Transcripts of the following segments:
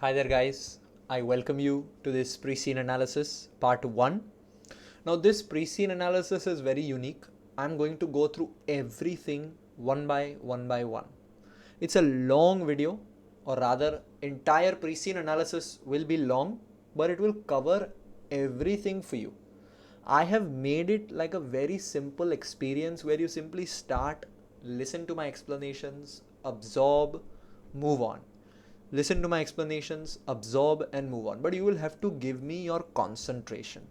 Hi there guys, I welcome you to this pre-scene analysis part 1. Now this pre-scene analysis is very unique. I'm going to go through everything one by one. It's a long video, or rather entire pre-scene analysis will be long, but it will cover everything for you. I have made it like a very simple experience where you simply start, listen to my explanations, absorb, move on. Listen to my explanations, absorb and move on. But you will have to give me your concentration.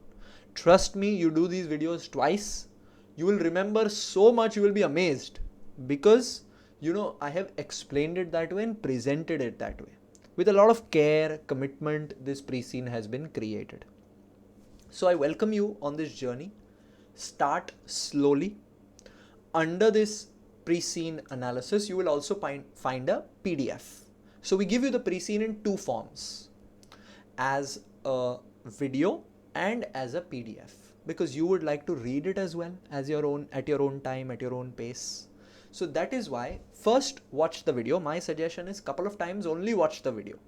Trust me, you do these videos twice, you will remember so much, you will be amazed because I have explained it that way and presented it that way. With a lot of care, commitment, this pre-scene has been created. So I welcome you on this journey. Start slowly. Under this pre-scene analysis, you will also find a PDF. So we give you the pre-scene in two forms, as a video and as a PDF, because you would like to read it as well as at your own time, at your own pace. So that is why first watch the video. My suggestion is couple of times only watch the video.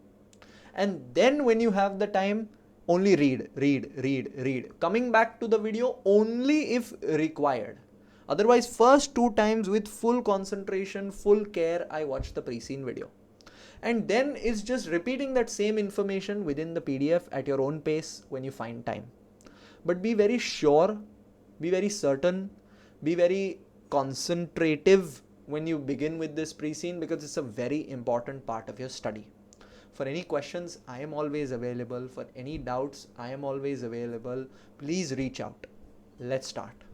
And then when you have the time, only read. Coming back to the video only if required. Otherwise, first 2 times with full concentration, full care, I watched the pre-scene video. And then it's just repeating that same information within the PDF at your own pace when you find time. But be very sure, be very certain, be very concentrative when you begin with this pre-scene, because it's a very important part of your study. For any questions, I am always available. For any doubts, I am always available. Please reach out. Let's start.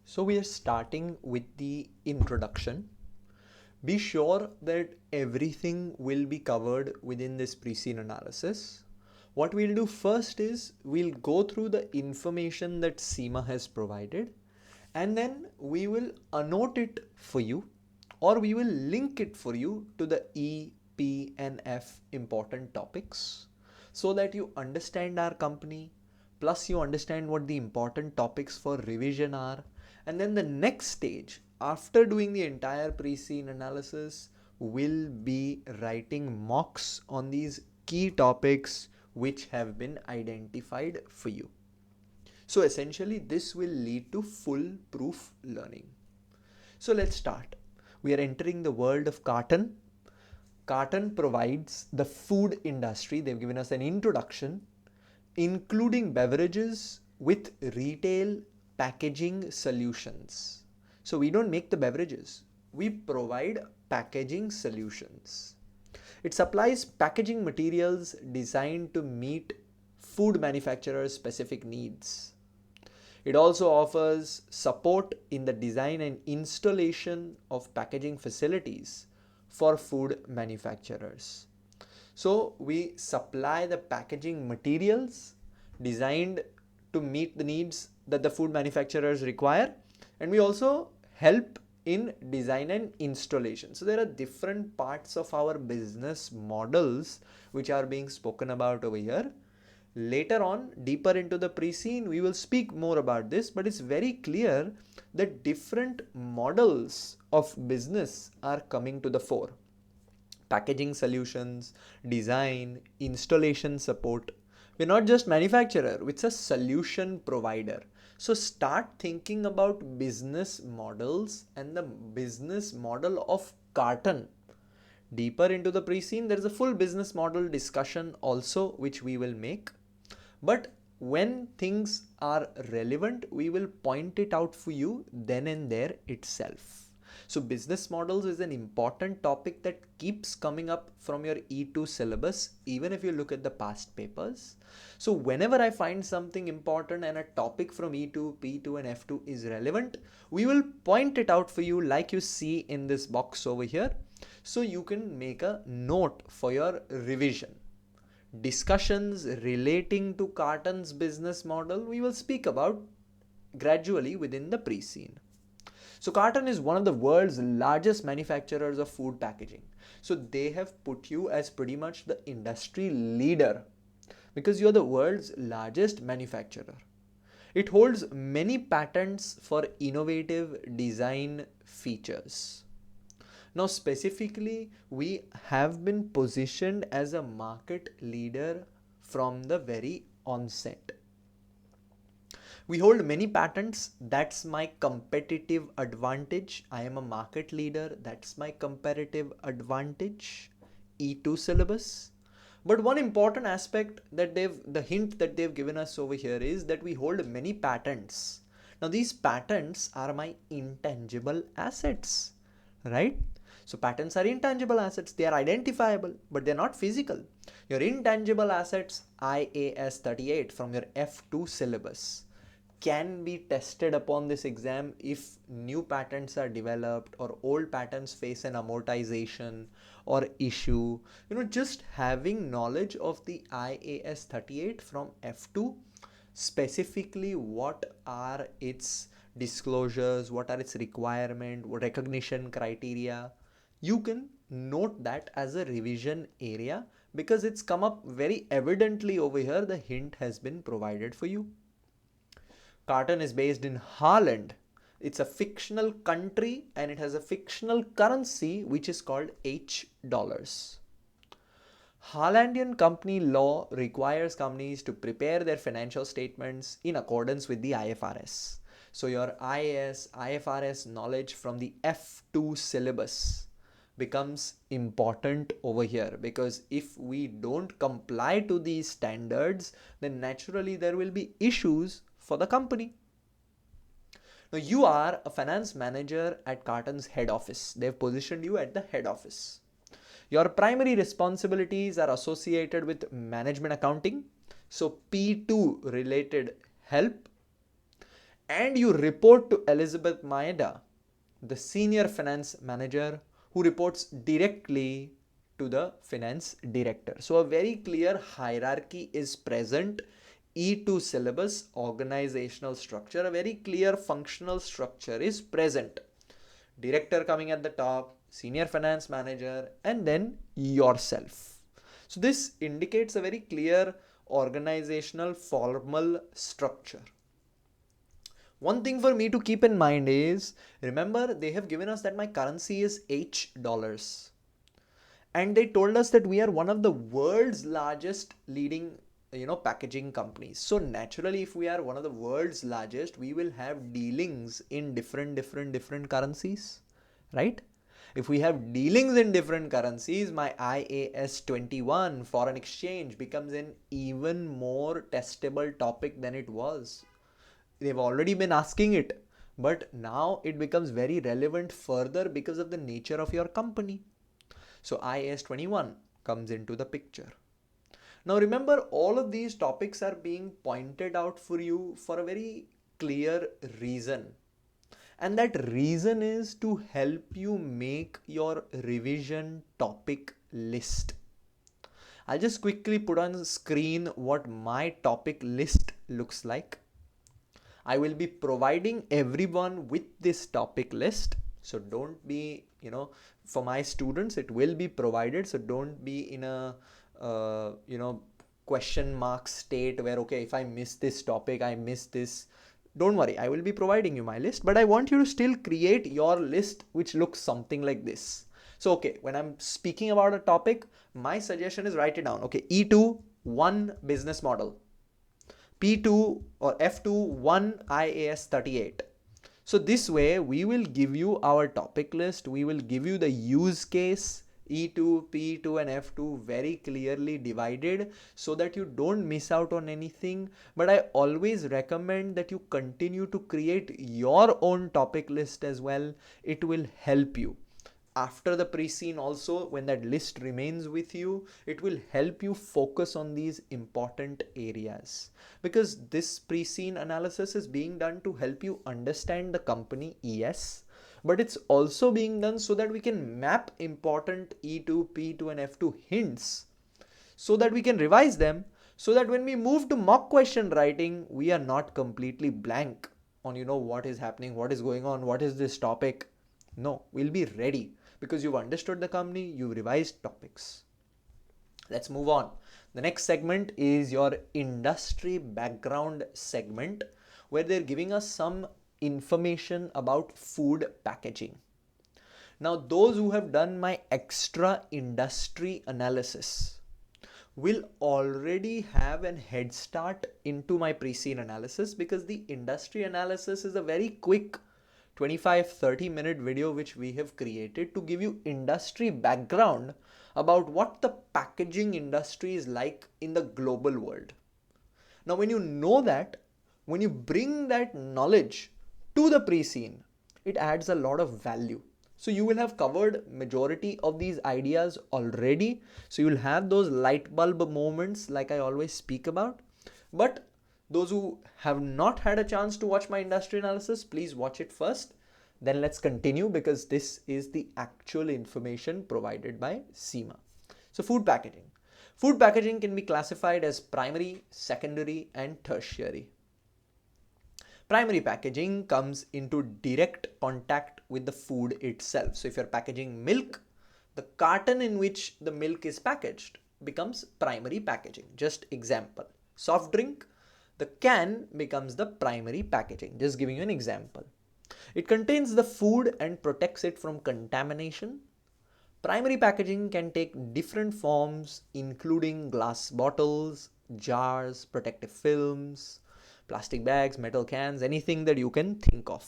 So we are starting with the introduction. Be sure that everything will be covered within this pre-scene analysis. What we'll do first is we'll go through the information that CIMA has provided, and then we will annote it for you, or we will link it for you to the E, P and F important topics, so that you understand our company, plus you understand what the important topics for revision are. And then the next stage, after doing the entire pre-scene analysis, will be writing mocks on these key topics which have been identified for you. So essentially this will lead to foolproof learning. So let's start. We are entering the world of Cartn. Cartn provides the food industry. They've given us an introduction, including beverages with retail packaging solutions. So we don't make the beverages, we provide packaging solutions. It supplies packaging materials designed to meet food manufacturers' specific needs. It also offers support in the design and installation of packaging facilities for food manufacturers. So we supply the packaging materials designed to meet the needs that the food manufacturers require, and we also help in design and installation. So there are different parts of our business models which are being spoken about over here. Later on, deeper into the pre-scene, we will speak more about this, but it's very clear that different models of business are coming to the fore. Packaging solutions, design, installation support. We're not just manufacturer, it's a solution provider. So start thinking about business models and the business model of Cartn. Deeper into the pre-scene, there is a full business model discussion also which we will make. But when things are relevant, we will point it out for you then and there itself. So business models is an important topic that keeps coming up from your E2 syllabus, even if you look at the past papers. So whenever I find something important and a topic from E2, P2 and F2 is relevant, we will point it out for you like you see in this box over here. So you can make a note for your revision. Discussions relating to Cartn's business model we will speak about gradually within the pre-scene. So Cartn is one of the world's largest manufacturers of food packaging. So they have put you as pretty much the industry leader because you're the world's largest manufacturer. It holds many patents for innovative design features. Now, specifically, we have been positioned as a market leader from the very onset. We hold many patents. That's my competitive advantage. I am a market leader. That's my comparative advantage. E2 syllabus. But one important aspect that the hint that they've given us over here is that we hold many patents. Now, these patents are my intangible assets, right? So patents are intangible assets. They are identifiable, but they're not physical. Your intangible assets, IAS 38 from your F2 syllabus, can be tested upon this exam if new patents are developed or old patents face an amortization or issue. Just having knowledge of the IAS 38 from F2, specifically what are its disclosures, what are its requirement, what recognition criteria, you can note that as a revision area because it's come up very evidently over here. The hint has been provided for you. Cartn is based in Holland. It's a fictional country and it has a fictional currency which is called H dollars. Hollandian company law requires companies to prepare their financial statements in accordance with the IFRS. So your IFRS knowledge from the F2 syllabus becomes important over here, because if we don't comply to these standards, then naturally there will be issues for the company. Now, you are a finance manager at Cartn's head office. They've positioned you at the head office. Your primary responsibilities are associated with management accounting, so P2 related help, and you report to Elizabeth Maeda, the senior finance manager, who reports directly to the finance director. So a very clear hierarchy is present. E2 syllabus organizational structure, a very clear functional structure is present. Director coming at the top, senior finance manager, and then yourself. So this indicates a very clear organizational formal structure. One thing for me to keep in mind is, remember they have given us that my currency is H dollars. And they told us that we are one of the world's largest leading packaging companies. So naturally, if we are one of the world's largest, we will have dealings in different currencies, right? If we have dealings in different currencies, my IAS 21 foreign exchange becomes an even more testable topic than it was. They've already been asking it, but now it becomes very relevant further because of the nature of your company. So IAS 21 comes into the picture. Now remember, all of these topics are being pointed out for you for a very clear reason. And that reason is to help you make your revision topic list. I'll just quickly put on screen what my topic list looks like. I will be providing everyone with this topic list. So don't be, for my students, it will be provided. So don't be in a question mark state where, okay, if I miss this topic, I miss this. Don't worry, I will be providing you my list, but I want you to still create your list which looks something like this. So, okay, when I'm speaking about a topic, my suggestion is write it down. Okay, E2, 1 business model. P2 or F2, 1 IAS 38. So this way we will give you our topic list. We will give you the use case, E2, P2 and F2 very clearly divided so that you don't miss out on anything. But I always recommend that you continue to create your own topic list as well. It will help you. After the pre-scene also, when that list remains with you, it will help you focus on these important areas, because this pre-scene analysis is being done to help you understand the company, yes, but it's also being done so that we can map important E2, P2 and F2 hints so that we can revise them, so that when we move to mock question writing, we are not completely blank on what is happening, what is going on, what is this topic. No, we'll be ready because you've understood the company, you've revised topics. Let's move on. The next segment is your industry background segment, where they're giving us some information about food packaging. Now, those who have done my extra industry analysis will already have a head start into my pre-scene analysis, because the industry analysis is a very quick 25-30 minute video which we have created to give you industry background about what the packaging industry is like in the global world. Now, when you know that, when you bring that knowledge to the pre-scene, it adds a lot of value. So you will have covered majority of these ideas already. So you will have those light bulb moments like I always speak about. But those who have not had a chance to watch my industry analysis, please watch it first. Then let's continue, because this is the actual information provided by CIMA. So food packaging. Food packaging can be classified as primary, secondary, and tertiary. Primary packaging comes into direct contact with the food itself. So if you're packaging milk, the carton in which the milk is packaged becomes primary packaging. Just example. Soft drink, the can becomes the primary packaging. Just giving you an example. It contains the food and protects it from contamination. Primary packaging can take different forms, including glass bottles, jars, protective films, plastic bags, metal cans, anything that you can think of.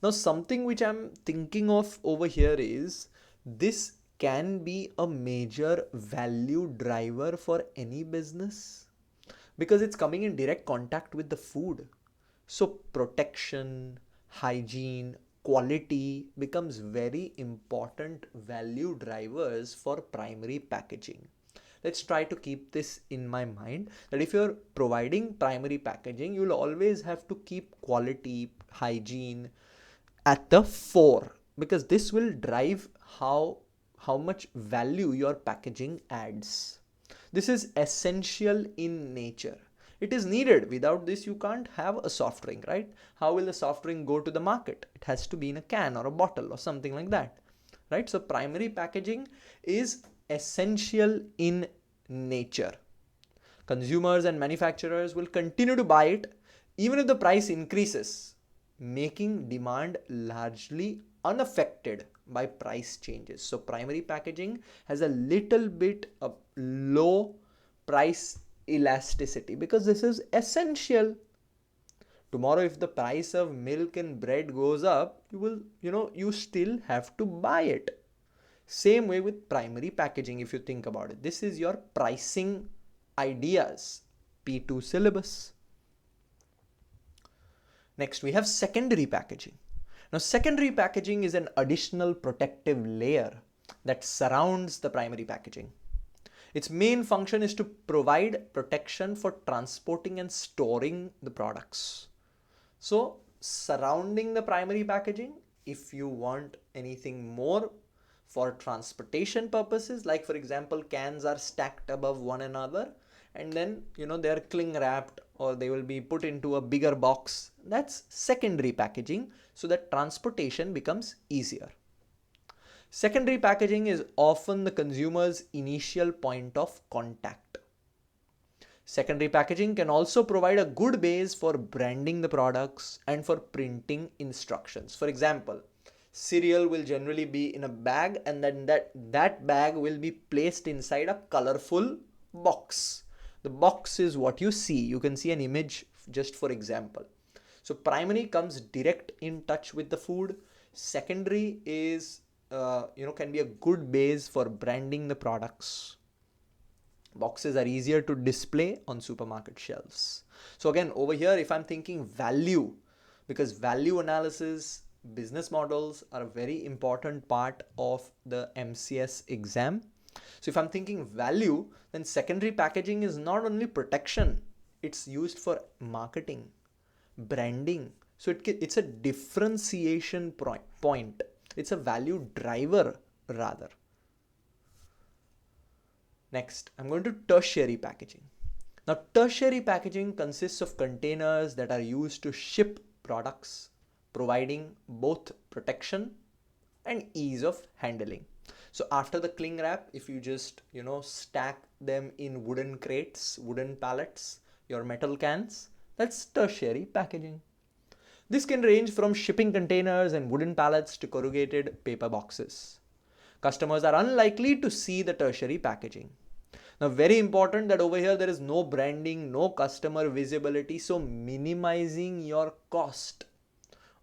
Now, something which I'm thinking of over here is this can be a major value driver for any business, because it's coming in direct contact with the food. So protection, hygiene, quality becomes very important value drivers for primary packaging. Let's try to keep this in my mind, that if you're providing primary packaging, you'll always have to keep quality, hygiene at the fore, because this will drive how much value your packaging adds. This is essential in nature. It is needed. Without this, you can't have a soft drink, right? How will the soft drink go to the market? It has to be in a can or a bottle or something like that, right? So primary packaging is essential in nature. Consumers and manufacturers will continue to buy it even if the price increases, making demand largely unaffected by price changes. So primary packaging has a little bit of low price elasticity, because this is essential. Tomorrow, if the price of milk and bread goes up, you still have to buy it. Same way with primary packaging, if you think about it. This is your pricing ideas, P2 syllabus. Next, we have secondary packaging. Now, secondary packaging is an additional protective layer that surrounds the primary packaging. Its main function is to provide protection for transporting and storing the products. So, surrounding the primary packaging, if you want anything more for transportation purposes, like for example, cans are stacked above one another and then they are cling wrapped, or they will be put into a bigger box. That's secondary packaging, so that transportation becomes easier. Secondary packaging is often the consumer's initial point of contact. Secondary packaging can also provide a good base for branding the products and for printing instructions. For example, cereal will generally be in a bag, and then that bag will be placed inside a colorful box. The box is what you see. You can see an image just for example. So primary comes direct in touch with the food. Secondary is can be a good base for branding the products. Boxes are easier to display on supermarket shelves. So again, over here, if I'm thinking value, because value analysis, business models are a very important part of the MCS exam. So if I'm thinking value, then secondary packaging is not only protection, it's used for marketing, branding. So it's a differentiation point. It's a value driver rather. Next, I'm going to tertiary packaging. Now, tertiary packaging consists of containers that are used to ship products, providing both protection and ease of handling. So after the cling wrap, if you just, stack them in wooden crates, wooden pallets, your metal cans, that's tertiary packaging. This can range from shipping containers and wooden pallets to corrugated paper boxes. Customers are unlikely to see the tertiary packaging. Now, very important that over here there is no branding, no customer visibility, so minimizing your cost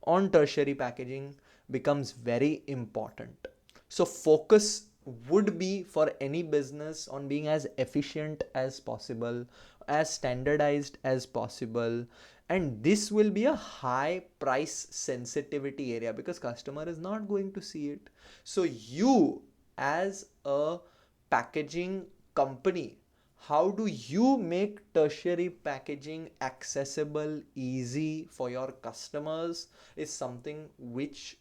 on tertiary packaging becomes very important. So focus would be for any business on being as efficient as possible, as standardized as possible, and this will be a high price sensitivity area because customer is not going to see it. So you as a packaging company, how do you make tertiary packaging accessible, easy for your customers is something which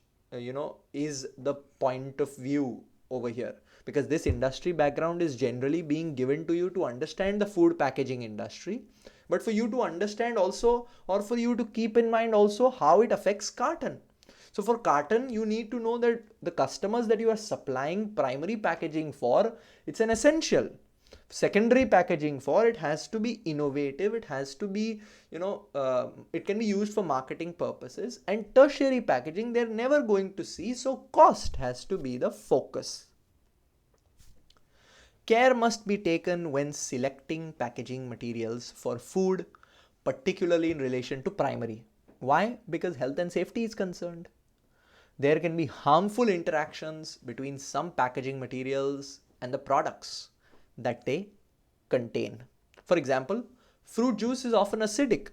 is the point of view over here, because this industry background is generally being given to you to understand the food packaging industry, but for you to understand also, or for you to keep in mind also, how it affects Cartn. So for Cartn, you need to know that the customers that you are supplying primary packaging for, it's an essential. Secondary packaging for, it has to be innovative, it has to be, it can be used for marketing purposes, and tertiary packaging they're never going to see, so cost has to be the focus. Care must be taken when selecting packaging materials for food, particularly in relation to primary. Why? Because health and safety is concerned. There can be harmful interactions between some packaging materials and the products that they contain. For example, fruit juice is often acidic,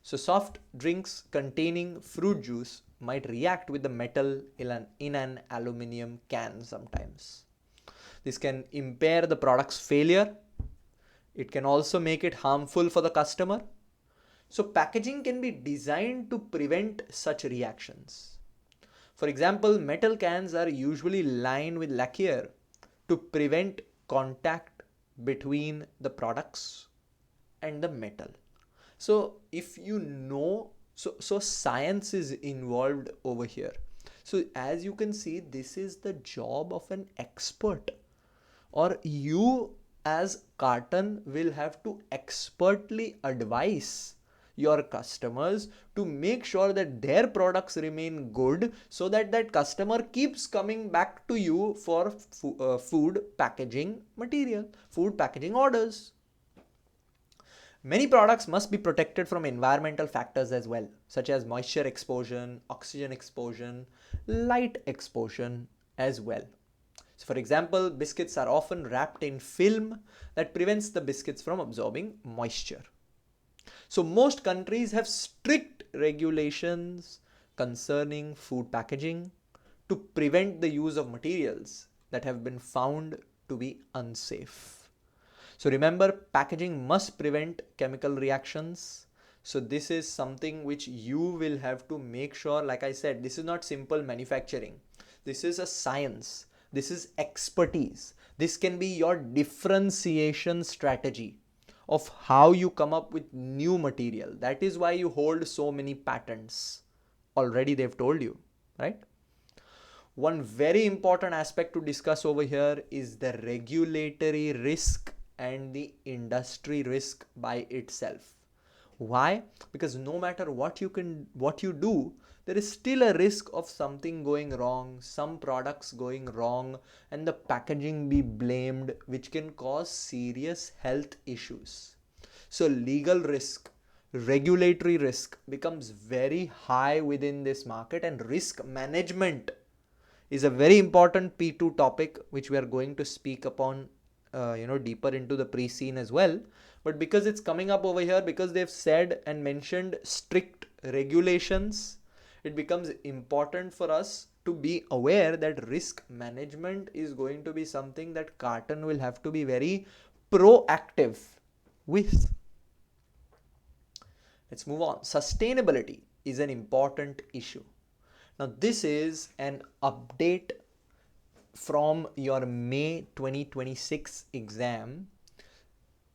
so soft drinks containing fruit juice might react with the metal in an aluminum can sometimes. This can impair the product's failure. It can also make it harmful for the customer. So packaging can be designed to prevent such reactions. For example, metal cans are usually lined with lacquer to prevent contact between the products and the metal. So if you know, so science is involved over here. So as you can see, this is the job of an expert, or you as Cartn will have to expertly advise your customers to make sure that their products remain good, so that that customer keeps coming back to you for food packaging material, food packaging orders. Many products must be protected from environmental factors as well, such as moisture exposure, oxygen exposure, light exposure as well. So for example, biscuits are often wrapped in film that prevents the biscuits from absorbing moisture. So most countries have strict regulations concerning food packaging to prevent the use of materials that have been found to be unsafe. So remember, packaging must prevent chemical reactions. So this is something which you will have to make sure, like I said, this is not simple manufacturing. This is a science. This is expertise. This can be your differentiation strategy of how you come up with new material. That is why you hold so many patents. Already they've told you, right? One very important aspect to discuss over here is the regulatory risk and the industry risk by itself. Why? Because no matter what you do, there is still a risk of something going wrong, some products going wrong, and the packaging be blamed, which can cause serious health issues. So legal risk, regulatory risk becomes very high within this market, and risk management is a very important P2 topic which we are going to speak upon deeper into the pre-scene as well. But because it's coming up over here, because they've said and mentioned strict regulations, it becomes important for us to be aware that risk management is going to be something that Cartn will have to be very proactive with. Let's move on. Sustainability is an important issue. Now this is an update from your May 2026 exam.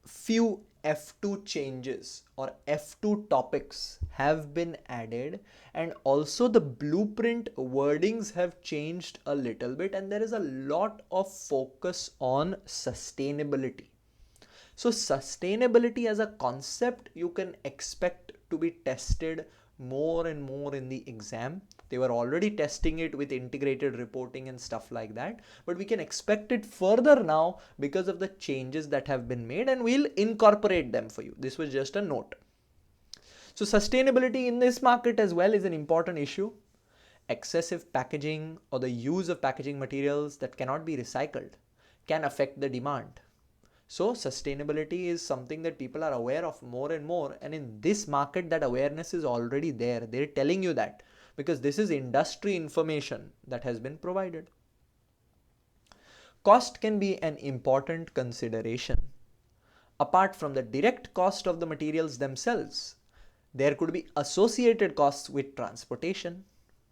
Few F2 changes or F2 topics have been added, and also the blueprint wordings have changed a little bit, and there is a lot of focus on sustainability. So sustainability as a concept you can expect to be tested more and more in the exam. They were already testing it with integrated reporting and stuff like that, but we can expect it further now because of the changes that have been made, and we'll incorporate them for you. This was just a note. So sustainability in this market as well is an important issue. Excessive packaging or the use of packaging materials that cannot be recycled can affect the demand. So sustainability is something that people are aware of more and more, and in this market that awareness is already there. They're telling you that because this is industry information that has been provided. Cost can be an important consideration. Apart from the direct cost of the materials themselves, there could be associated costs with transportation.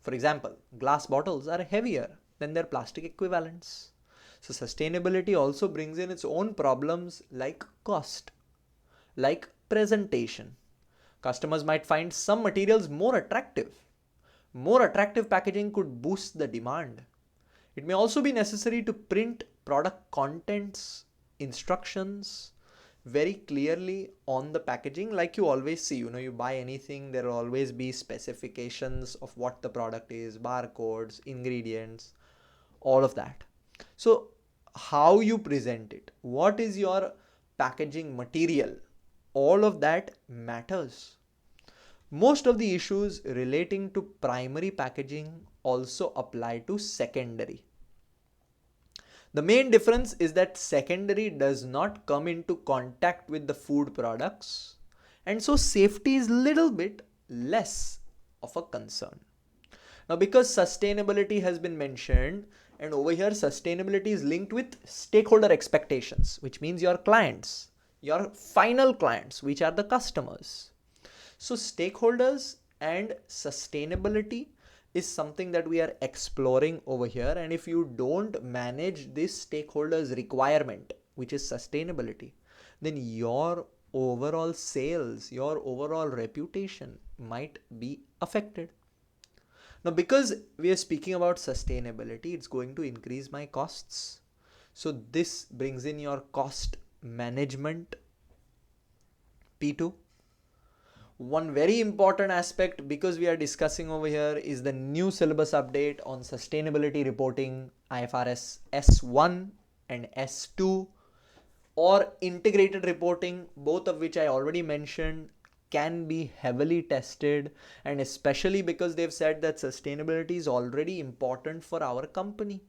For example, glass bottles are heavier than their plastic equivalents. So sustainability also brings in its own problems like cost, like presentation. Customers might find some materials more attractive. More attractive packaging could boost the demand. It may also be necessary to print product contents, instructions very clearly on the packaging, like you always see. You buy anything, there will always be specifications of what the product is, barcodes, ingredients, all of that. So how you present it, what is your packaging material, all of that matters. Most of the issues relating to primary packaging also apply to secondary. The main difference is that secondary does not come into contact with the food products, and so safety is little bit less of a concern. Now, because sustainability has been mentioned, and over here sustainability is linked with stakeholder expectations, which means your clients, your final clients, which are the customers. So stakeholders and sustainability is something that we are exploring over here, and if you don't manage this stakeholders requirement, which is sustainability, then your overall sales, your overall reputation might be affected. Now, because we are speaking about sustainability, it's going to increase my costs. So this brings in your cost management P2. One very important aspect, because we are discussing over here, is the new syllabus update on sustainability reporting, IFRS S1 and S2, or integrated reporting, both of which I already mentioned, can be heavily tested, and especially because they've said that sustainability is already important for our company.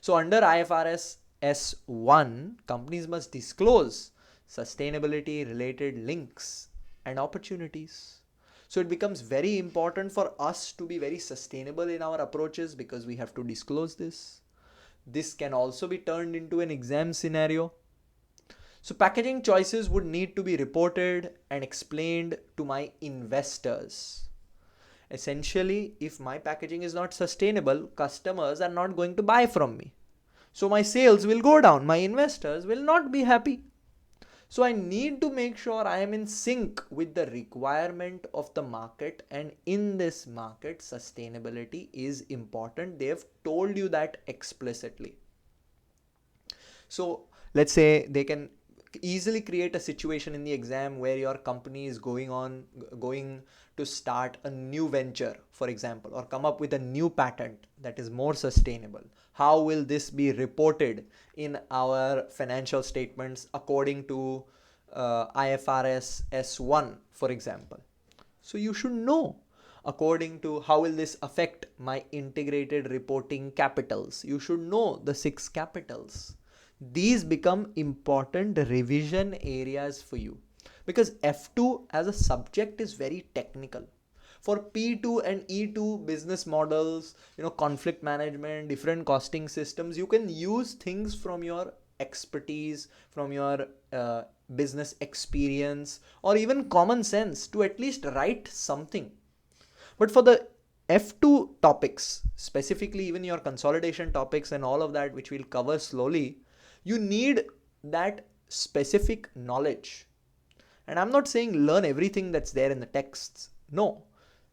So under IFRS S1, companies must disclose sustainability related links and opportunities. So it becomes very important for us to be very sustainable in our approaches because we have to disclose this. This can also be turned into an exam scenario. So packaging choices would need to be reported and explained to my investors. Essentially, if my packaging is not sustainable, customers are not going to buy from me. So my sales will go down. My investors will not be happy. So I need to make sure I am in sync with the requirement of the market, and in this market, sustainability is important. They have told you that explicitly. So let's say they can easily create a situation in the exam where your company is going to start a new venture, for example, or come up with a new patent that is more sustainable. How will this be reported in our financial statements according to IFRS S1, for example? So you should know according to how will this affect my integrated reporting capitals. You should know the 6 capitals. These become important revision areas for you because F2 as a subject is very technical. For P2 and E2 business models, conflict management, different costing systems, you can use things from your expertise, from your business experience, or even common sense to at least write something. But for the F2 topics, specifically even your consolidation topics and all of that, which we'll cover slowly, you need that specific knowledge. And I'm not saying learn everything that's there in the texts. No.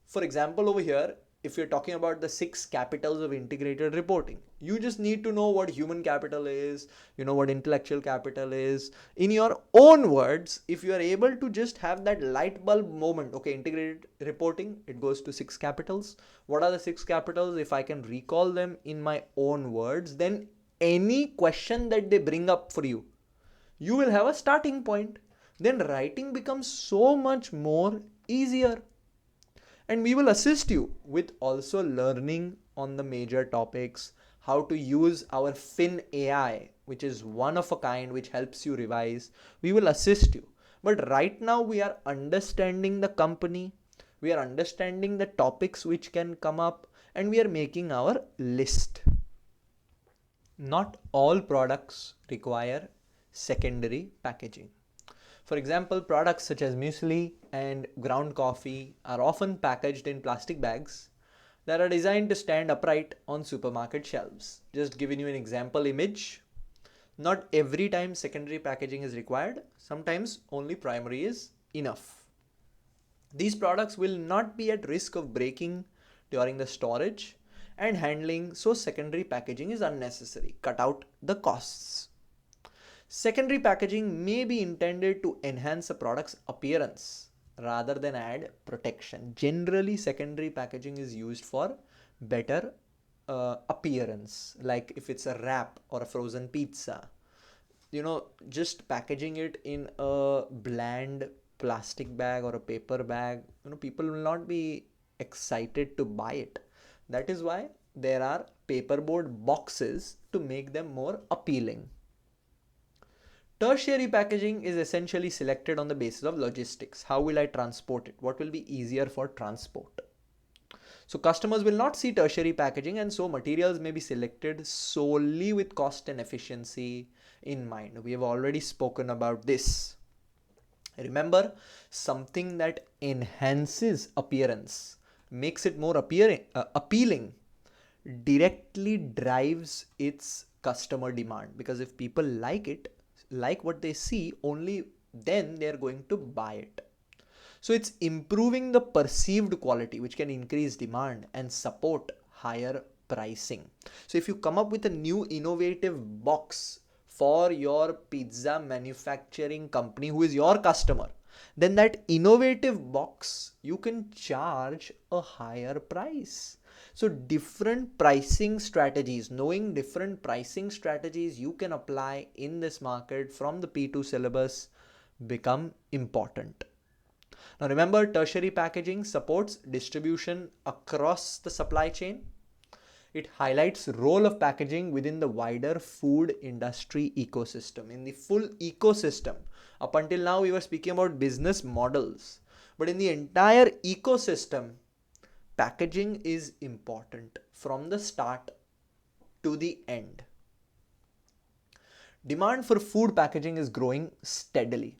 For example, over here, if you're talking about the 6 capitals of integrated reporting, you just need to know what human capital is, you know what intellectual capital is. In your own words, if you are able to just have that light bulb moment, okay, integrated reporting, it goes to 6 capitals. What are the 6 capitals? If I can recall them in my own words, then any question that they bring up for you, you will have a starting point. Then writing becomes so much more easier. And we will assist you with also learning on the major topics, how to use our Fin AI, which is one of a kind, which helps you revise. We will assist you. But right now we are understanding the company, we are understanding the topics which can come up, and we are making our list. Not all products require secondary packaging. For example, products such as muesli and ground coffee are often packaged in plastic bags that are designed to stand upright on supermarket shelves. Just giving you an example image. Not every time secondary packaging is required. Sometimes only primary is enough. These products will not be at risk of breaking during the storage and handling, so secondary packaging is unnecessary. Cut out the costs. Secondary packaging may be intended to enhance a product's appearance rather than add protection. Generally, secondary packaging is used for better appearance, like if it's a wrap or a frozen pizza. You know, just packaging it in a bland plastic bag or a paper bag, you know, people will not be excited to buy it. That is why there are paperboard boxes to make them more appealing. Tertiary packaging is essentially selected on the basis of logistics. How will I transport it? What will be easier for transport? So customers will not see tertiary packaging, and so materials may be selected solely with cost and efficiency in mind. We have already spoken about this. Remember, something that enhances appearance, makes it more appealing, directly drives its customer demand, because if people like it, like what they see, only then they are going to buy it. So it's improving the perceived quality, which can increase demand and support higher pricing. So if you come up with a new innovative box for your pizza manufacturing company who is your customer, then that innovative box you can charge a higher price. So different pricing strategies, knowing different pricing strategies you can apply in this market from the P2 syllabus become important. Now remember, tertiary packaging supports distribution across the supply chain. It highlights the role of packaging within the wider food industry ecosystem. In the full ecosystem, up until now we were speaking about business models, but in the entire ecosystem, packaging is important from the start to the end. Demand for food packaging is growing steadily.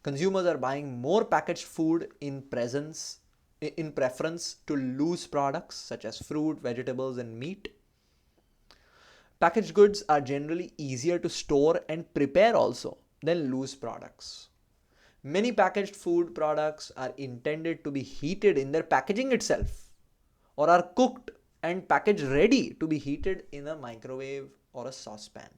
Consumers are buying more packaged food in preference to loose products such as fruit, vegetables, and meat. Packaged goods are generally easier to store and prepare also than loose products. Many packaged food products are intended to be heated in their packaging itself, or are cooked and packaged ready to be heated in a microwave or a saucepan.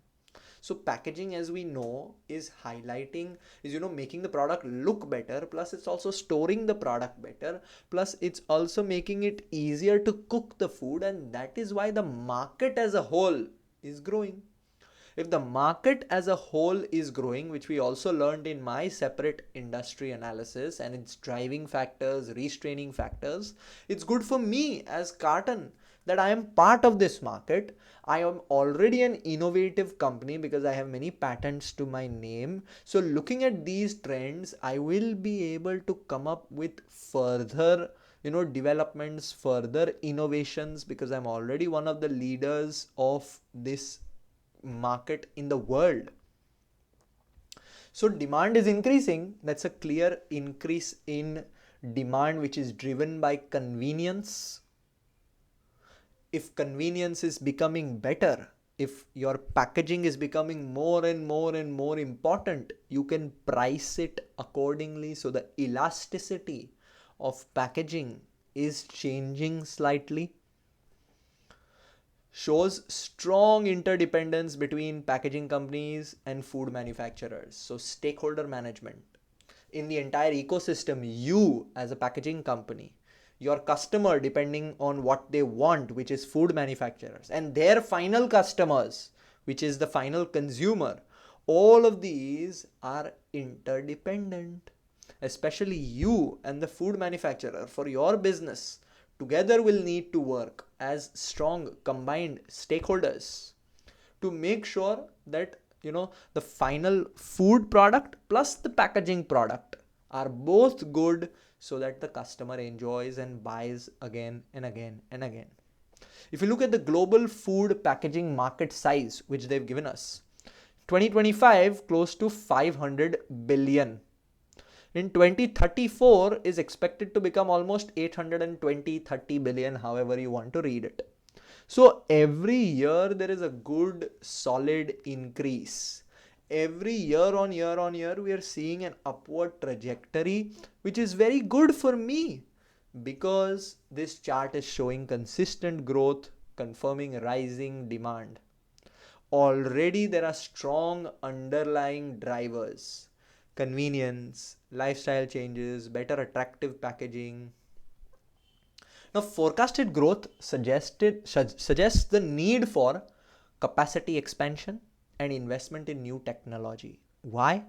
So packaging, as we know, is highlighting, is, you know, making the product look better, plus it's also storing the product better, plus it's also making it easier to cook the food, and that is why the market as a whole is growing. If the market as a whole is growing, which we also learned in my separate industry analysis, and its driving factors, restraining factors, it's good for me as Cartn that I am part of this market. I am already an innovative company because I have many patents to my name. So looking at these trends, I will be able to come up with further, you know, developments, further innovations, because I'm already one of the leaders of this market in the world. So demand is increasing. That's a clear increase in demand, which is driven by convenience. If convenience is becoming better, if your packaging is becoming more and more and more important, you can price it accordingly. So the elasticity of packaging is changing slightly. Shows strong interdependence between packaging companies and food manufacturers. So stakeholder management. In the entire ecosystem, you as a packaging company, your customer depending on what they want, which is food manufacturers, and their final customers, which is the final consumer, all of these are interdependent. Especially you and the food manufacturer for your business together will need to work as strong combined stakeholders to make sure that the final food product plus the packaging product are both good, so that the customer enjoys and buys again and again and again. If you look at the global food packaging market size, which they've given us, 2025 close to 500 billion. In 2034 is expected to become almost 820-30 billion, however you want to read it. So every year there is a good solid increase. Every year on year we are seeing an upward trajectory, which is very good for me, because this chart is showing consistent growth, confirming rising demand. Already there are strong underlying drivers: convenience, lifestyle changes, better attractive packaging. Now, forecasted growth suggests the need for capacity expansion and investment in new technology. Why?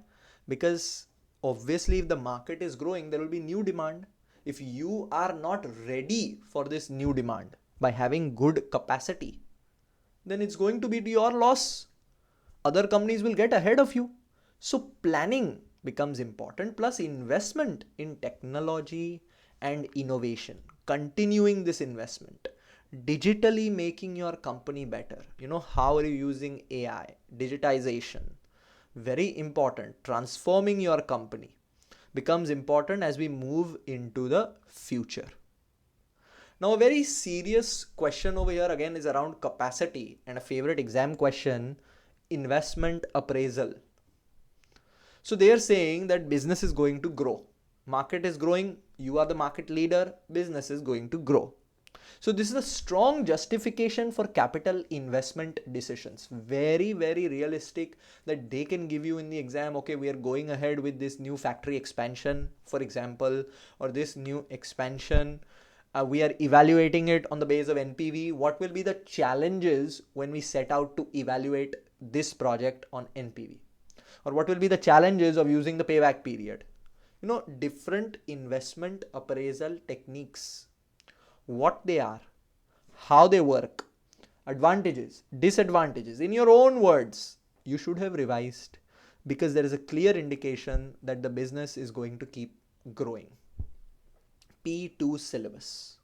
Because obviously if the market is growing, there will be new demand. If you are not ready for this new demand by having good capacity, then it's going to be to your loss. Other companies will get ahead of you. So planning becomes important, plus investment in technology and innovation, continuing this investment, digitally making your company better. How are you using AI, digitization? Very important. Transforming your company becomes important as we move into the future. Now, a very serious question over here again is around capacity, and a favorite exam question, investment appraisal. So they are saying that business is going to grow. Market is growing. You are the market leader. Business is going to grow. So this is a strong justification for capital investment decisions. Very, very realistic that they can give you in the exam, okay, we are going ahead with this new factory expansion, for example, or this new expansion. We are evaluating it on the base of NPV. What will be the challenges when we set out to evaluate this project on NPV? Or what will be the challenges of using the payback period? Different investment appraisal techniques, what they are, how they work, advantages, disadvantages. In your own words, you should have revised, because there is a clear indication that the business is going to keep growing. P2 syllabus.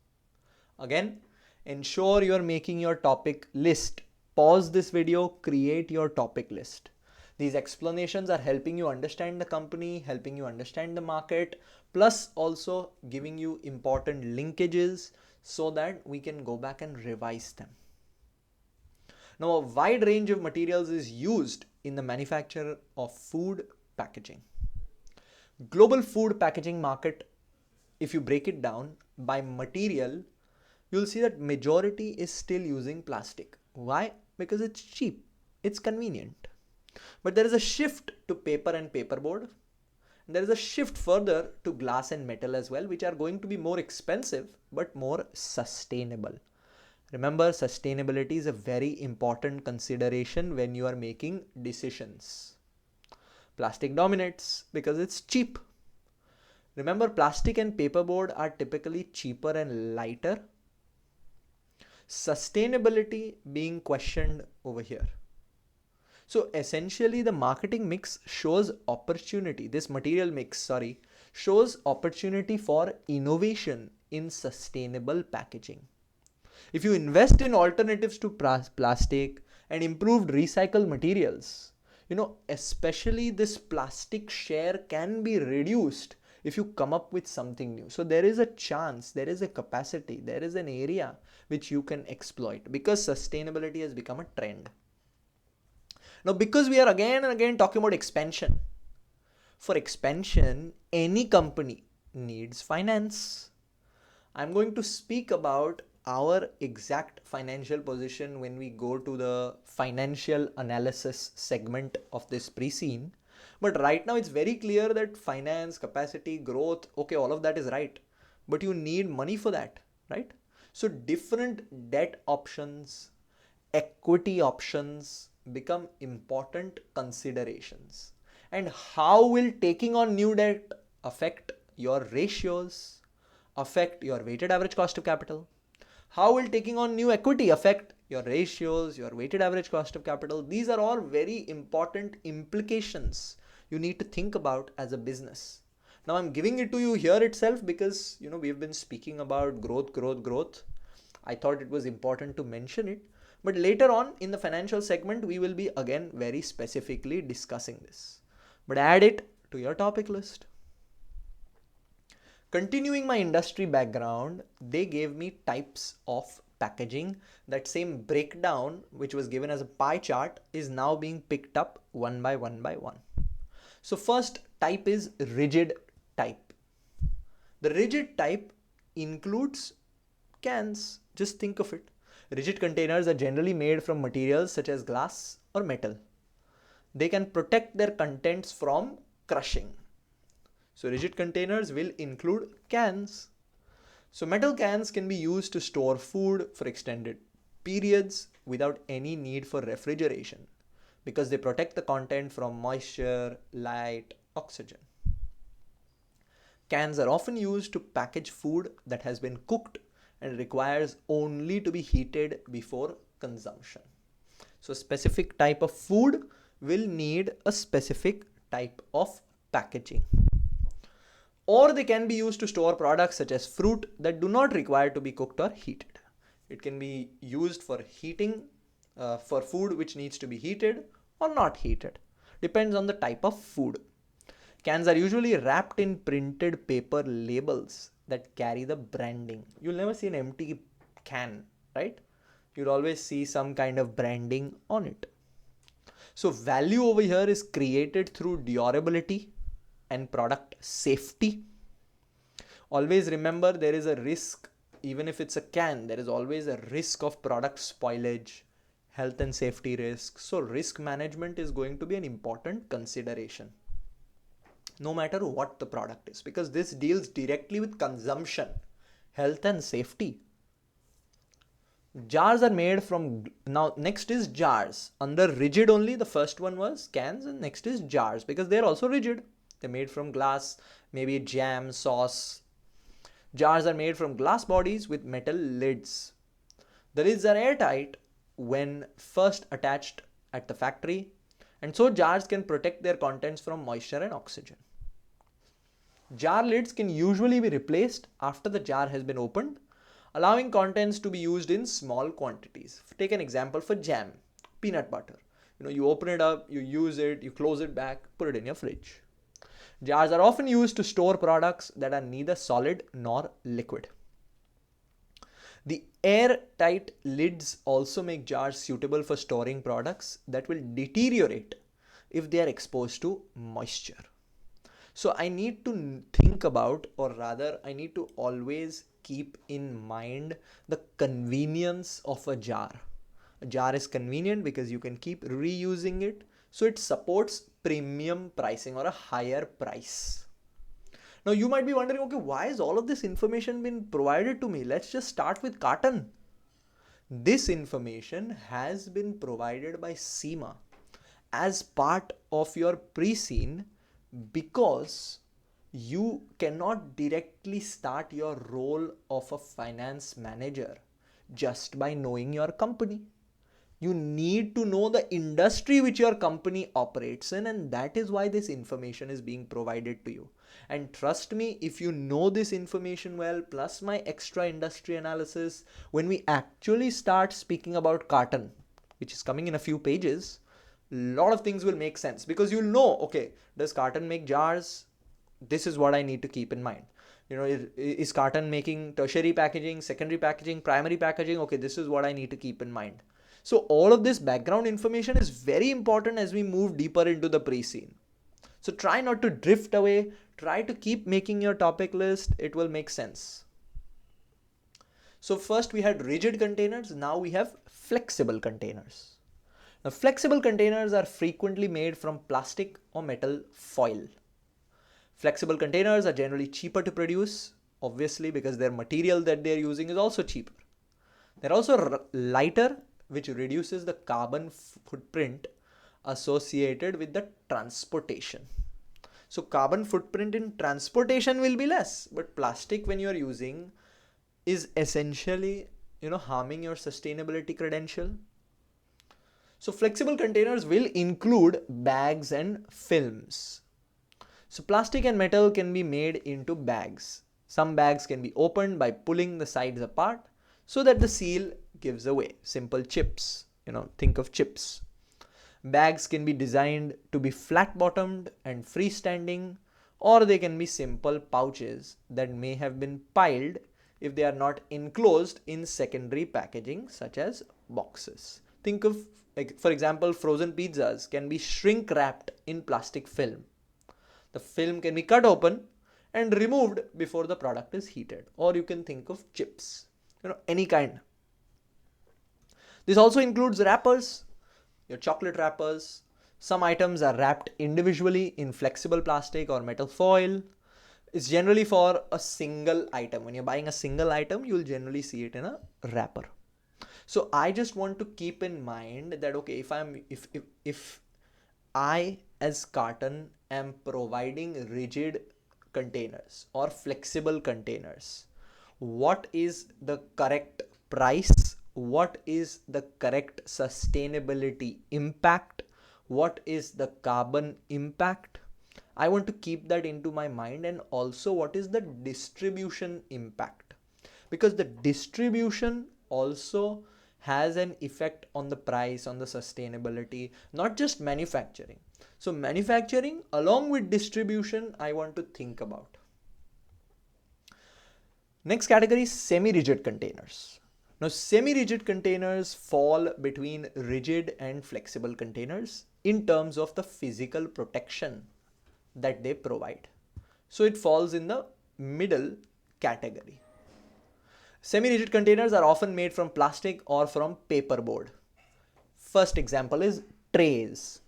Again, ensure you are making your topic list. Pause this video, create your topic list. These explanations are helping you understand the company, helping you understand the market, plus also giving you important linkages so that we can go back and revise them. Now, a wide range of materials is used in the manufacture of food packaging. Global food packaging market, if you break it down by material, you'll see that majority is still using plastic. Why? Because it's cheap, it's convenient. But there is a shift to paper and paperboard. There is a shift further to glass and metal as well, which are going to be more expensive but more sustainable. Remember, sustainability is a very important consideration when you are making decisions. Plastic dominates because it's cheap. Remember, plastic and paperboard are typically cheaper and lighter. Sustainability being questioned over here. So essentially the marketing mix shows opportunity. This material mix, shows opportunity for innovation in sustainable packaging. If you invest in alternatives to plastic and improved recycled materials, especially this plastic share can be reduced if you come up with something new. So there is a chance, there is a capacity, there is an area which you can exploit, because sustainability has become a trend. Now, because we are again and again talking about expansion, for expansion, any company needs finance. I'm going to speak about our exact financial position when we go to the financial analysis segment of this pre-scene. But right now it's very clear that finance, capacity, growth, okay, all of that is right. But you need money for that, right? So different debt options, equity options become important considerations. And how will taking on new debt affect your ratios, affect your weighted average cost of capital? How will taking on new equity affect your ratios, your weighted average cost of capital? These are all very important implications you need to think about as a business. Now I'm giving it to you here itself because we've been speaking about growth. I thought it was important to mention it. But later on in the financial segment, we will be again very specifically discussing this. But add it to your topic list. Continuing my industry background, they gave me types of packaging. That same breakdown, which was given as a pie chart, is now being picked up one by one by one. So first type is rigid type. The rigid type includes cans. Just think of it. Rigid containers are generally made from materials such as glass or metal. They can protect their contents from crushing. So rigid containers will include cans. So metal cans can be used to store food for extended periods without any need for refrigeration because they protect the content from moisture, light, oxygen. Cans are often used to package food that has been cooked and requires only to be heated before consumption. So a specific type of food will need a specific type of packaging. Or they can be used to store products such as fruit that do not require to be cooked or heated. It can be used for heating, for food which needs to be heated or not heated. Depends on the type of food. Cans are usually wrapped in printed paper labels that carry the branding. You'll never see an empty can, right? You'll always see some kind of branding on it. So value over here is created through durability and product safety. Always remember there is a risk, even if it's a can, there is always a risk of product spoilage, health and safety risks. So risk management is going to be an important consideration, no matter what the product is, because this deals directly with consumption, health and safety. Jars are made from, now next is jars. Under rigid only, the first one was cans and next is jars because they're also rigid. They're made from glass, maybe jam, sauce. Jars are made from glass bodies with metal lids. The lids are airtight when first attached at the factory, and so jars can protect their contents from moisture and oxygen. Jar lids can usually be replaced after the jar has been opened, allowing contents to be used in small quantities. Take an example for jam, peanut butter. You open it up, you use it, you close it back, put it in your fridge. Jars are often used to store products that are neither solid nor liquid. The airtight lids also make jars suitable for storing products that will deteriorate if they are exposed to moisture. So I need to think about, or rather I need to always keep in mind the convenience of a jar. A jar is convenient because you can keep reusing it, so it supports premium pricing or a higher price. Now you might be wondering, okay, why is all of this information been provided to me? Let's just start with Cartn. This information has been provided by CIMA as part of your pre-scene because you cannot directly start your role of a finance manager just by knowing your company. You need to know the industry which your company operates in, and that is why this information is being provided to you. And trust me, if you know this information well, plus my extra industry analysis, when we actually start speaking about Cartn, which is coming in a few pages, a lot of things will make sense because you'll know, okay, does Cartn make jars? This is what I need to keep in mind. Is Cartn making tertiary packaging, secondary packaging, primary packaging? Okay, this is what I need to keep in mind. So all of this background information is very important as we move deeper into the pre-scene. So try not to drift away. Try to keep making your topic list. It will make sense. So first we had rigid containers, now we have flexible containers. Now flexible containers are frequently made from plastic or metal foil. Flexible containers are generally cheaper to produce, obviously, because their material that they're using is also cheaper. They're also lighter, which reduces the carbon footprint associated with the transportation. So carbon footprint in transportation will be less, but plastic when you are using is essentially, harming your sustainability credential. So flexible containers will include bags and films. So plastic and metal can be made into bags. Some bags can be opened by pulling the sides apart so that the seal gives away. Simple chips, think of chips. Bags can be designed to be flat bottomed and freestanding, or they can be simple pouches that may have been piled if they are not enclosed in secondary packaging such as boxes. Think of, for example, frozen pizzas can be shrink wrapped in plastic film. The film can be cut open and removed before the product is heated. Or you can think of chips, any kind. This also includes wrappers, your chocolate wrappers. Some items are wrapped individually in flexible plastic or metal foil. It's generally for a single item. When you're buying a single item, you'll generally see it in a wrapper. So I just want to keep in mind that, okay, if I as Cartn am providing rigid containers or flexible containers, what is the correct price? What is the correct sustainability impact? What is the carbon impact? I want to keep that into my mind, and also what is the distribution impact, because the distribution also has an effect on the price, on the sustainability, not just manufacturing. So manufacturing along with distribution, I want to think about. Next category is semi-rigid containers. Now semi-rigid containers fall between rigid and flexible containers in terms of the physical protection that they provide. So it falls in the middle category. Semi-rigid containers are often made from plastic or from paperboard. First example is trays.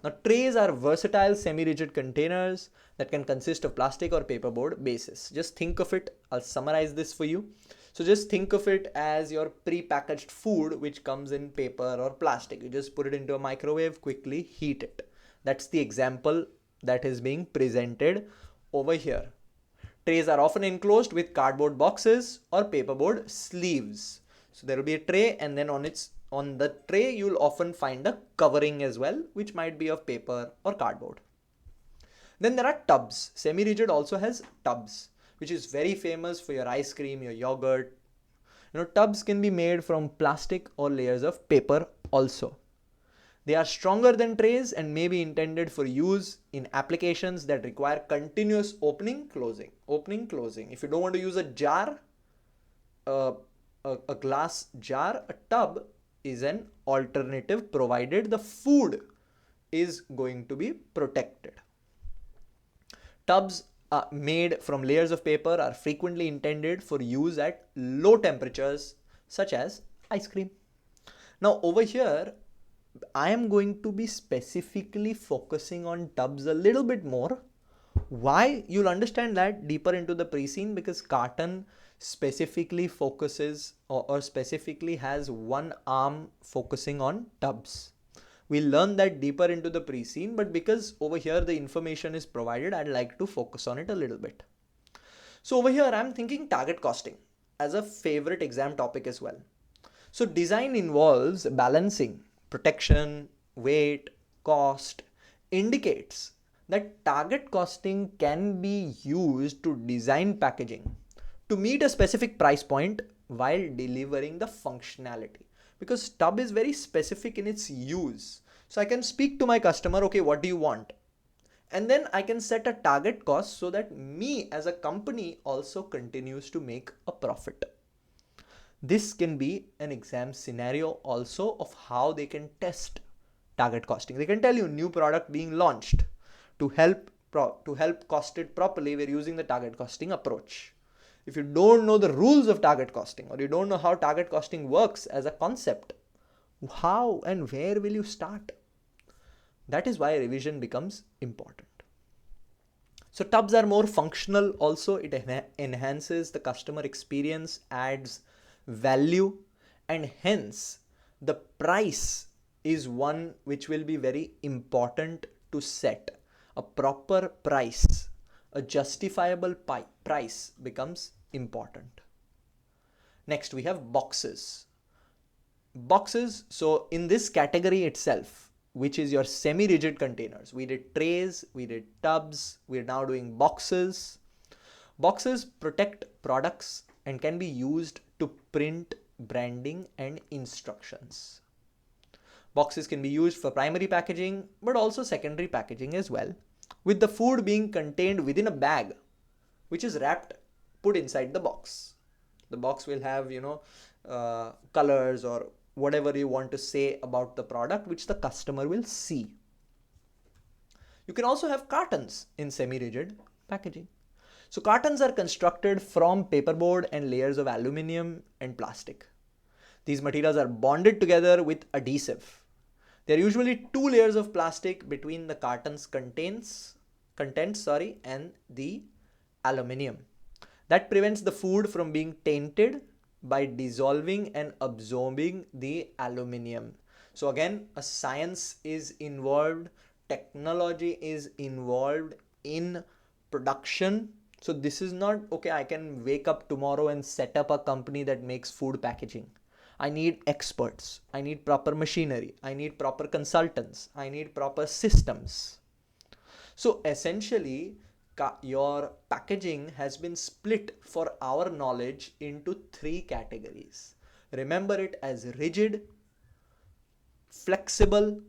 Now trays are versatile semi-rigid containers that can consist of plastic or paperboard bases. Just think of it, I'll summarize this for you. So just think of it as your pre-packaged food which comes in paper or plastic. You just put it into a microwave, quickly heat it. That's the example that is being presented over here. Trays are often enclosed with cardboard boxes or paperboard sleeves. So there will be a tray, and then on the tray you'll often find a covering as well, which might be of paper or cardboard. Then there are tubs. Semi-rigid also has tubs, which is very famous for your ice cream, your yogurt. Tubs can be made from plastic or layers of paper also. They are stronger than trays and may be intended for use in applications that require continuous opening, closing. If you don't want to use a jar, a glass jar, a tub is an alternative, provided the food is going to be protected. Tubs made from layers of paper are frequently intended for use at low temperatures, such as ice cream. Now over here, I am going to be specifically focusing on tubs a little bit more. Why? You'll understand that deeper into the pre-scene, because Cartn specifically focuses or specifically has one arm focusing on tubs. We'll learn that deeper into the pre-scene, but because over here the information is provided, I'd like to focus on it a little bit. So over here, I'm thinking target costing as a favorite exam topic as well. So design involves balancing protection, weight, cost. Indicates that target costing can be used to design packaging to meet a specific price point while delivering the functionality, because tub is very specific in its use. So I can speak to my customer, okay, what do you want? And then I can set a target cost so that me as a company also continues to make a profit. This can be an exam scenario also of how they can test target costing. They can tell you new product being launched. To help cost it properly, we're using the target costing approach. if you don't know the rules of target costing, or you don't know how target costing works as a concept, how and where will you start? That is why revision becomes important. So tubs are more functional also. It enhances the customer experience, adds value, and hence the price is one which will be very important to set. A proper price, a justifiable price becomes important. Next, we have boxes. Boxes, so in this category itself, which is your semi-rigid containers, we did trays, we did tubs, we're now doing boxes. Boxes protect products and can be used to print branding and instructions. Boxes can be used for primary packaging, but also secondary packaging as well, with the food being contained within a bag, which is wrapped, put inside the box. The box will have, colors or whatever you want to say about the product, which the customer will see. You can also have cartons in semi-rigid packaging. So cartons are constructed from paperboard and layers of aluminum and plastic. These materials are bonded together with adhesive. There are usually two layers of plastic between the carton's contents and the aluminum. That prevents the food from being tainted by dissolving and absorbing the aluminum. So again, a science is involved, technology is involved in production. So this is not, okay, I can wake up tomorrow and set up a company that makes food packaging. I need experts, I need proper machinery, I need proper consultants, I need proper systems. So essentially, your packaging has been split for our knowledge into three categories. Remember it as rigid, flexible,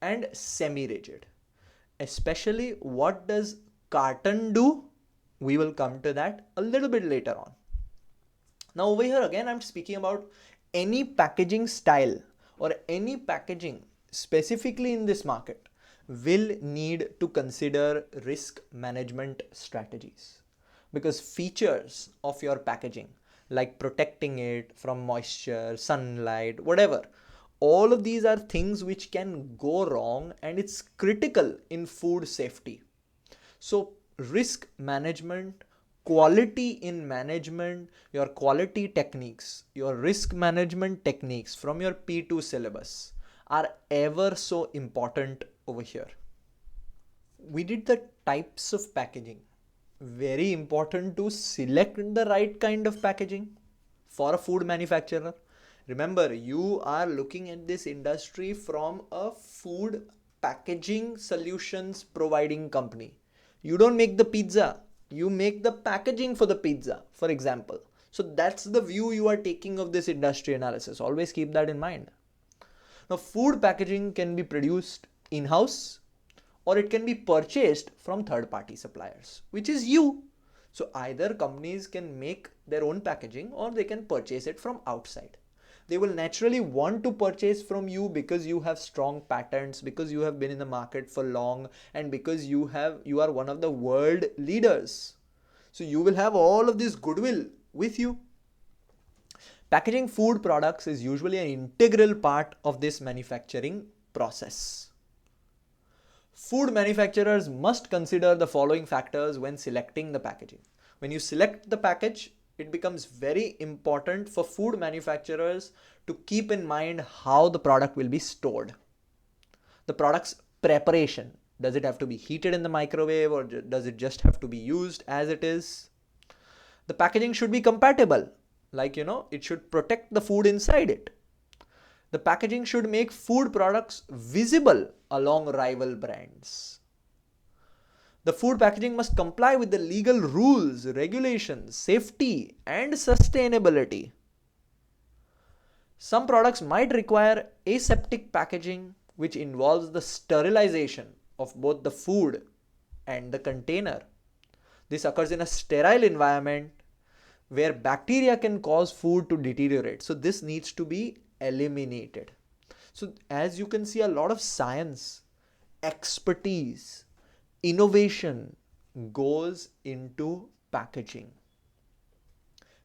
and semi-rigid. Especially, what does Cartn do? We will come to that a little bit later on. Now over here again, I'm speaking about any packaging style or any packaging specifically in this market will need to consider risk management strategies, because features of your packaging like protecting it from moisture, sunlight, whatever, all of these are things which can go wrong, and it's critical in food safety. So risk management, quality in management, your quality techniques, your risk management techniques from your P2 syllabus are ever so important over here. We did the types of packaging. Very important to select the right kind of packaging for a food manufacturer. Remember, you are looking at this industry from a food packaging solutions providing company. You don't make the pizza, you make the packaging for the pizza, for example. So that's the view you are taking of this industry analysis. Always keep that in mind. Now, food packaging can be produced in-house or it can be purchased from third-party suppliers, which is you. So either companies can make their own packaging or they can purchase it from outside. They will naturally want to purchase from you because you have strong patents, because you have been in the market for long, and because you are one of the world leaders. So you will have all of this goodwill with you. Packaging food products is usually an integral part of this manufacturing process. Food manufacturers must consider the following factors when selecting the packaging. When you select the package, it becomes very important for food manufacturers to keep in mind how the product will be stored. The product's preparation. Does it have to be heated in the microwave, or does it just have to be used as it is? The packaging should be compatible. It should protect the food inside it. The packaging should make food products visible along rival brands. The food packaging must comply with the legal rules, regulations, safety, and sustainability. Some products might require aseptic packaging, which involves the sterilization of both the food and the container. This occurs in a sterile environment where bacteria can cause food to deteriorate. So this needs to be eliminated. So as you can see, a lot of science, expertise, innovation goes into packaging.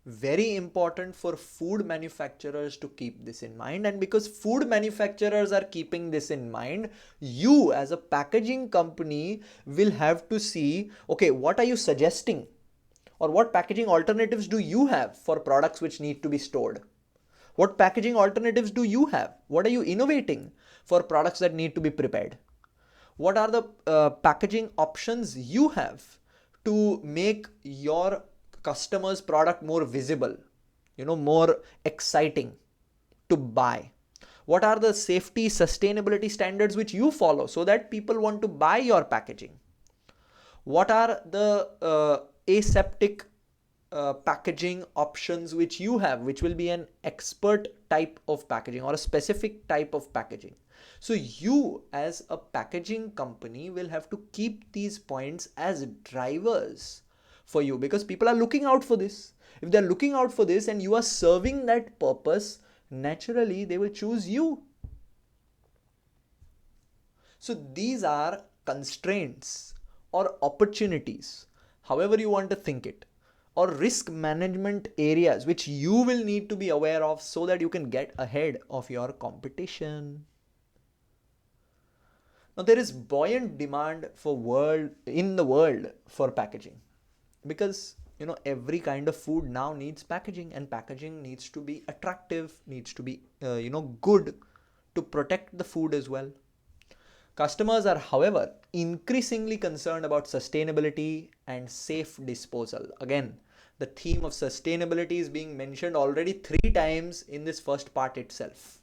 Very important for food manufacturers to keep this in mind, and because food manufacturers are keeping this in mind, you as a packaging company will have to see, okay, what are you suggesting, or what packaging alternatives do you have for products which need to be stored? What packaging alternatives do you have? What are you innovating for products that need to be prepared? What are the packaging options you have to make your customer's product more visible, more exciting to buy? What are the safety, sustainability standards which you follow so that people want to buy your packaging? What are the aseptic packaging options which you have, which will be an expert type of packaging or a specific type of packaging? So you as a packaging company will have to keep these points as drivers for you, because people are looking out for this. If they're looking out for this and you are serving that purpose, naturally they will choose you. So these are constraints or opportunities, however you want to think it, or risk management areas which you will need to be aware of so that you can get ahead of your competition. Now there is buoyant demand in the world for packaging, because every kind of food now needs packaging, and packaging needs to be attractive, needs to be good to protect the food as well. Customers are, however, increasingly concerned about sustainability and safe disposal. Again, the theme of sustainability is being mentioned already 3 times in this first part itself.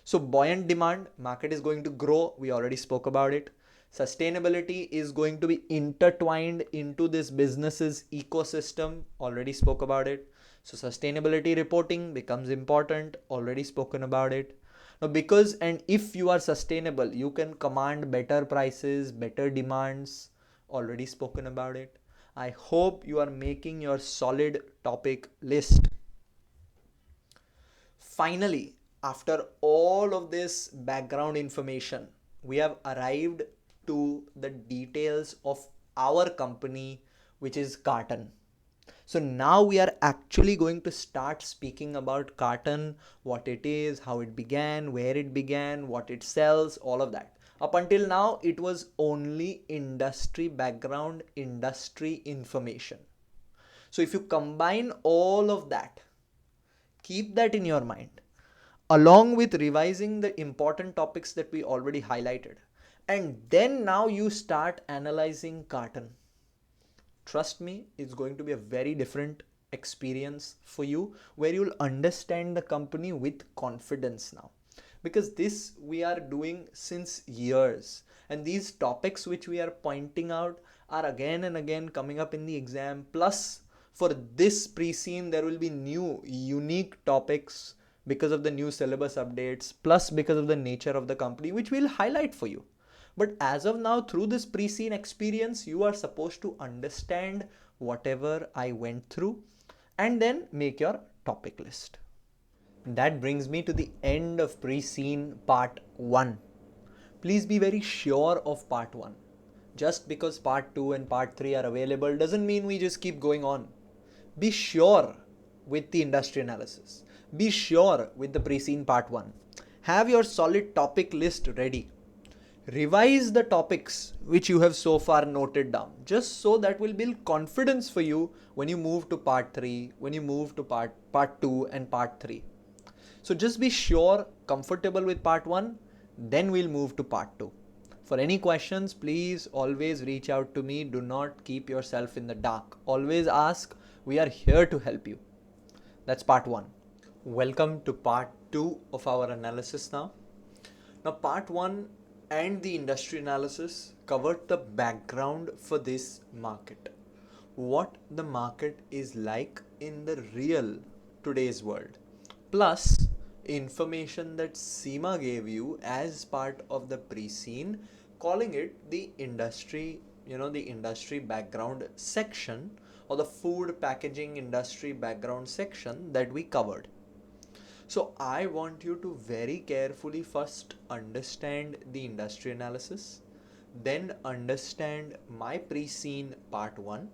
So buoyant demand, market is going to grow. We already spoke about it. Sustainability is going to be intertwined into this business's ecosystem. Already spoke about it. So sustainability reporting becomes important. Already spoken about it. Now, because and if you are sustainable, you can command better prices, better demands. Already spoken about it. I hope you are making your solid topic list. Finally, after all of this background information, we have arrived to the details of our company, which is Cartn. So now we are actually going to start speaking about Cartn, what it is, how it began, where it began, what it sells, all of that. Up until now, it was only industry background, industry information. So if you combine all of that, keep that in your mind, along with revising the important topics that we already highlighted, and then now you start analyzing Cartn. Trust me, it's going to be a very different experience for you, where you'll understand the company with confidence now, because this we are doing since years, and these topics which we are pointing out are again and again coming up in the exam. Plus, for this pre-scene there will be new unique topics because of the new syllabus updates, plus because of the nature of the company, which we'll highlight for you. But as of now, through this pre-scene experience, you are supposed to understand whatever I went through and then make your topic list. That brings me to the end of pre-scene part 1. Please be very sure of part 1. Just because part 2 and part 3 are available doesn't mean we just keep going on. Be sure with the industry analysis. Be sure with the pre-scene part 1. Have your solid topic list ready. Revise the topics which you have so far noted down, just so that will build confidence for you when you move to part 3, when you move to part 2 and part 3. So just be sure, comfortable with part 1, then we'll move to part 2. For any questions, please always reach out to me. Do not keep yourself in the dark. Always ask. We are here to help you. That's part 1. Welcome to part 2 of our analysis now. Now part 1 and the industry analysis covered the background for this market. What the market is like in the real today's world. Plus information that CIMA gave you as part of the pre-scene, calling it the industry, the industry background section, or the food packaging industry background section that we covered. So I want you to very carefully first understand the industry analysis, then understand my pre-scene part 1,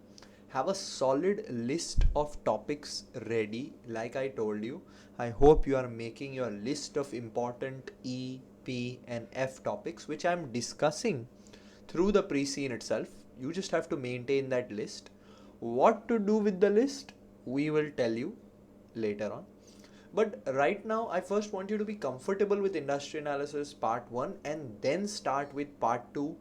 have a solid list of topics ready. Like I told you, I hope you are making your list of important E, P and F topics which I am discussing through the pre-scene itself. You just have to maintain that list. What to do with the list, we will tell you later on. But right now, I first want you to be comfortable with industry analysis part 1 and then start with part 2.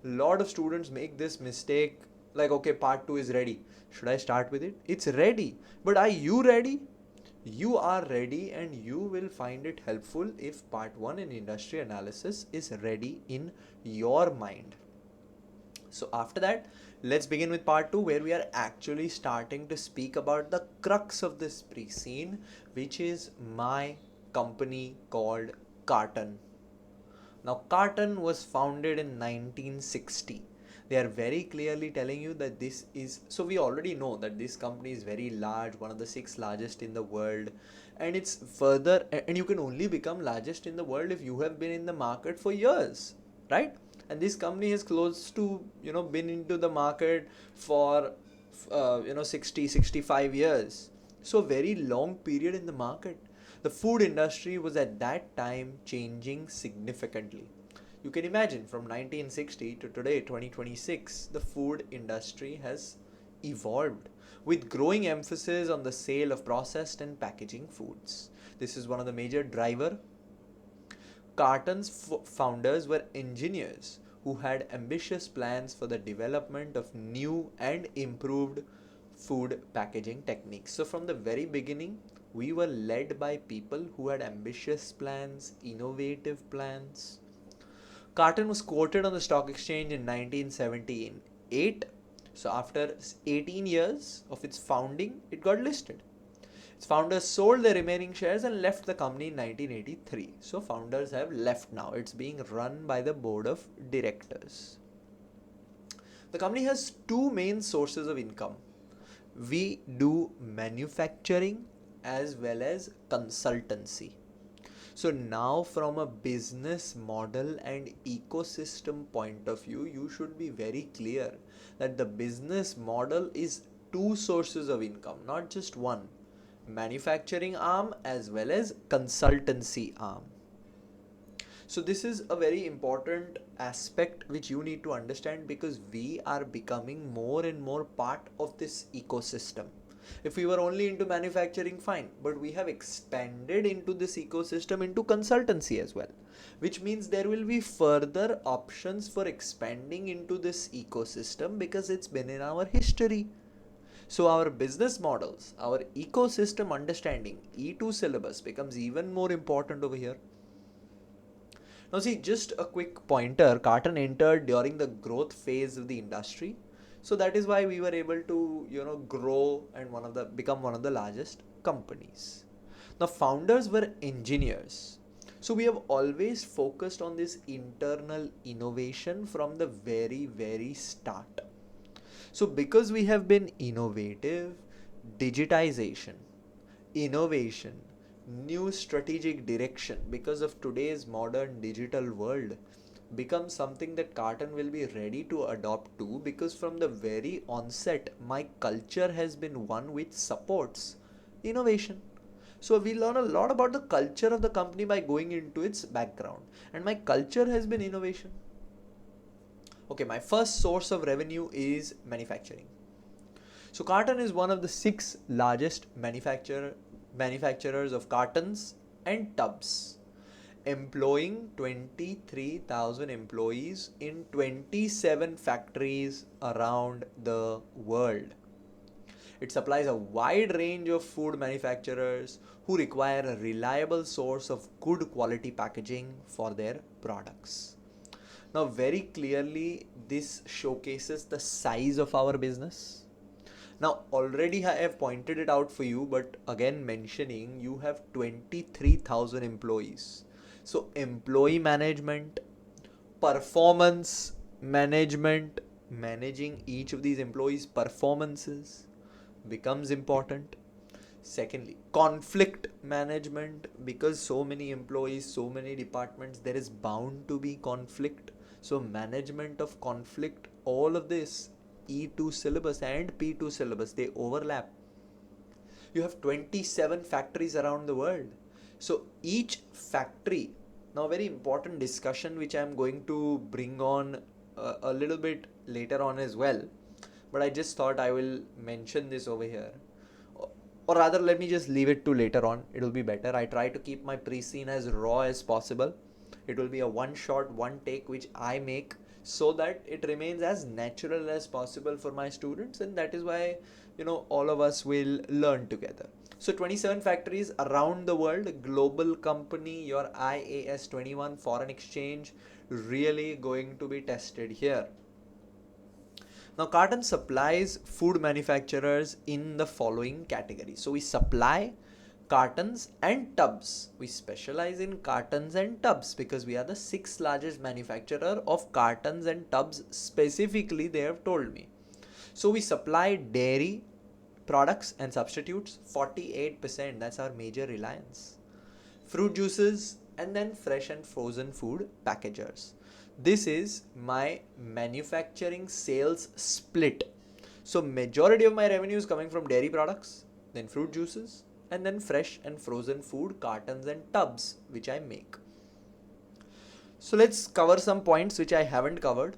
Lot of students make this mistake, like, okay, part 2 is ready. Should I start with it? It's ready. But are you ready? You are ready, and you will find it helpful if part 1 in industry analysis is ready in your mind. So after that, let's begin with part 2, where we are actually starting to speak about the crux of this pre-scene, which is my company called Cartn. Now, Cartn was founded in 1960. They are very clearly telling you that this is, so we already know that this company is very large, one of the 6 largest in the world, and it's further, and you can only become largest in the world if you have been in the market for years, right? And this company has close to, been into the market for 65 years. So very long period in the market. The food industry was at that time changing significantly. You can imagine, from 1960 to today, 2026, the food industry has evolved with growing emphasis on the sale of processed and packaging foods. This is one of the major driver. Cartn's founders were engineers who had ambitious plans for the development of new and improved food packaging techniques. So from the very beginning, we were led by people who had ambitious plans, innovative plans. Cartn was quoted on the stock exchange in 1978. So after 18 years of its founding, it got listed. Its founders sold their remaining shares and left the company in 1983. So founders have left now. It's being run by the board of directors. The company has 2 main sources of income. We do manufacturing as well as consultancy. So now, from a business model and ecosystem point of view, you should be very clear that the business model is 2 sources of income, not just one. Manufacturing arm as well as consultancy arm. So this is a very important aspect which you need to understand, because we are becoming more and more part of this ecosystem. If we were only into manufacturing, fine, but we have expanded into this ecosystem into consultancy as well, which means there will be further options for expanding into this ecosystem because it's been in our history. So our business models, our ecosystem understanding, E2 syllabus becomes even more important over here. Now see, just a quick pointer, Cartn entered during the growth phase of the industry. So that is why we were able to, grow and become one of the largest companies. Now founders were engineers. So we have always focused on this internal innovation from the very, very start. So because we have been innovative, digitization, innovation, new strategic direction, because of today's modern digital world, becomes something that Cartn will be ready to adopt to, because from the very onset, my culture has been one which supports innovation. So we learn a lot about the culture of the company by going into its background, and my culture has been innovation. Okay, my first source of revenue is manufacturing. So Cartn is one of the 6 largest manufacturers of cartons and tubs, employing 23,000 employees in 27 factories around the world. It supplies a wide range of food manufacturers who require a reliable source of good quality packaging for their products. Now, very clearly, this showcases the size of our business. Now, already I have pointed it out for you, but again mentioning, you have 23,000 employees. So, employee management, performance management, managing each of these employees' performances becomes important. Secondly, conflict management, because so many employees, so many departments, there is bound to be conflict. So management of conflict, all of this E2 syllabus and P2 syllabus. They overlap. You have 27 factories around the world. So each factory, now very important discussion which I'm going to bring on a little bit later on as well. But I just thought I will mention this over here. Or rather, let me just leave it to later on. It will be better. I try to keep my pre-scene as raw as possible. It will be a one shot, one take which I make so that it remains as natural as possible for my students, and that is why all of us will learn together. So 27 factories around the world, global company, your IAS 21 foreign exchange really going to be tested here. Now Cartn supplies food manufacturers in the following categories. So we supply cartons and tubs. We specialize in cartons and tubs because we are the 6th largest manufacturer of cartons and tubs specifically, they have told me. So we supply dairy products and substitutes, 48%, that's our major reliance. Fruit juices, and then fresh and frozen food packagers. This is my manufacturing sales split. So majority of my revenue is coming from dairy products, then fruit juices, and then fresh and frozen food cartons and tubs which I make. So let's cover some points which I haven't covered.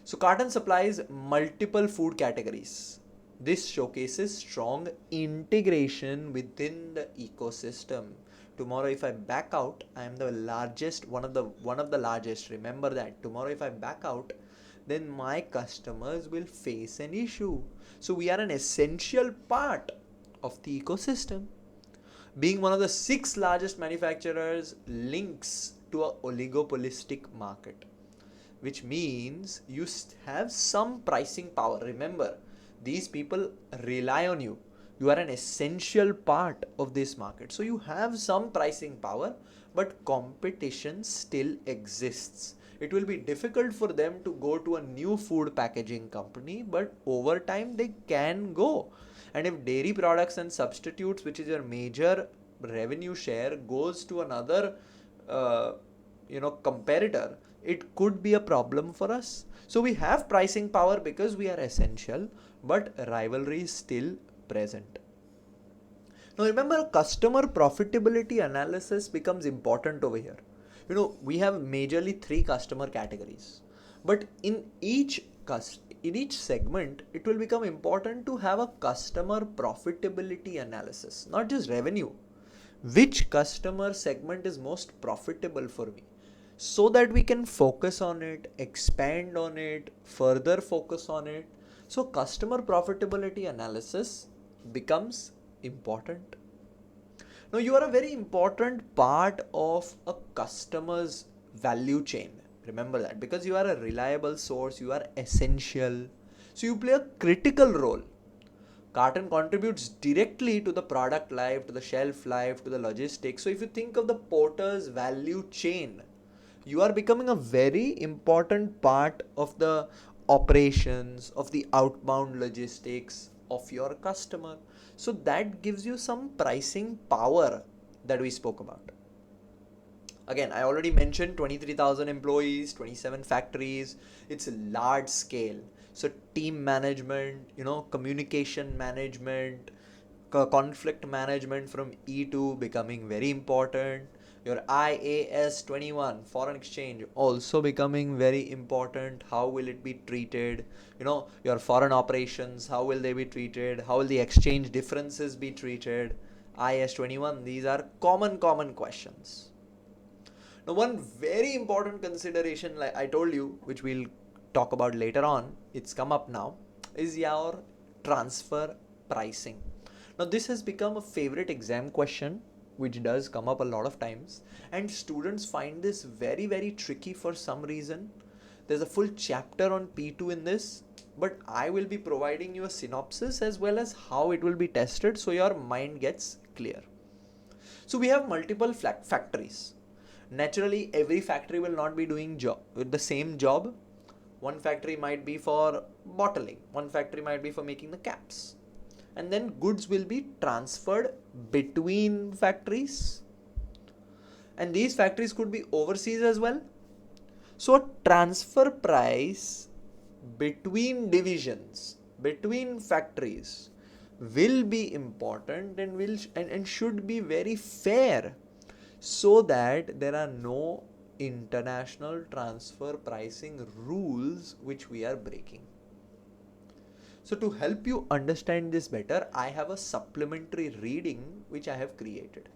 So Cartn supplies multiple food categories. This showcases strong integration within the ecosystem. Tomorrow if I back out, I am the largest, one of the largest. Remember that. Tomorrow if I back out, then my customers will face an issue. So we are an essential part of the ecosystem. Being one of the 6th largest manufacturers links to an oligopolistic market, which means you have some pricing power. Remember, these people rely on you. You are an essential part of this market. So you have some pricing power, but competition still exists. It will be difficult for them to go to a new food packaging company, but over time they can go. And if dairy products and substitutes, which is your major revenue share, goes to another competitor, it could be a problem for us. So we have pricing power because we are essential, but rivalry is still present. Now remember, customer profitability analysis becomes important over here. We have majorly 3 customer categories, but in each segment, it will become important to have a customer profitability analysis, not just revenue. Which customer segment is most profitable for me, so that we can focus on it, expand on it, further focus on it. So customer profitability analysis becomes important. Now you are a very important part of a customer's value chain. Remember that, because you are a reliable source, you are essential. So you play a critical role. Cartn contributes directly to the product life, to the shelf life, to the logistics. So if you think of the porter's value chain, you are becoming a very important part of the operations, of the outbound logistics of your customer. So that gives you some pricing power that we spoke about. Again, I already mentioned 23,000 employees, 27 factories. It's a large scale. So team management, communication management, conflict management from E2 becoming very important. Your IAS 21 foreign exchange also becoming very important. How will it be treated? Your foreign operations, how will they be treated? How will the exchange differences be treated? IAS 21, these are common questions. Now one very important consideration, like I told you, which we'll talk about later on, it's come up now, is your transfer pricing. Now this has become a favorite exam question, which does come up a lot of times, and students find this very, very tricky for some reason. There's a full chapter on P2 in this, but I will be providing you a synopsis as well as how it will be tested, so your mind gets clear. So we have multiple factories. Naturally, every factory will not be doing the same job. One factory might be for bottling, one factory might be for making the caps, and then goods will be transferred between factories, and these factories could be overseas as well. So a transfer price between divisions, between factories will be important and should be very fair, so that there are no international transfer pricing rules which we are breaking. So to help you understand this better, I have a supplementary reading which I have created.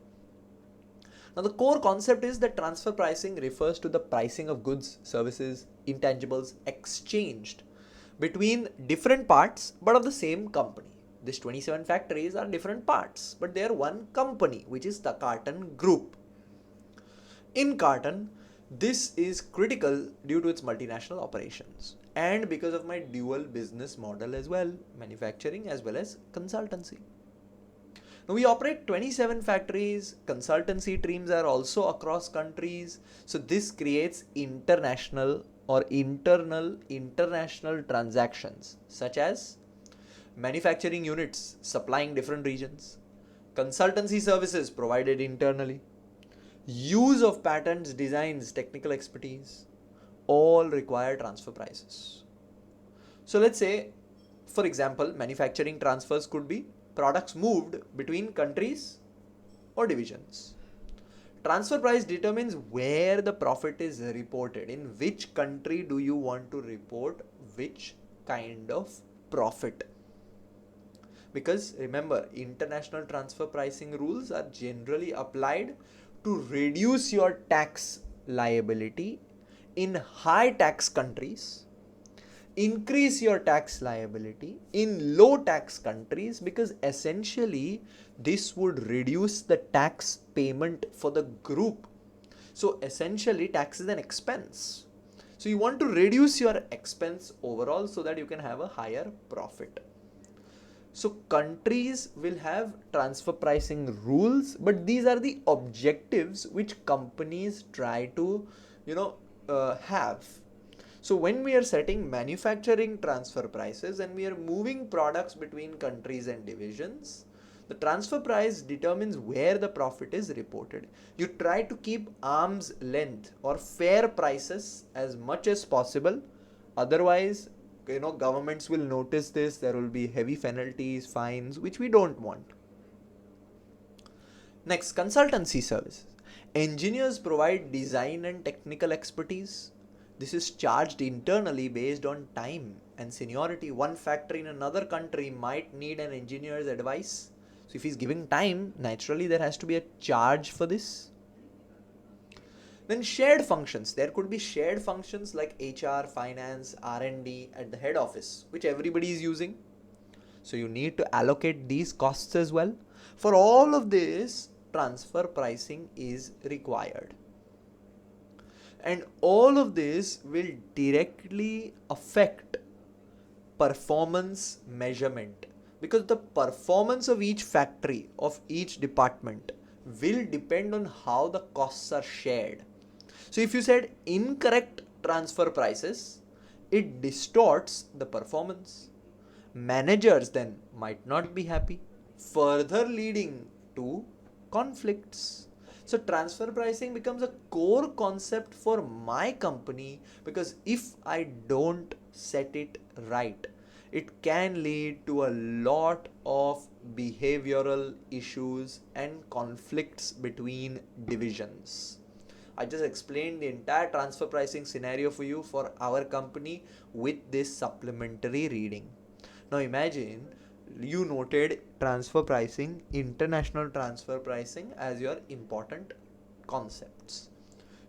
Now the core concept is that transfer pricing refers to the pricing of goods, services, intangibles exchanged between different parts but of the same company. These 27 factories are different parts, but they are one company, which is the Cartn Group. In Cartn, this is critical due to its multinational operations and because of my dual business model as well, manufacturing as well as consultancy. Now we operate 27 factories, consultancy teams are also across countries. So this creates international or international transactions such as manufacturing units supplying different regions, consultancy services provided internally, use of patents, designs, technical expertise, all require transfer prices. So let's say, for example, manufacturing transfers could be products moved between countries or divisions. Transfer price determines where the profit is reported. In which country do you want to report which kind of profit? Because remember, international transfer pricing rules are generally applied to reduce your tax liability in high tax countries, increase your tax liability in low tax countries, because essentially this would reduce the tax payment for the group. So essentially tax is an expense. So you want to reduce your expense overall so that you can have a higher profit. So countries will have transfer pricing rules, but these are the objectives which companies try to, have. So when we are setting manufacturing transfer prices and we are moving products between countries and divisions, the transfer price determines where the profit is reported. You try to keep arm's length or fair prices as much as possible. Otherwise, governments will notice this. There will be heavy penalties, fines, which we don't want. Next, consultancy services. Engineers provide design and technical expertise. This is charged internally based on time and seniority. One factory in another country might need an engineer's advice. So if he's giving time, naturally there has to be a charge for this. Then shared functions. There could be shared functions like HR, finance, R&D at the head office, which everybody is using. So you need to allocate these costs as well. For all of this, transfer pricing is required. And all of this will directly affect performance measurement, because the performance of each factory, of each department, will depend on how the costs are shared. So if you said incorrect transfer prices, it distorts the performance. Managers then might not be happy, further leading to conflicts. So transfer pricing becomes a core concept for my company, because if I don't set it right, it can lead to a lot of behavioral issues and conflicts between divisions. I just explained the entire transfer pricing scenario for you for our company with this supplementary reading. Now imagine you noted transfer pricing, international transfer pricing as your important concepts.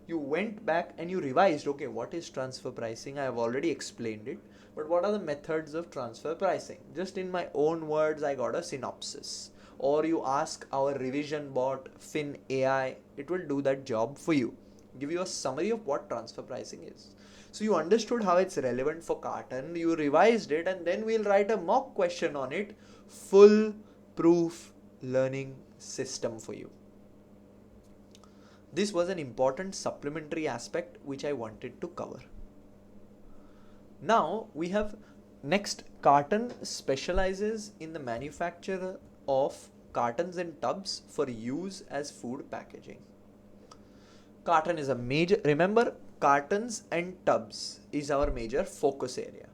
You went back and you revised, okay, what is transfer pricing? I have already explained it, but what are the methods of transfer pricing? Just in my own words, I got a synopsis. Or you ask our revision bot, Fin AI, it will do that job for you. Give you a summary of what transfer pricing is. So you understood how it's relevant for Cartn, you revised it, and then we'll write a mock question on it, full proof learning system for you. This was an important supplementary aspect which I wanted to cover. Now we have next, Cartn specializes in the manufacture of cartons and tubs for use as food packaging. Cartn is a major, remember, cartons and tubs is our major focus area.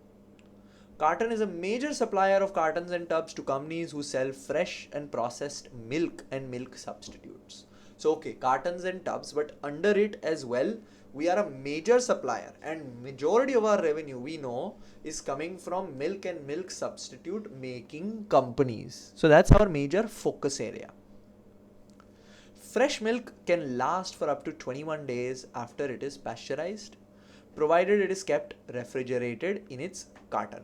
Cartn is a major supplier of cartons and tubs to companies who sell fresh and processed milk and milk substitutes. So okay, cartons and tubs, but under it as well, we are a major supplier, and majority of our revenue we know is coming from milk and milk substitute making companies. So that's our major focus area. Fresh milk can last for up to 21 days after it is pasteurized, provided it is kept refrigerated in its carton.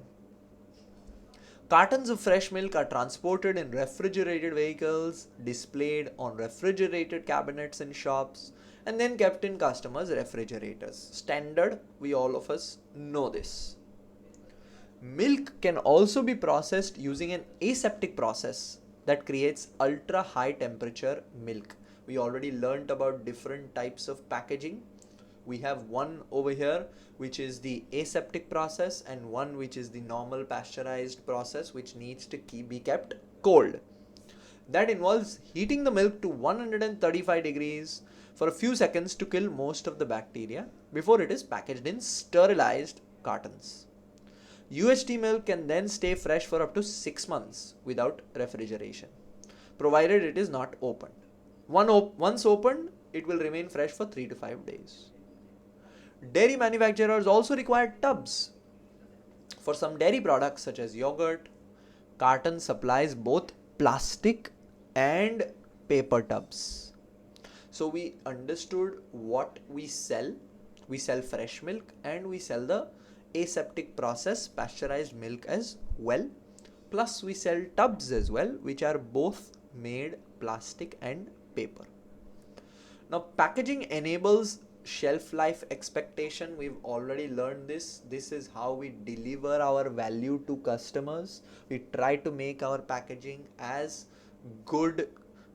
Cartons of fresh milk are transported in refrigerated vehicles, displayed on refrigerated cabinets in shops, and then kept in customers' refrigerators. Standard, we all of us know this. Milk can also be processed using an aseptic process that creates ultra high temperature milk. We already learnt about different types of packaging. We have one over here which is the aseptic process, and one which is the normal pasteurized process, which needs to be kept cold. That involves heating the milk to 135 degrees for a few seconds to kill most of the bacteria before it is packaged in sterilized cartons. UHT milk can then stay fresh for up to 6 months without refrigeration, provided it is not opened. Once opened, it will remain fresh for 3 to 5 days. Dairy manufacturers also require tubs. For some dairy products such as yogurt, Cartn supplies both plastic and paper tubs. So we understood what we sell. We sell fresh milk and we sell the aseptic process pasteurized milk as well. Plus we sell tubs as well, which are both made plastic and paper. Now packaging enables shelf life expectation. We've already learned this. This is how we deliver our value to customers. We try to make our packaging as good,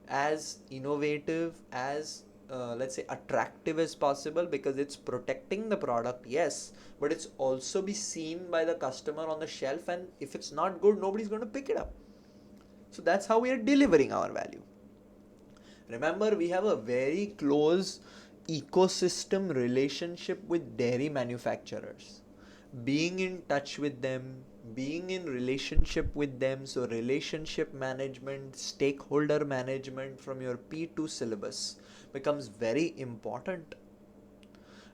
as innovative, as let's say attractive as possible, because it's protecting the product, yes, but it's also be seen by the customer on the shelf, and if it's not good, nobody's going to pick it up. So that's how we are delivering our value. Remember, we have a very close ecosystem relationship with dairy manufacturers. Being in touch with them, being in relationship with them, so relationship management, stakeholder management from your P2 syllabus becomes very important.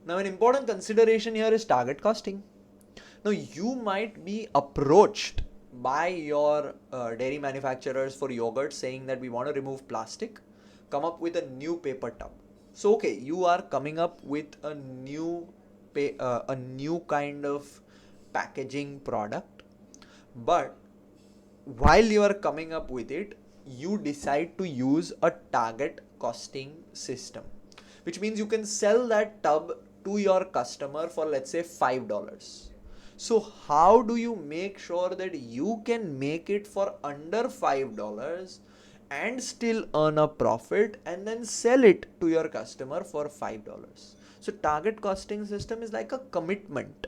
Now an important consideration here is target costing. Now you might be approached by your dairy manufacturers for yogurt saying that we want to remove plastic, come up with a new paper tub. So okay, you are coming up with a new kind of packaging product, but while you are coming up with it, you decide to use a target costing system, which means you can sell that tub to your customer for, let's say, $5. So how do you make sure that you can make it for under $5 and still earn a profit and then sell it to your customer for $5? So target costing system is like a commitment.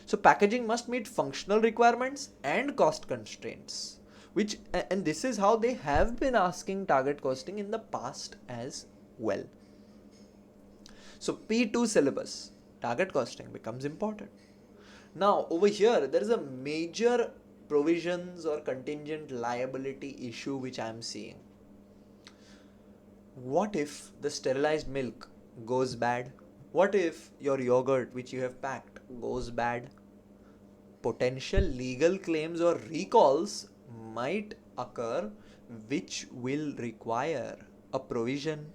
So packaging must meet functional requirements and cost constraints, and this is how they have been asking target costing in the past as well. So P2 syllabus, target costing becomes important. Now over here, there is a major provisions or contingent liability issue which I am seeing. What if the sterilized milk goes bad? What if your yogurt which you have packed goes bad? Potential legal claims or recalls might occur, which will require a provision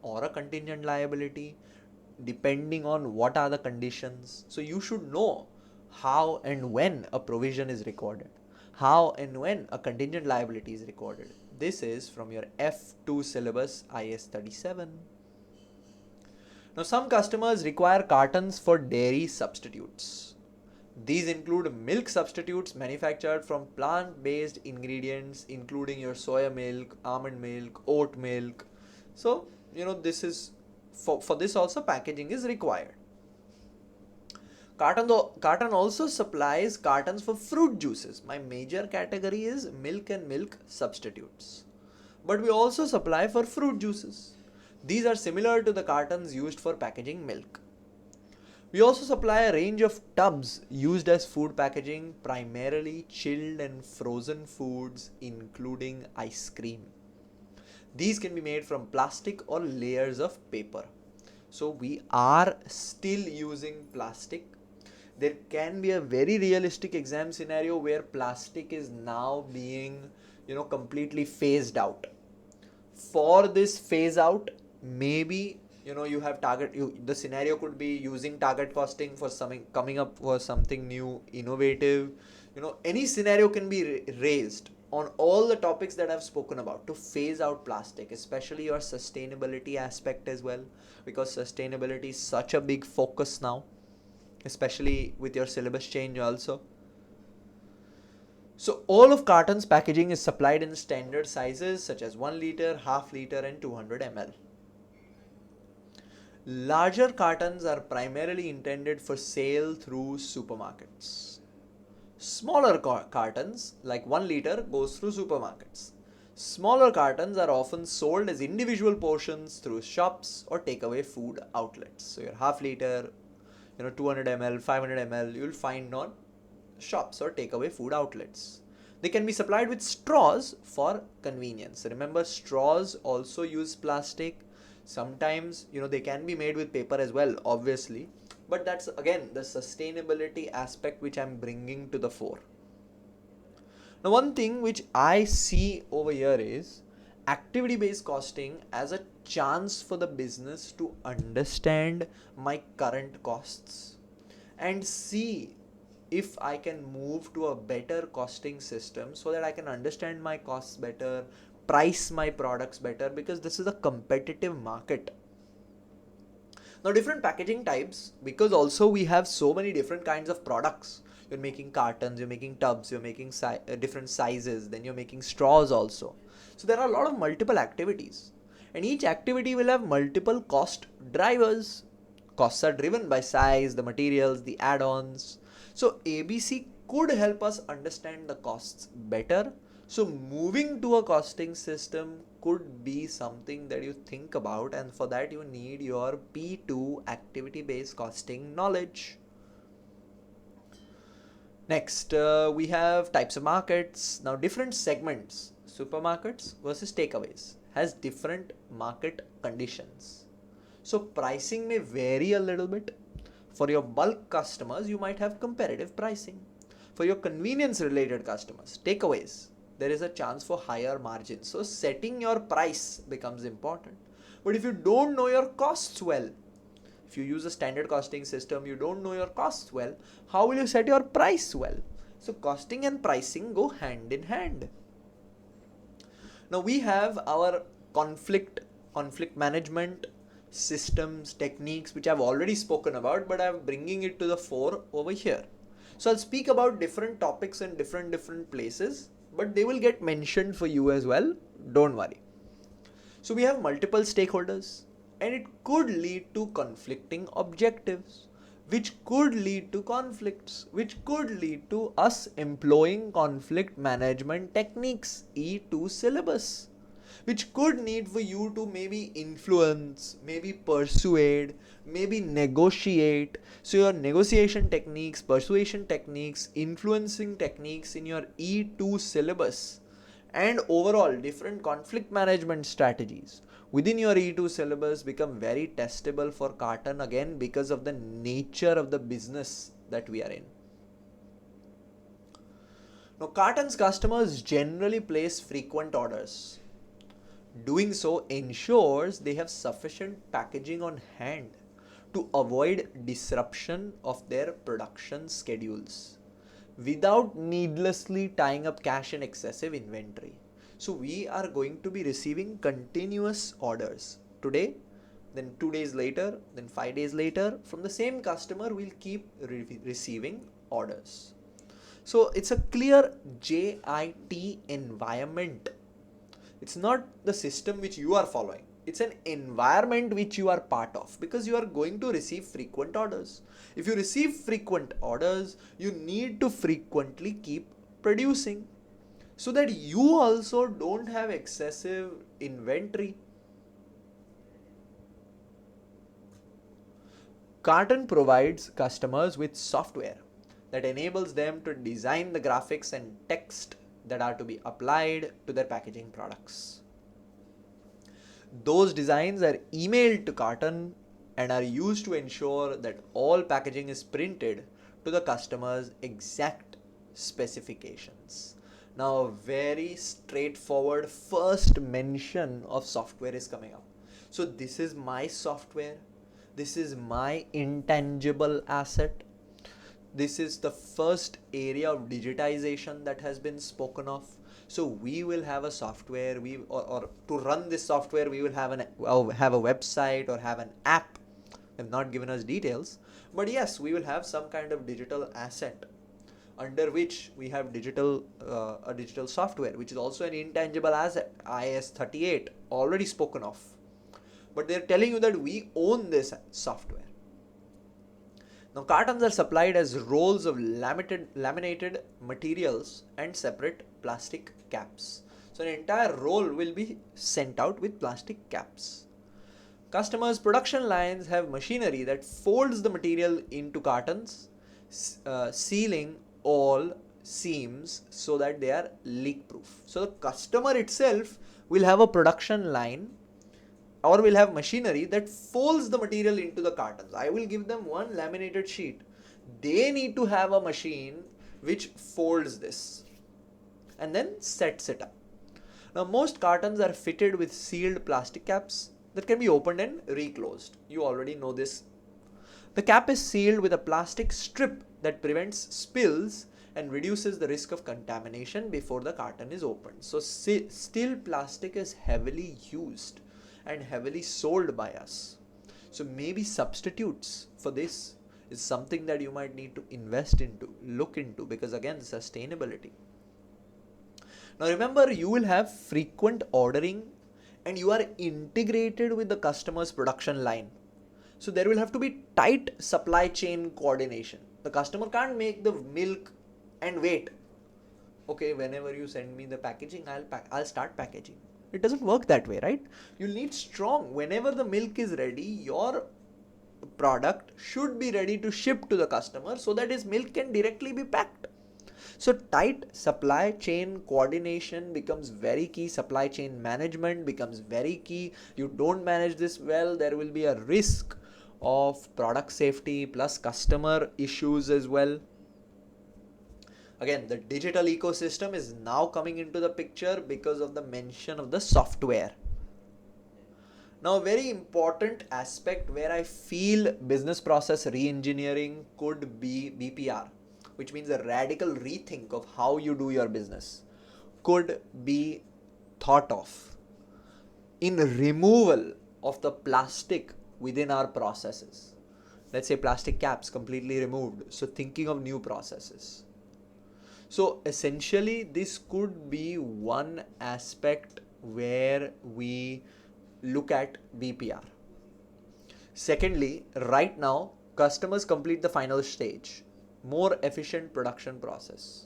or a contingent liability depending on what are the conditions. So you should know how and when a provision is recorded, how and when a contingent liability is recorded. This is from your F2 syllabus IS 37. Now some customers require cartons for dairy substitutes. These include milk substitutes manufactured from plant-based ingredients, including your soya milk, almond milk, oat milk. So, this is for this also packaging is required. Cartn also supplies cartons for fruit juices. My major category is milk and milk substitutes. But we also supply for fruit juices. These are similar to the cartons used for packaging milk. We also supply a range of tubs used as food packaging, primarily chilled and frozen foods, including ice cream. These can be made from plastic or layers of paper. So we are still using plastic. There can be a very realistic exam scenario where plastic is now being, completely phased out. For this phase out, maybe you have the scenario could be using target costing for something, coming up for something new, innovative. Any scenario can be raised on all the topics that I've spoken about to phase out plastic, especially your sustainability aspect as well, because sustainability is such a big focus now, especially with your syllabus change also. So all of Cartn's packaging is supplied in standard sizes such as 1 liter, half liter and 200 ml. Larger cartons are primarily intended for sale through supermarkets. Smaller cartons like 1 liter goes through supermarkets. Smaller cartons are often sold as individual portions through shops or takeaway food outlets. So your half liter, 200 ml, 500 ml, you'll find on shops or takeaway food outlets. They can be supplied with straws for convenience. Remember, straws also use plastic. Sometimes, they can be made with paper as well, obviously. But that's again the sustainability aspect which I'm bringing to the fore. Now, one thing which I see over here is activity-based costing as a chance for the business to understand my current costs and see if I can move to a better costing system so that I can understand my costs better, price my products better, because this is a competitive market. Now, different packaging types, because also we have so many different kinds of products. You're making cartons, you're making tubs, you're making different sizes, then you're making straws also. So there are a lot of multiple activities, and each activity will have multiple cost drivers. Costs are driven by size, the materials, the add-ons. So ABC could help us understand the costs better. So moving to a costing system could be something that you think about, and for that you need your P2 activity-based costing knowledge. Next, we have types of markets. Now, different segments, supermarkets versus takeaways, has different market conditions. So pricing may vary a little bit. For your bulk customers, you might have competitive pricing. For your convenience related customers, takeaways, there is a chance for higher margins. So setting your price becomes important. But if you don't know your costs well, if you use a standard costing system, you don't know your costs well, how will you set your price well? So costing and pricing go hand in hand. Now we have our conflict management systems, techniques, which I've already spoken about, but I'm bringing it to the fore over here. So I'll speak about different topics in different places, but they will get mentioned for you as well. Don't worry. So we have multiple stakeholders, and it could lead to conflicting objectives, which could lead to conflicts, which could lead to us employing conflict management techniques, E2 syllabus, which could need for you to maybe influence, maybe persuade, maybe negotiate. So your negotiation techniques, persuasion techniques, influencing techniques in your E2 syllabus, and overall different conflict management strategies within your E2 syllabus become very testable for Cartn, again because of the nature of the business that we are in. Now, Cartn's customers generally place frequent orders. Doing so ensures they have sufficient packaging on hand to avoid disruption of their production schedules without needlessly tying up cash in excessive inventory. So we are going to be receiving continuous orders. Today, then 2 days later, then 5 days later, from the same customer, we'll keep receiving orders. So it's a clear JIT environment. It's not the system which you are following. It's an environment which you are part of, because you are going to receive frequent orders. If you receive frequent orders, you need to frequently keep producing so that you also don't have excessive inventory. Cartn provides customers with software that enables them to design the graphics and text that are to be applied to their packaging products. Those designs are emailed to Cartn and are used to ensure that all packaging is printed to the customer's exact specifications. Now, a very straightforward first mention of software is coming up. So this is my software. This is my intangible asset. This is the first area of digitization that has been spoken of. So we will have a software, or to run this software, we will have a website or have an app. They've not given us details, but yes, we will have some kind of digital asset under which we have a digital software, which is also an intangible asset, IS 38, already spoken of. But they're telling you that we own this software. Now, cartons are supplied as rolls of laminated materials and separate plastic caps. So an entire roll will be sent out with plastic caps. Customers' production lines have machinery that folds the material into cartons, sealing all seams so that they are leak proof. So the customer itself will have a production line or will have machinery that folds the material into the cartons. I will give them one laminated sheet. They need to have a machine which folds this and then sets it up. Now, most cartons are fitted with sealed plastic caps that can be opened and reclosed. You already know this. The cap is sealed with a plastic strip that prevents spills and reduces the risk of contamination before the carton is opened. So still plastic is heavily used and heavily sold by us. So maybe substitutes for this is something that you might need to invest into, look into, because again, sustainability. Now remember, you will have frequent ordering and you are integrated with the customer's production line. So there will have to be tight supply chain coordination. The customer can't make the milk and wait. Okay, whenever you send me the packaging, I'll start packaging. It doesn't work that way, right? You'll need strong. Whenever the milk is ready, your product should be ready to ship to the customer so that his milk can directly be packed. So tight supply chain coordination becomes very key. Supply chain management becomes very key. You don't manage this well, there will be a risk of product safety plus customer issues as well. Again, the digital ecosystem is now coming into the picture because of the mention of the software. Now, a very important aspect where I feel business process re-engineering could be BPR, which means a radical rethink of how you do your business, could be thought of in removal of the plastic within our processes. Let's say plastic caps completely removed. So thinking of new processes. So essentially this could be one aspect where we look at BPR. Secondly, right now customers complete the final stage. More efficient production process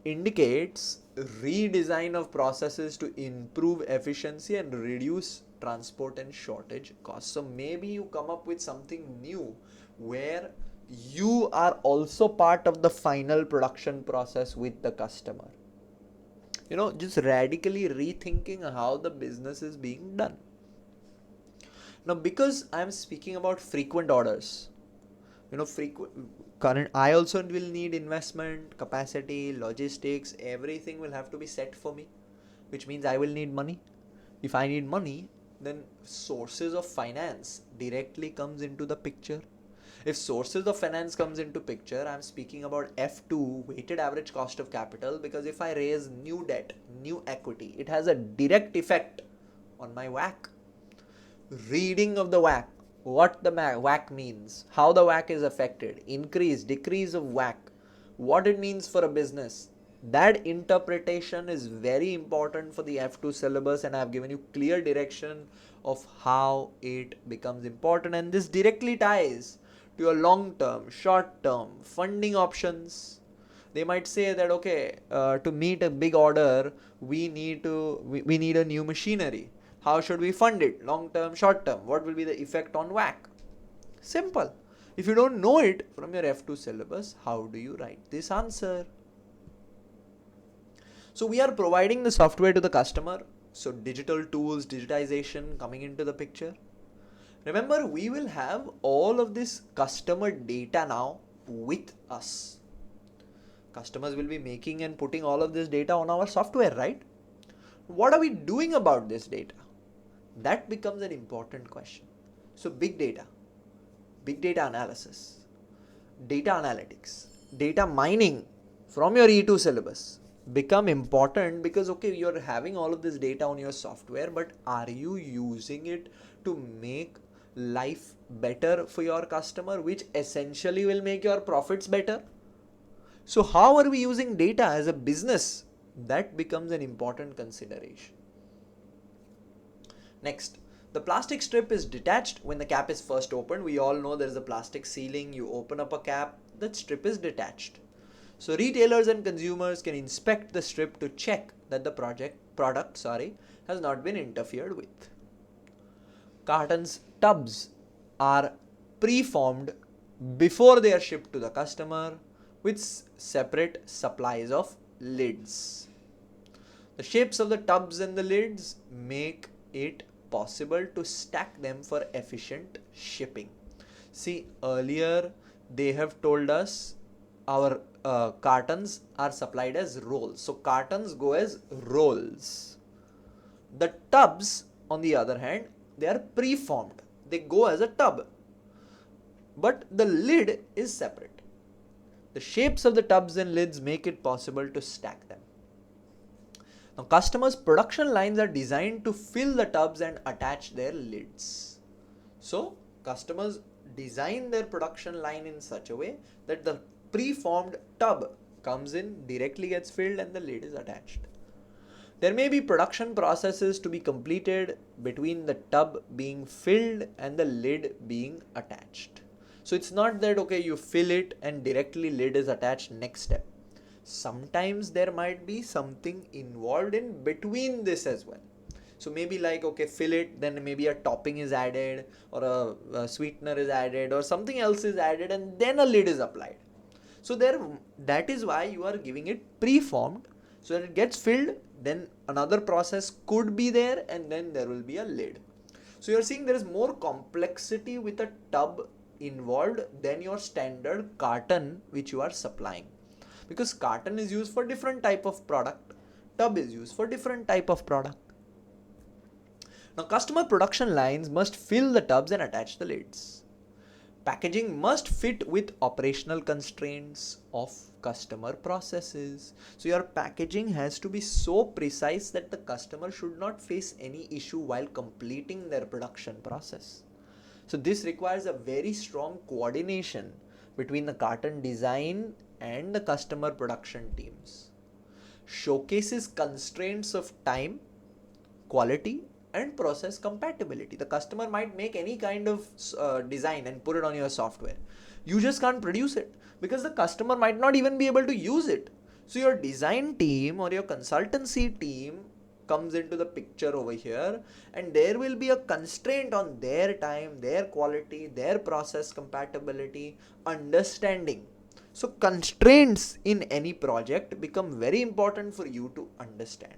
indicates redesign of processes to improve efficiency and reduce transport and shortage costs. So maybe you come up with something new where you are also part of the final production process with the customer. Just radically rethinking how the business is being done. Now, because I'm speaking about frequent orders, I also will need investment, capacity, logistics, everything will have to be set for me, which means I will need money. If I need money, then sources of finance directly comes into the picture. If sources of finance comes into picture, I'm speaking about F2, weighted average cost of capital, because if I raise new debt, new equity, it has a direct effect on my WACC. Reading of the WACC, what the WACC means, how the WACC is affected, increase, decrease of WACC, what it means for a business. That interpretation is very important for the F2 syllabus, and I have given you clear direction of how it becomes important, and this directly ties to your long-term, short-term funding options. They might say that okay, to meet a big order, we need a new machinery. How should we fund it? Long-term, short-term. What will be the effect on WACC? Simple. If you don't know it from your F2 syllabus, how do you write this answer? So we are providing the software to the customer. So digital tools, digitization coming into the picture. Remember, we will have all of this customer data now with us. Customers will be making and putting all of this data on our software, right? What are we doing about this data? That becomes an important question. So big data analysis, data analytics, data mining from your E2 syllabus become important because, okay, you're having all of this data on your software, but are you using it to make life better for your customer, which essentially will make your profits better? So how are we using data as a business? That becomes an important consideration. Next, the plastic strip is detached when the cap is first opened. We all know there is a plastic sealing. You open up a cap, that strip is detached. So retailers and consumers can inspect the strip to check that the product has not been interfered with. Carton's tubs are preformed before they are shipped to the customer with separate supplies of lids. The shapes of the tubs and the lids make it possible to stack them for efficient shipping. See, earlier they have told us our cartons are supplied as rolls. So cartons go as rolls. The tubs, on the other hand, they are preformed. They go as a tub. But the lid is separate. The shapes of the tubs and lids make it possible to stack them. Now, customers' production lines are designed to fill the tubs and attach their lids. So, customers design their production line in such a way that the preformed tub comes in, directly gets filled, and the lid is attached. There may be production processes to be completed between the tub being filled and the lid being attached. So it's not that, okay, you fill it and directly lid is attached next step. Sometimes there might be something involved in between this as well. So maybe like, okay, fill it, then maybe a topping is added or a sweetener is added or something else is added and then a lid is applied. So that is why you are giving it preformed so that it gets filled, then another process could be there and then there will be a lid. So you're seeing there is more complexity with a tub involved than your standard carton which you are supplying. Because carton is used for different type of product, tub is used for different type of product. Now customer production lines must fill the tubs and attach the lids. Packaging must fit with operational constraints of customer processes. So your packaging has to be so precise that the customer should not face any issue while completing their production process. So this requires a very strong coordination between the carton design and the customer production teams. Showcases constraints of time, quality, and process compatibility. The customer might make any kind of design and put it on your software. You just can't produce it because the customer might not even be able to use it. So your design team or your consultancy team comes into the picture over here, and there will be a constraint on their time, their quality, their process compatibility, understanding. So constraints in any project become very important for you to understand.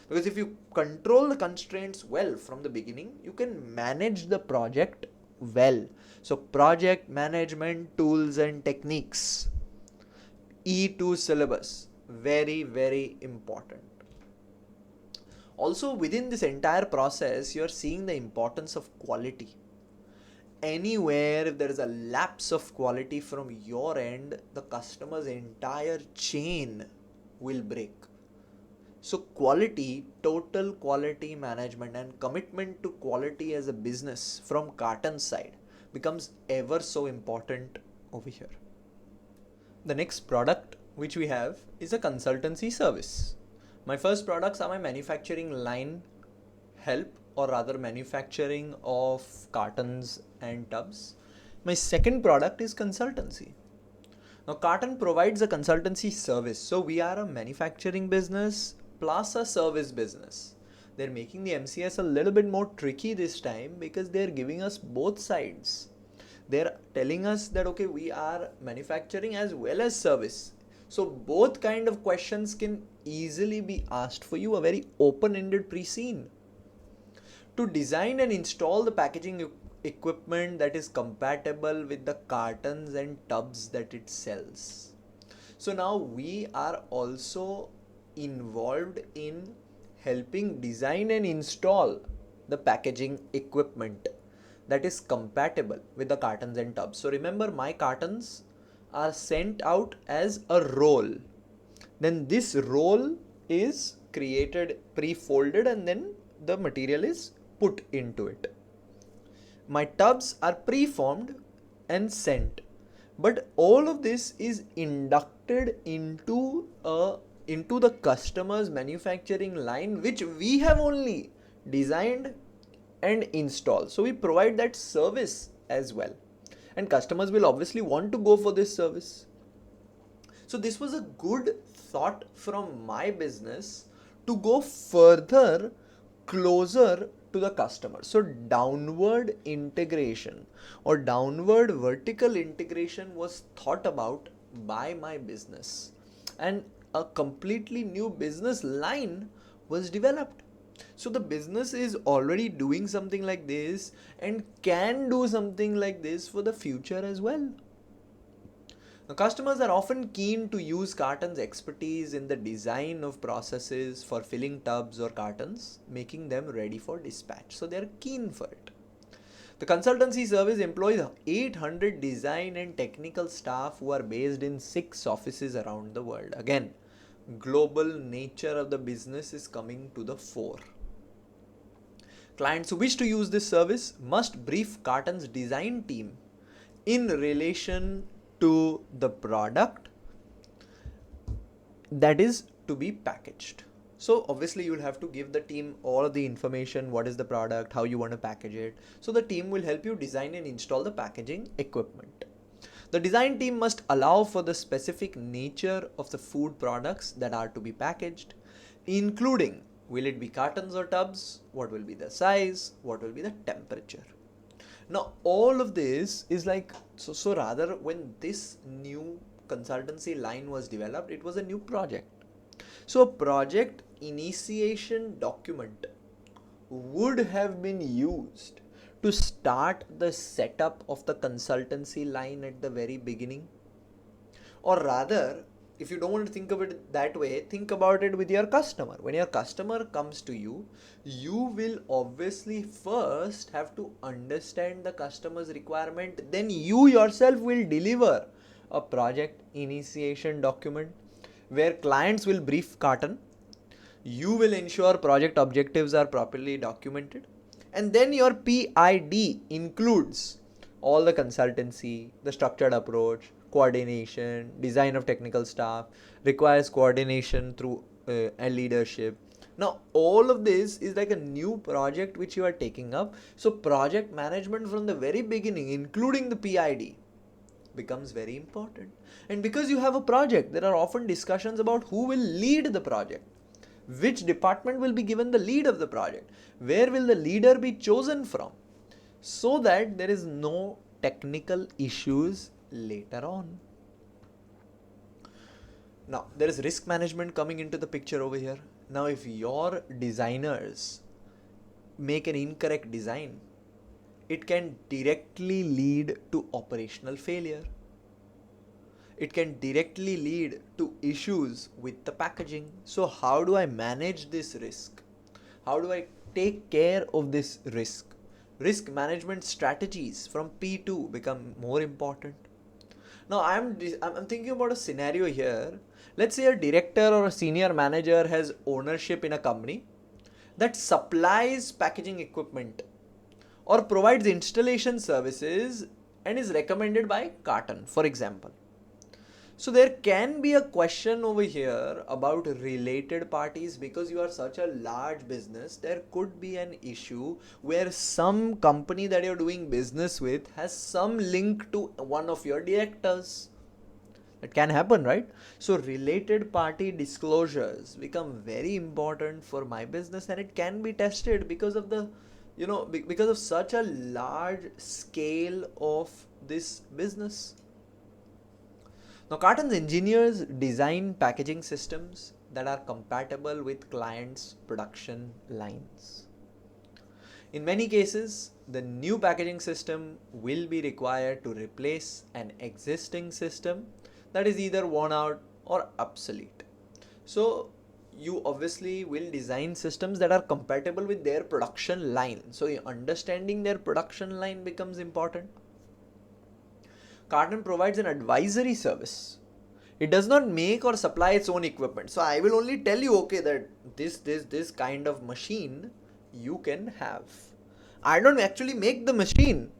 Because if you control the constraints well from the beginning, you can manage the project well. So project management tools and techniques, E2 syllabus, very, very important. Also within this entire process, you are seeing the importance of quality. Anywhere if there is a lapse of quality from your end, the customer's entire chain will break. So quality, total quality management and commitment to quality as a business from Cartn's side becomes ever so important over here. The next product which we have is a consultancy service. My first products are my manufacturing line help, or rather manufacturing of cartons and tubs. My second product is consultancy. Now Cartn provides a consultancy service. So we are a manufacturing business plus a service business. They're making the MCS a little bit more tricky this time because they're giving us both sides. They're telling us that, okay, we are manufacturing as well as service. So both kind of questions can easily be asked for you, a very open-ended pre-scene. To design and install the packaging equipment that is compatible with the cartons and tubs that it sells. So now we are also involved in helping design and install the packaging equipment that is compatible with the cartons and tubs. So remember, my cartons are sent out as a roll. Then this roll is created pre-folded and then the material is put into it. My tubs are pre-formed and sent, but all of this is inducted into the customer's manufacturing line, which we have only designed and installed. So we provide that service as well, and customers will obviously want to go for this service. So this was a good thought from my business to go further, closer to the customer. So downward integration or downward vertical integration was thought about by my business, and a completely new business line was developed. So the business is already doing something like this and can do something like this for the future as well. Now, customers are often keen to use Cartn's expertise in the design of processes for filling tubs or cartons, making them ready for dispatch. So they are keen for it. The consultancy service employs 800 design and technical staff who are based in 6 offices around the world. Again, global nature of the business is coming to the fore. Clients who wish to use this service must brief Cartn's design team in relation to the product that is to be packaged. So obviously you'll have to give the team all of the information, what is the product, how you want to package it. So the team will help you design and install the packaging equipment. The design team must allow for the specific nature of the food products that are to be packaged, including will it be cartons or tubs, what will be the size, what will be the temperature. Now all of this is like, so rather when this new consultancy line was developed, it was a new project. So a project initiation document would have been used to start the setup of the consultancy line at the very beginning. Or rather, if you don't want to think of it that way, think about it with your customer. When your customer comes to you, you will obviously first have to understand the customer's requirement. Then you yourself will deliver a project initiation document where clients will brief Cartn. You will ensure project objectives are properly documented. And then your PID includes all the consultancy, the structured approach, coordination, design of technical staff, requires coordination through and leadership. Now all of this is like a new project which you are taking up. So project management from the very beginning, including the PID, becomes very important. And because you have a project, there are often discussions about who will lead the project, which department will be given the lead of the project, where will the leader be chosen from, so that there is no technical issues later on. Now there is risk management coming into the picture over here. Now if your designers make an incorrect design, it can directly lead to operational failure. It can directly lead to issues with the packaging. So how do I manage this risk? How do I take care of this risk? Risk management strategies from P2 become more important. Now I'm thinking about a scenario here. Let's say a director or a senior manager has ownership in a company that supplies packaging equipment or provides installation services and is recommended by Cartn, for example. So there can be a question over here about related parties. Because you are such a large business, there could be an issue where some company that you're doing business with has some link to one of your directors. It can happen, right? So related party disclosures become very important for my business, and it can be tested because of the because of such a large scale of this business. Now, Cartn's engineers design packaging systems that are compatible with clients' production lines. In many cases, the new packaging system will be required to replace an existing system that is either worn out or obsolete. So, you obviously will design systems that are compatible with their production line. So, understanding their production line becomes important. Cartn provides an advisory service. It does not make or supply its own equipment. So I will only tell you, okay, that this kind of machine you can have. I don't actually make the machine.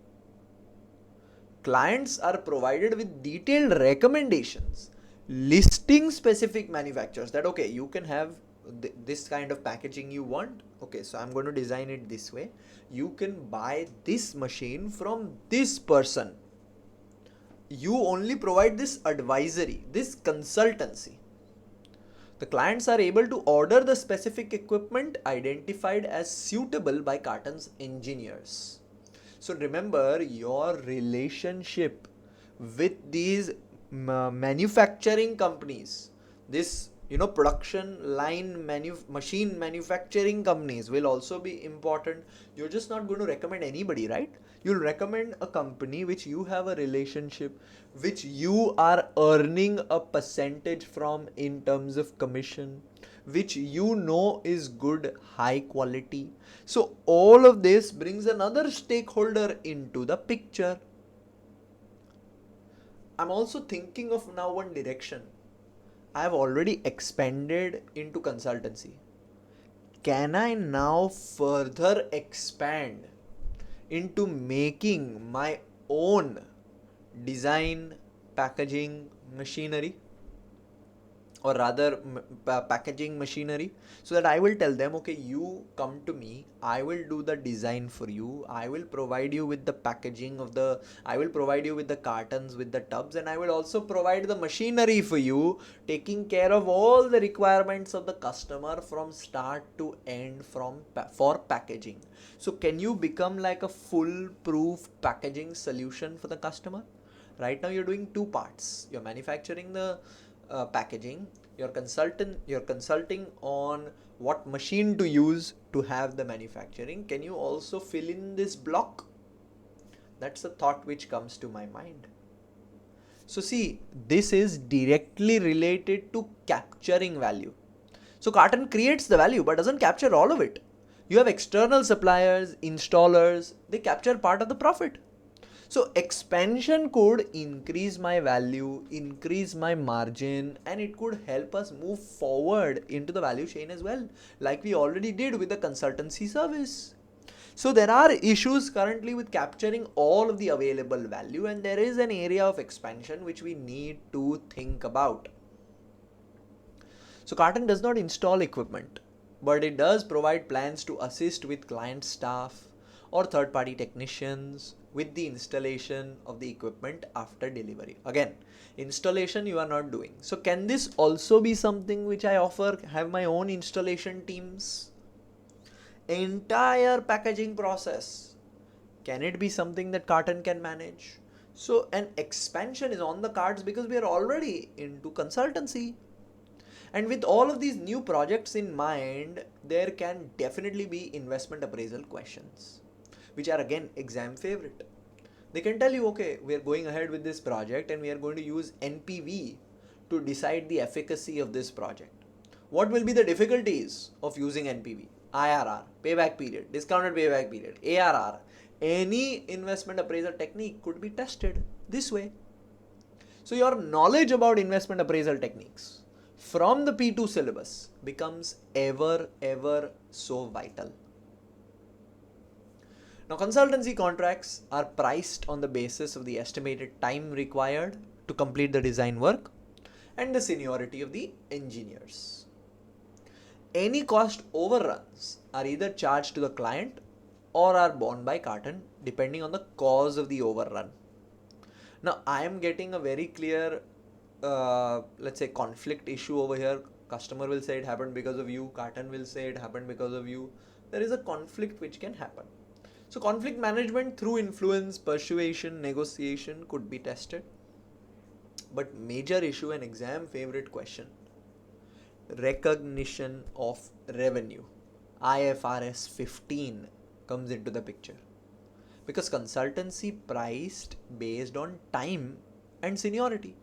Clients are provided with detailed recommendations listing specific manufacturers that, okay, you can have this kind of packaging you want. Okay, so I'm going to design it this way. You can buy this machine from this person. You only provide this advisory, this consultancy. The clients are able to order the specific equipment identified as suitable by Cartn's engineers. So remember, your relationship with these manufacturing companies, this production line machine manufacturing companies will also be important. You're just not going to recommend anybody, right? You'll recommend a company which you have a relationship, which you are earning a percentage from in terms of commission, which you know is good, high quality. So all of this brings another stakeholder into the picture. I'm also thinking of now one direction. I have already expanded into consultancy. Can I now further expand into making my own design packaging machinery, or rather packaging machinery, so that I will tell them, okay, you come to me, I will do the design for you, I will provide you with the packaging of the, I will provide you with the cartons, with the tubs, and I will also provide the machinery for you, taking care of all the requirements of the customer from start to end for packaging. So can you become like a foolproof packaging solution for the customer? Right now you're doing two parts. You're manufacturing the packaging, you're consulting on what machine to use to have the manufacturing. Can you also fill in this block? That's a thought which comes to my mind. So see, this is directly related to capturing value. So Cartn creates the value but doesn't capture all of it. You have external suppliers, installers, they capture part of the profit. So expansion could increase my value, increase my margin, and it could help us move forward into the value chain as well, like we already did with the consultancy service. So there are issues currently with capturing all of the available value, and there is an area of expansion which we need to think about. So Cartn does not install equipment, but it does provide plans to assist with client staff or third-party technicians with the installation of the equipment after delivery. Again, installation you are not doing. So can this also be something which I offer, have my own installation teams? Entire packaging process, can it be something that Cartn can manage? So an expansion is on the cards because we are already into consultancy. And with all of these new projects in mind, there can definitely be investment appraisal questions, which are again exam favorite. They can tell you, okay, we are going ahead with this project and we are going to use NPV to decide the efficacy of this project. What will be the difficulties of using NPV? IRR, payback period, discounted payback period, ARR. Any investment appraisal technique could be tested this way. So your knowledge about investment appraisal techniques from the P2 syllabus becomes ever so vital. Now, consultancy contracts are priced on the basis of the estimated time required to complete the design work and the seniority of the engineers. Any cost overruns are either charged to the client or are borne by Cartn depending on the cause of the overrun. Now, I am getting a very clear, let's say, conflict issue over here. Customer will say it happened because of you. Cartn will say it happened because of you. There is a conflict which can happen. So conflict management through influence, persuasion, negotiation could be tested. But major issue and exam favorite question, recognition of revenue, IFRS 15 comes into the picture. Because consultancy priced based on time and seniority.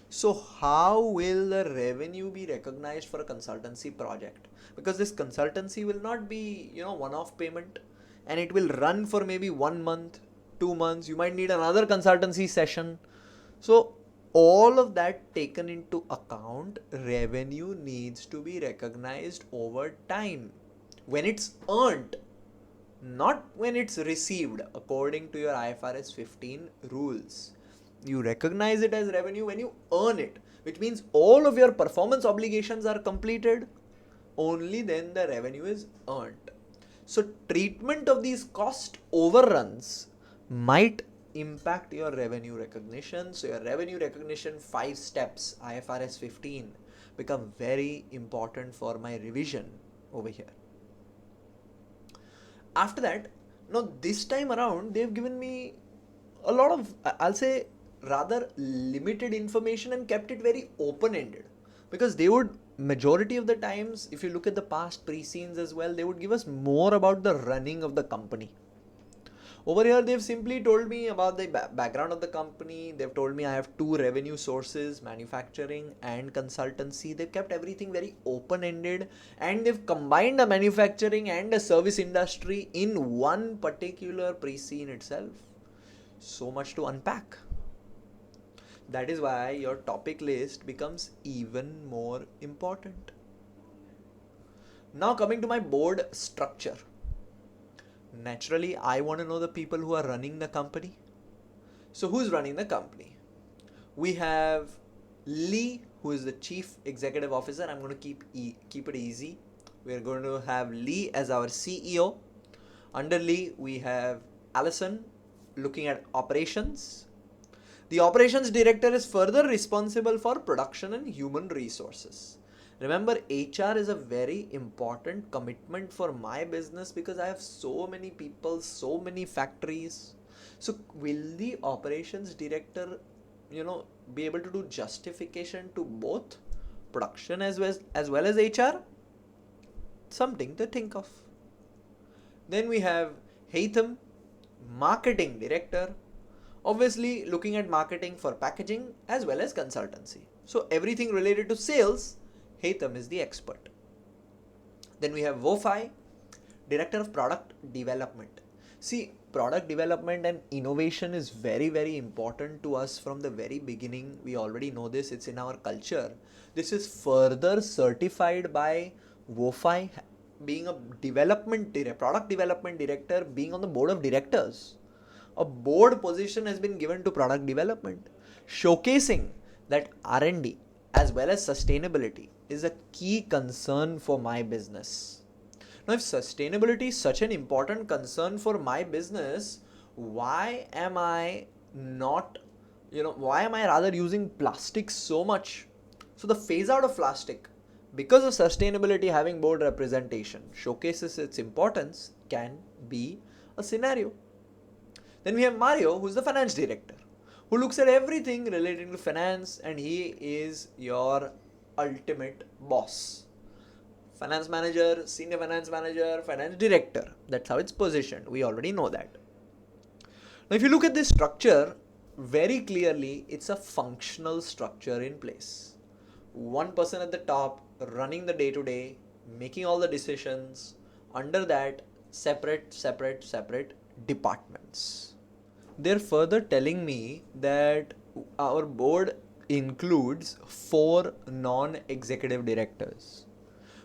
So how will the revenue be recognized for a consultancy project? Because this consultancy will not be, one-off payment, and it will run for maybe 1 month, 2 months. You might need another consultancy session. So all of that taken into account, revenue needs to be recognized over time when it's earned, not when it's received according to your IFRS 15 rules. You recognize it as revenue when you earn it, which means all of your performance obligations are completed, only then the revenue is earned. So treatment of these cost overruns might impact your revenue recognition. So your revenue recognition 5 steps, IFRS 15, become very important for my revision over here. After that, now this time around, they've given me a lot of, I'll say, rather limited information and kept it very open-ended. Because they would, majority of the times, if you look at the past pre-scenes as well, they would give us more about the running of the company. Over here, they've simply told me about the background of the company. They've told me I have 2 revenue sources, manufacturing and consultancy. They've kept everything very open-ended, and they've combined a manufacturing and a service industry in one particular pre-scene itself. So much to unpack. That is why your topic list becomes even more important. Now coming to my board structure. Naturally, I want to know the people who are running the company. So who's running the company? We have Lee, who is the Chief Executive Officer. I'm going to keep it easy. We're going to have Lee as our CEO. Under Lee, we have Allison looking at operations. The operations director is further responsible for production and human resources. Remember, HR is a very important commitment for my business because I have so many people, so many factories. So will the operations director, be able to do justification to both production as well as HR? Something to think of. Then we have Haitham, marketing director, obviously looking at marketing for packaging as well as consultancy. So everything related to sales, Haitham is the expert. Then we have Wofai, Director of Product Development. See, product development and innovation is very, very important to us from the very beginning. We already know this, it's in our culture. This is further certified by Wofai being a product development director, being on the board of directors. A board position has been given to product development, showcasing that R&D as well as sustainability is a key concern for my business. Now, if sustainability is such an important concern for my business, why am I rather using plastic so much? So the phase out of plastic, because of sustainability having board representation, showcases its importance, can be a scenario. Then we have Mario, who's the finance director, who looks at everything relating to finance, and he is your ultimate boss. Finance manager, senior finance manager, finance director. That's how it's positioned. We already know that. Now, if you look at this structure, very clearly, it's a functional structure in place. One person at the top running the day-to-day, making all the decisions. Under that, separate departments. They're further telling me that our board includes 4 non-executive directors.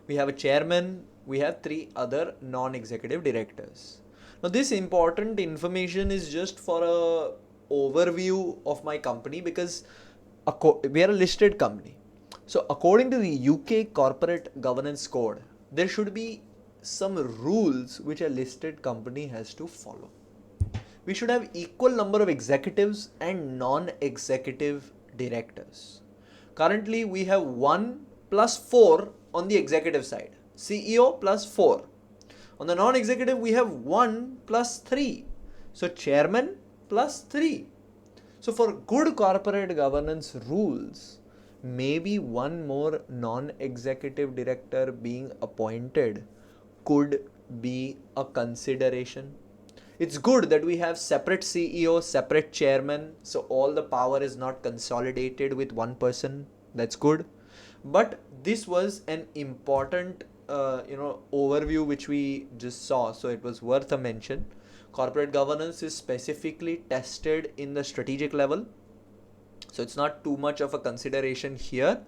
We have a chairman, we have 3 other non-executive directors. Now this important information is just for a overview of my company because we are a listed company. So according to the UK Corporate Governance Code, there should be some rules which a listed company has to follow. We should have equal number of executives and non-executive directors. Currently, we have 1 plus 4 on the executive side. CEO plus 4. On the non-executive, we have 1 plus 3. So chairman plus 3. So for good corporate governance rules, maybe one more non-executive director being appointed could be a consideration. It's good that we have separate CEO, separate chairman, so all the power is not consolidated with one person. That's good. But this was an important overview which we just saw, so it was worth a mention. Corporate governance is specifically tested in the strategic level, so it's not too much of a consideration here,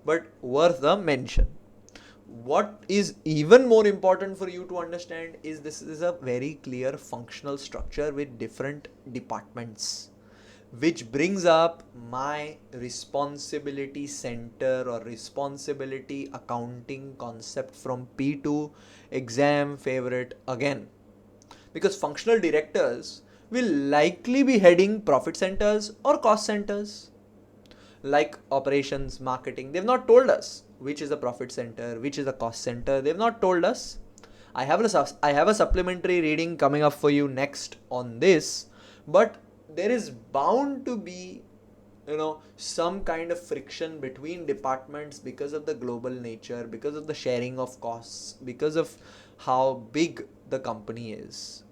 but worth a mention. What is even more important for you to understand is this is a very clear functional structure with different departments, which brings up my responsibility center or responsibility accounting concept from P2 exam favorite again. Because functional directors will likely be heading profit centers or cost centers, like operations, marketing. They've not told us which is a profit center, which is a cost center. They've not told us. I have a supplementary reading coming up for you next on this, but there is bound to be some kind of friction between departments because of the global nature, because of the sharing of costs, because of how big the company is.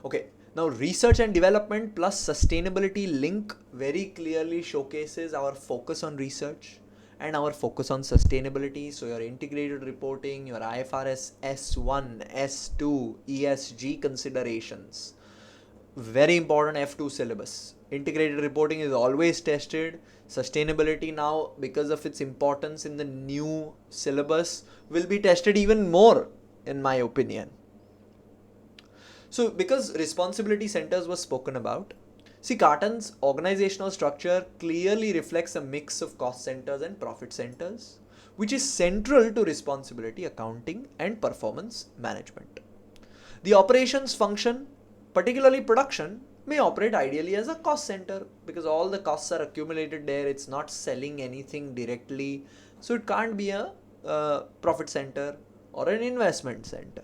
Okay, now research and development plus sustainability link very clearly showcases our focus on research and our focus on sustainability. So your integrated reporting, your IFRS S1, S2, ESG considerations, very important F2 syllabus. Integrated reporting is always tested. Sustainability now, because of its importance in the new syllabus, will be tested even more, in my opinion. So because responsibility centers was spoken about, see, Cartn's organizational structure clearly reflects a mix of cost centers and profit centers, which is central to responsibility accounting and performance management. The operations function, particularly production, may operate ideally as a cost center because all the costs are accumulated there. It's not selling anything directly, so it can't be a profit center or an investment center.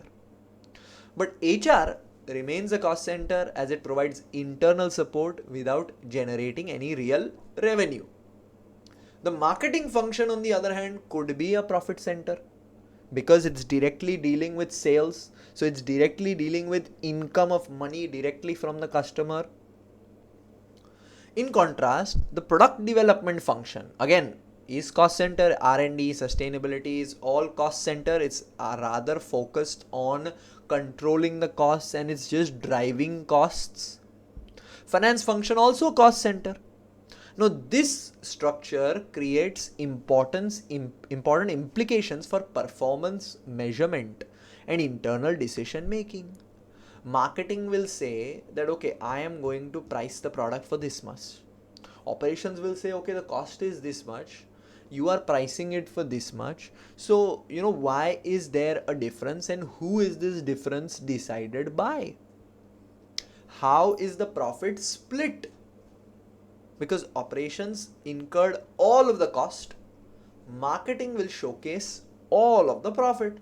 But HR remains a cost center as it provides internal support without generating any real revenue. The marketing function, on the other hand, could be a profit center because it's directly dealing with sales. So it's directly dealing with income of money directly from the customer. In contrast, the product development function, again, is cost center. R&D, sustainability is all cost center. It's rather focused on controlling the costs and it's just driving costs. Finance function also cost center. Now this structure creates important implications for performance measurement and internal decision making. Marketing will say that okay, I am going to price the product for this much. Operations will say okay, the cost is this much, you are pricing it for this much. So why is there a difference and who is this difference decided by? How is the profit split? Because operations incurred all of the cost, marketing will showcase all of the profit.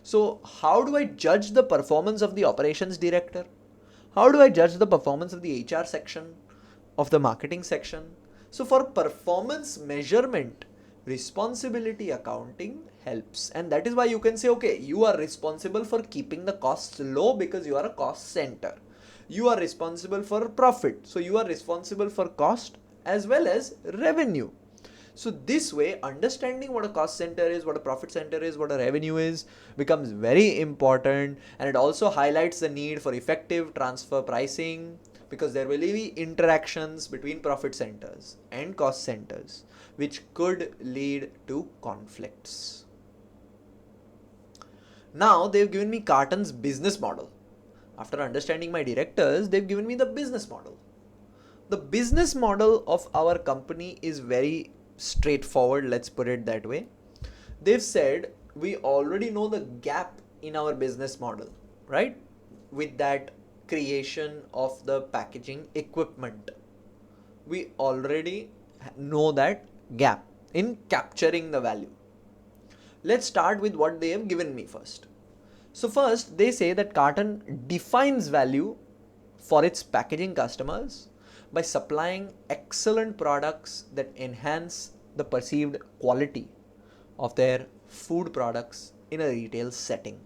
So how do I judge the performance of the operations director? How do I judge the performance of the HR section, of the marketing section? So for performance measurement, responsibility accounting helps. And that is why you can say, okay, you are responsible for keeping the costs low because you are a cost center. You are responsible for profit. So you are responsible for cost as well as revenue. So this way, understanding what a cost center is, what a profit center is, what a revenue is, becomes very important. And it also highlights the need for effective transfer pricing because there will be interactions between profit centers and cost centers, which could lead to conflicts. Now they've given me Cartn's business model. After understanding my directors, they've given me the business model. The business model of our company is very straightforward, let's put it that way. They've said we already know the gap in our business model, right? With that creation of the packaging equipment, we already know that gap in capturing the value. Let's start with what they have given me first. So first, they say that Cartn defines value for its packaging customers by supplying excellent products that enhance the perceived quality of their food products in a retail setting.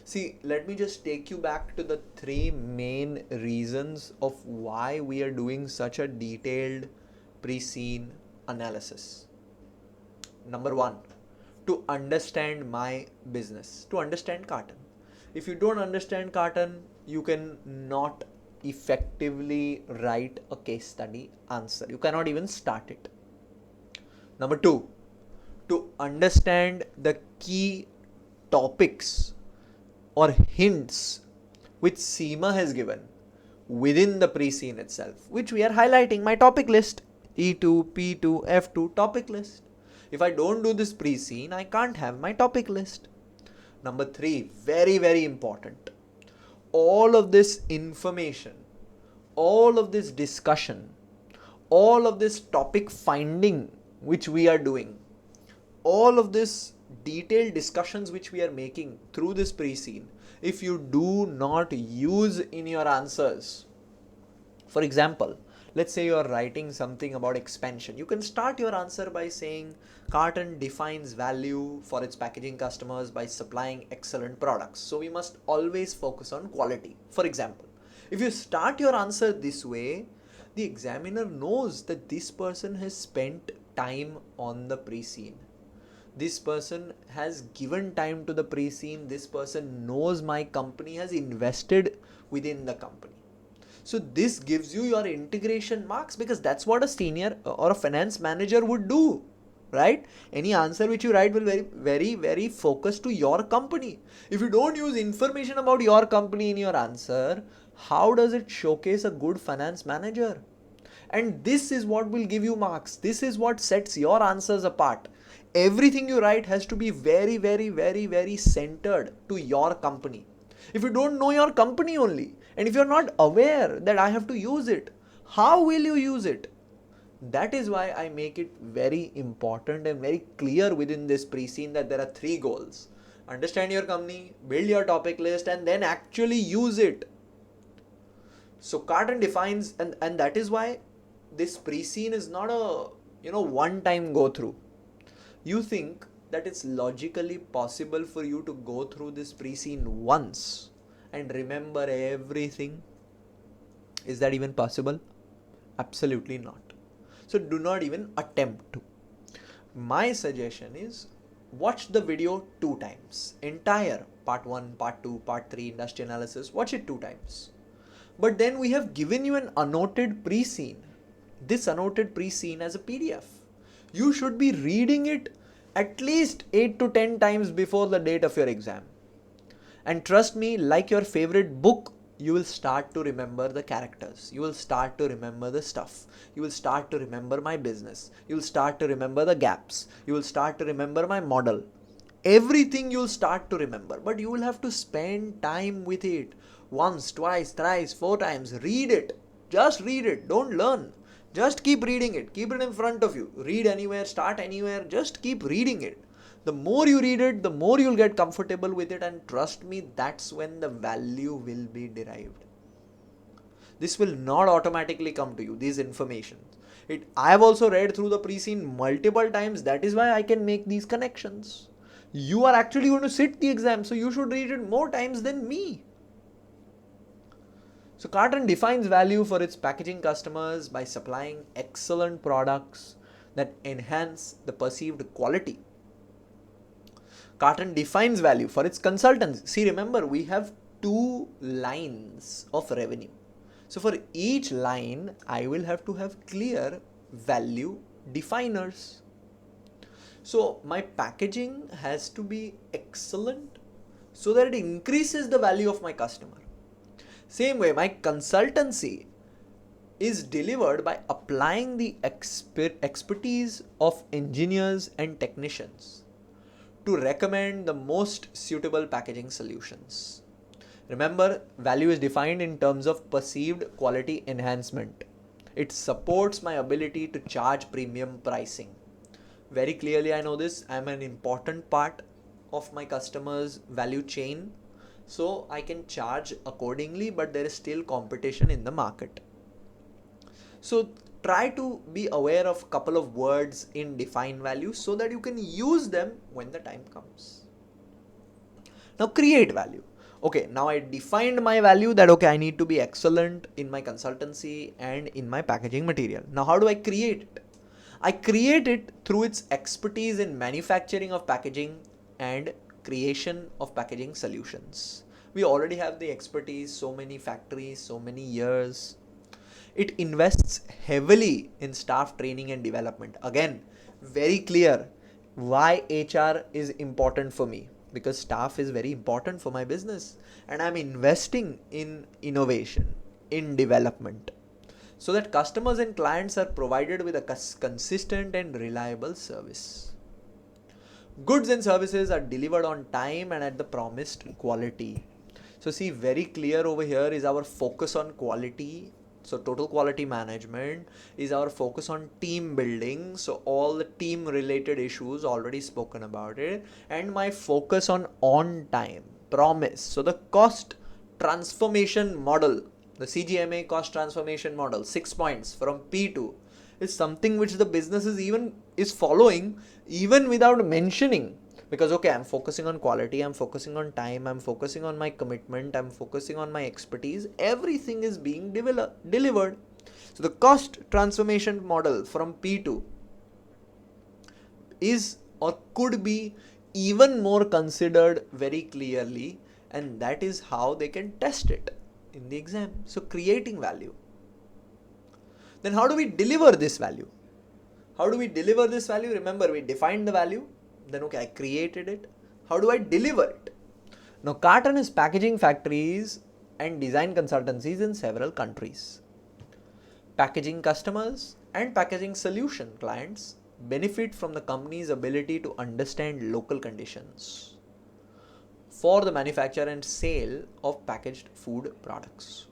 See, let me just take you back to the three main reasons of why we are doing such a detailed pre-scene analysis. Number one, to understand my business, to understand Cartn. If you don't understand Cartn, you can not effectively write a case study answer. You cannot even start it. Number two, to understand the key topics or hints which CIMA has given within the pre-scene itself, which we are highlighting. My topic list, E2, P2, F2 topic list. If I don't do this pre-scene, I can't have my topic list. Number three, very, very important. All of this information, all of this discussion, all of this topic finding which we are doing, all of this detailed discussions which we are making through this pre-scene, if you do not use in your answers, for example, let's say you are writing something about expansion, you can start your answer by saying Cartn defines value for its packaging customers by supplying excellent products. So we must always focus on quality. For example, if you start your answer this way, the examiner knows that this person has spent time on the pre-scene. This person has given time to the pre-scene. This person knows my company, has invested within the company. So this gives you your integration marks, because that's what a senior or a finance manager would do, right? Any answer which you write will be very, very focused to your company. If you don't use information about your company in your answer, how does it showcase a good finance manager? And this is what will give you marks. This is what sets your answers apart. Everything you write has to be very, very, very, very centered to your company. If you don't know your company only, and if you're not aware that I have to use it, how will you use it? That is why I make it very important and very clear within this pre-scene that there are three goals. Understand your company, build your topic list, and then actually use it. So Cartn defines, and that is why this pre-scene is not a one-time go through. You think that it's logically possible for you to go through this pre-scene once and remember everything? Is that even possible? Absolutely not. So do not even attempt to. My suggestion is watch the video 2 times. Entire part 1, part 2, part 3 industry analysis, watch it 2 times. But then we have given you an annotated pre-scene. This annotated pre-scene as a PDF. You should be reading it at least 8 to 10 times before the date of your exam. And trust me, like your favorite book, you will start to remember the characters. You will start to remember the stuff. You will start to remember my business. You will start to remember the gaps. You will start to remember my model. Everything you'll start to remember, but you will have to spend time with it. Once, twice, thrice, 4 times. Read it. Just read it. Don't learn. Just keep reading it. Keep it in front of you. Read anywhere, start anywhere. Just keep reading it. The more you read it, the more you'll get comfortable with it, and trust me, that's when the value will be derived. This will not automatically come to you, these information. I have also read through the pre-scene multiple times. That is why I can make these connections. You are actually going to sit the exam, so you should read it more times than me. So Cartn defines value for its packaging customers by supplying excellent products that enhance the perceived quality. Cartn defines value for its consultants. See, remember, we have 2 lines of revenue. So for each line, I will have to have clear value definers. So my packaging has to be excellent so that it increases the value of my customer. Same way, my consultancy is delivered by applying the expertise of engineers and technicians to recommend the most suitable packaging solutions. Remember, value is defined in terms of perceived quality enhancement. It supports my ability to charge premium pricing. Very clearly, I know this. I am an important part of my customer's value chain. So I can charge accordingly, but there is still competition in the market. So try to be aware of a couple of words in define value so that you can use them when the time comes. Now create value. Okay, now I defined my value that okay, I need to be excellent in my consultancy and in my packaging material. Now how do I create it? I create it through its expertise in manufacturing of packaging and creation of packaging solutions. We already have the expertise, so many factories, so many years. It invests heavily in staff training and development. Again, very clear why HR is important for me, because staff is very important for my business and I'm investing in innovation, in development, so that customers and clients are provided with a consistent and reliable service. Goods and services are delivered on time and at the promised quality. So see, very clear over here is our focus on quality. So total quality management is our focus on team building. So all the team related issues already spoken about it, and my focus on time, promise. So the cost transformation model, the CGMA cost transformation model, 6 points from P2, is something which the business is following even without mentioning. Because okay, I'm focusing on quality, I'm focusing on time, I'm focusing on my commitment, I'm focusing on my expertise, everything is being delivered. So the cost transformation model from P2 is or could be even more considered very clearly, and that is how they can test it in the exam. So creating value. Then how do we deliver this value? How do we deliver this value? Remember, we defined the value. Then okay, I created it. How do I deliver it? Now Cartn is packaging factories and design consultancies in several countries. Packaging customers and packaging solution clients benefit from the company's ability to understand local conditions for the manufacture and sale of packaged food products.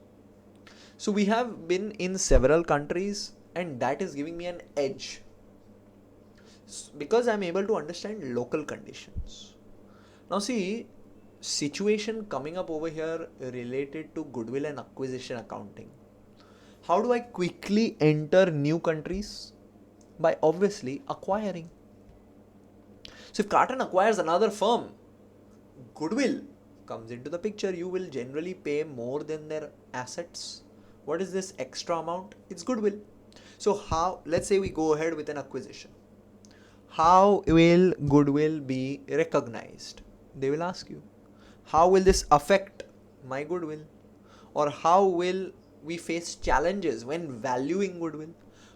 So we have been in several countries, and that is giving me an edge because I'm able to understand local conditions. Now see, situation coming up over here related to goodwill and acquisition accounting. How do I quickly enter new countries? By obviously acquiring. So if Cartn acquires another firm, goodwill comes into the picture. You will generally pay more than their assets. What is this extra amount? It's goodwill. So how, let's say we go ahead with an acquisition. How will goodwill be recognized? They will ask you. How will this affect my goodwill? Or how will we face challenges when valuing goodwill?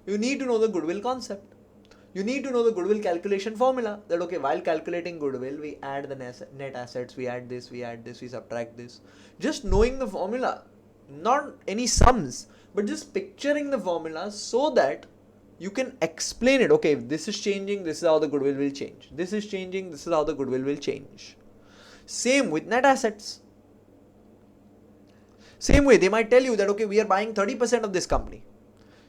You need to know the goodwill concept. You need to know the goodwill calculation formula. That okay, while calculating goodwill, we add the net assets, we add this, we subtract this. Just knowing the formula, not any sums, but just picturing the formula so that you can explain it. Okay, if this is changing, this is how the goodwill will change. This is changing, this is how the goodwill will change. Same with net assets. Same way, they might tell you that okay, we are buying 30% of this company.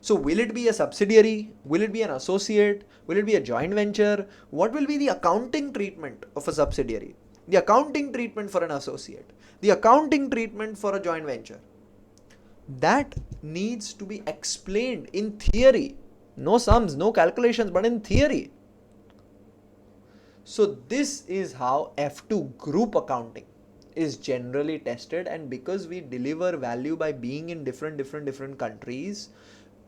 So will it be a subsidiary? Will it be an associate? Will it be a joint venture? What will be the accounting treatment of a subsidiary? The accounting treatment for an associate? The accounting treatment for a joint venture? That needs to be explained in theory. No sums, no calculations, but in theory. So this is how F2 group accounting is generally tested, and because we deliver value by being in different countries,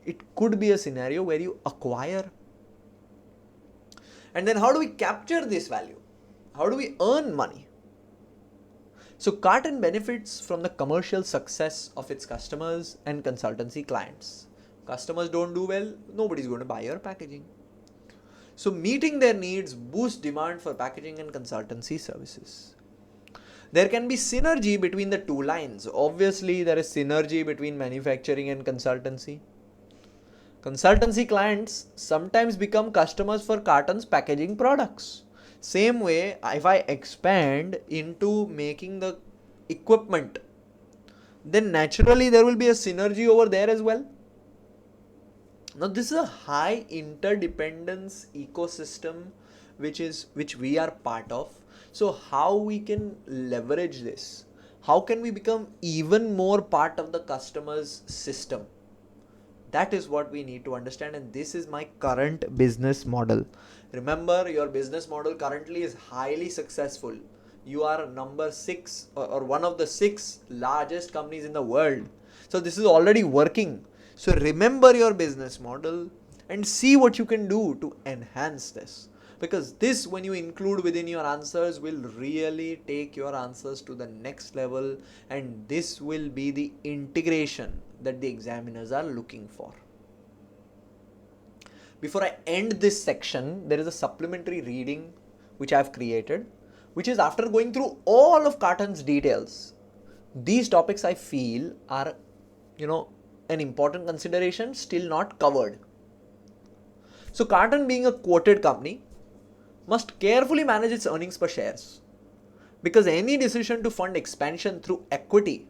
it could be a scenario where you acquire. And then how do we capture this value? How do we earn money? So Cartn benefits from the commercial success of its customers and consultancy clients. Customers don't do well, nobody's going to buy your packaging. So meeting their needs boosts demand for packaging and consultancy services. There can be synergy between the two lines. Obviously, there is synergy between manufacturing and consultancy. Consultancy clients sometimes become customers for Cartn's packaging products. Same way, if I expand into making the equipment, then naturally there will be a synergy over there as well. Now this is a high interdependence ecosystem which we are part of. So how we can leverage this? How can we become even more part of the customer's system? That is what we need to understand, and this is my current business model. Remember, your business model currently is highly successful. You are number 6 or one of the 6 largest companies in the world. So this is already working. So remember your business model and see what you can do to enhance this. Because this, when you include within your answers, will really take your answers to the next level, and this will be the integration that the examiners are looking for. Before I end this section, there is a supplementary reading which I have created, which is after going through all of Cartn's details. These topics I feel are, an important consideration still not covered. So Cartn, being a quoted company, must carefully manage its earnings per shares, because any decision to fund expansion through equity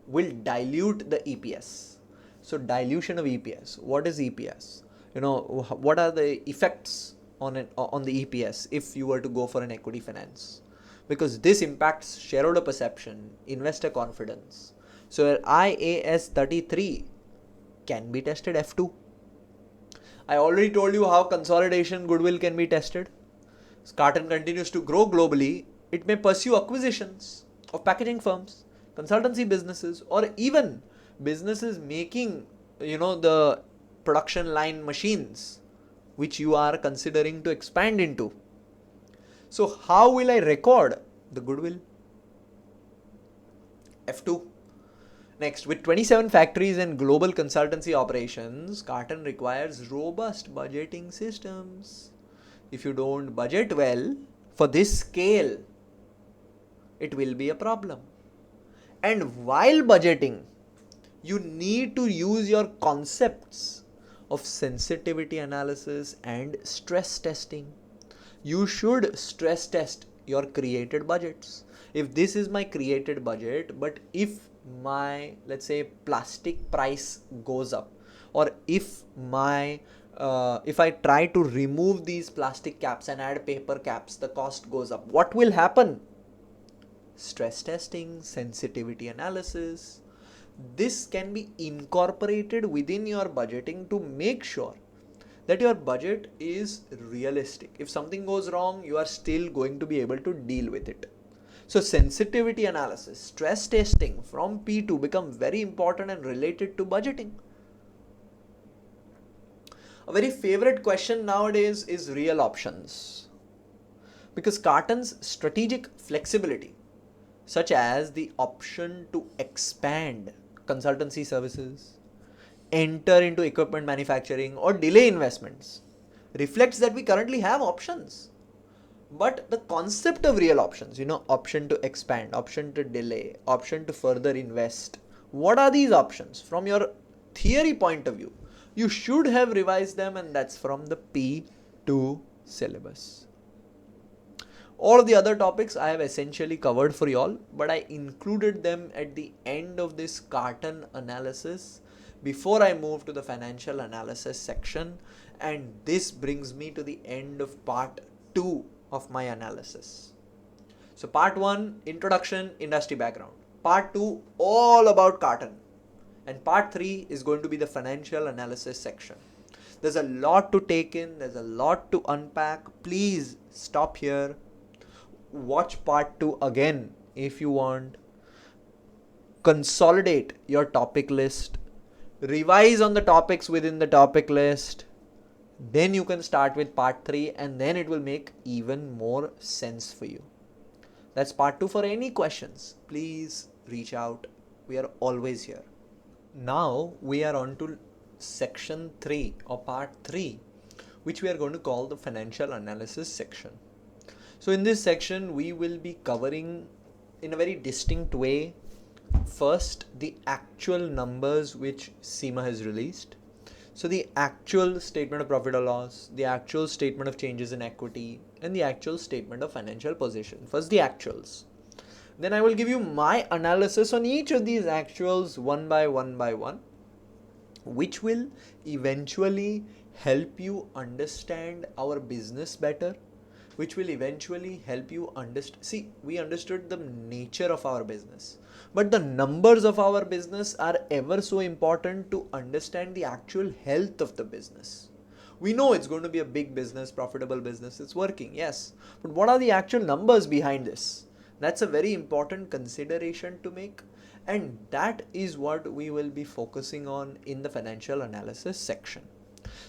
will dilute the EPS. So dilution of EPS. What is EPS? What are the effects on the EPS if you were to go for an equity finance? Because this impacts shareholder perception, investor confidence. So IAS 33 can be tested F2. I already told you how consolidation goodwill can be tested. As Cartn continues to grow globally, it may pursue acquisitions of packaging firms, consultancy businesses, or even businesses making, the production line machines which you are considering to expand into. So how will I record the goodwill? F2. Next, with 27 factories and global consultancy operations, Cartn requires robust budgeting systems. If you don't budget well for this scale, it will be a problem. And while budgeting, you need to use your concepts of sensitivity analysis and stress testing. You should stress test your created budgets. If this is my created budget, but if my, let's say, plastic price goes up, or if I try to remove these plastic caps and add paper caps, the cost goes up. What will happen? Stress testing, sensitivity analysis. This can be incorporated within your budgeting to make sure that your budget is realistic. If something goes wrong, you are still going to be able to deal with it. So sensitivity analysis, stress testing from P2 become very important and related to budgeting. A very favorite question nowadays is real options, because Cartn's strategic flexibility, such as the option to expand consultancy services, enter into equipment manufacturing, or delay investments, reflects that we currently have options. But the concept of real options, option to expand, option to delay, option to further invest, what are these options? From your theory point of view, you should have revised them, and that's from the P2 syllabus. All of the other topics I have essentially covered for you all, but I included them at the end of this Cartn analysis before I move to the financial analysis section, and this brings me to the end of part 2 of my analysis. So part 1, introduction, industry background. Part 2, all about Cartn. And part 3 is going to be the financial analysis section. There's a lot to take in, there's a lot to unpack. Please stop here. Watch part 2 again if you want. Consolidate your topic list. Revise on the topics within the topic list. Then you can start with part 3, and then it will make even more sense for you. That's part 2. For any questions, please reach out. We are always here. Now we are on to section 3 or part 3, which we are going to call the financial analysis section. So in this section, we will be covering in a very distinct way, first, the actual numbers which CIMA has released. So the actual statement of profit or loss, the actual statement of changes in equity, and the actual statement of financial position. First, the actuals. Then I will give you my analysis on each of these actuals one by one, which will eventually help you understand our business better, which will eventually help you understand. See, we understood the nature of our business, but the numbers of our business are ever so important to understand the actual health of the business. We know it's going to be a big business, profitable business, it's working, yes. But what are the actual numbers behind this? That's a very important consideration to make. And that is what we will be focusing on in the financial analysis section.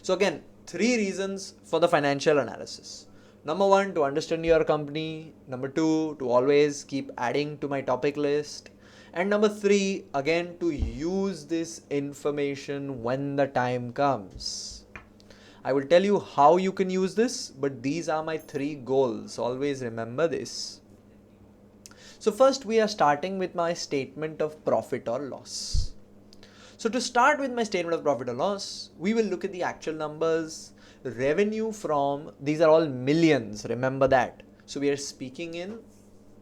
So again, 3 reasons for the financial analysis. Number 1, to understand your company. Number 2, to always keep adding to my topic list. And number 3, again, to use this information when the time comes. I will tell you how you can use this, but these are my 3 goals. Always remember this. So first we are starting with my statement of profit or loss. So to start with my statement of profit or loss, we will look at the actual numbers. Revenue from, these are all millions, remember that. So we are speaking in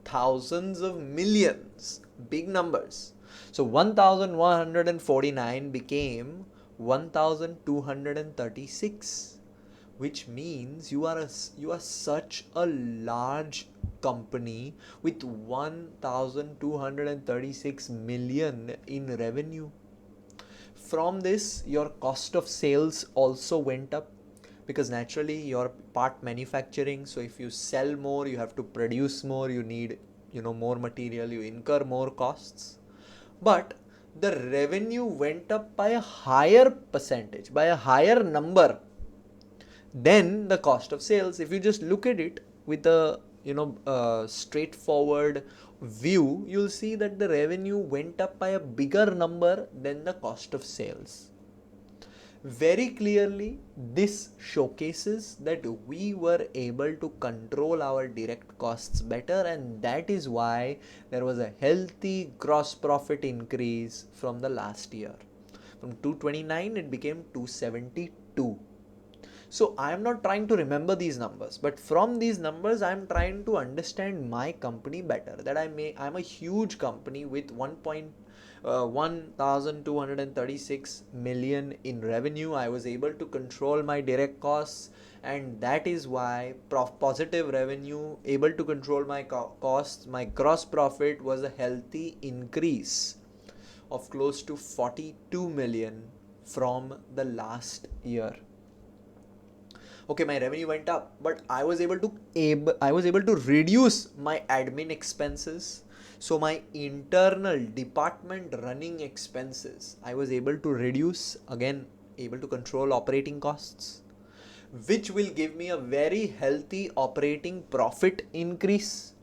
thousands of millions, big numbers. So 1149 became 1236, which means you are such a large company with 1236 million in revenue. From this, your cost of sales also went up, because naturally you're part manufacturing. So if you sell more, you have to produce more, you need more material, you incur more costs. But the revenue went up by a higher percentage, by a higher number than the cost of sales. If you just look at it with a straightforward view, you'll see that the revenue went up by a bigger number than the cost of sales. Very clearly, this showcases that we were able to control our direct costs better, and that is why there was a healthy gross profit increase from the last year. From 229 it became 272. So I am not trying to remember these numbers, but from these numbers I am trying to understand my company better, that I'm a huge company with 1236 million in revenue. I was able to control my direct costs, and that is why positive revenue, able to control my costs, my gross profit was a healthy increase of close to 42 million from the last year. Okay, my revenue went up, but I was able to reduce my admin expenses. So my internal department running expenses, I was able to reduce, again able to control operating costs, which will give me a very healthy operating profit increase,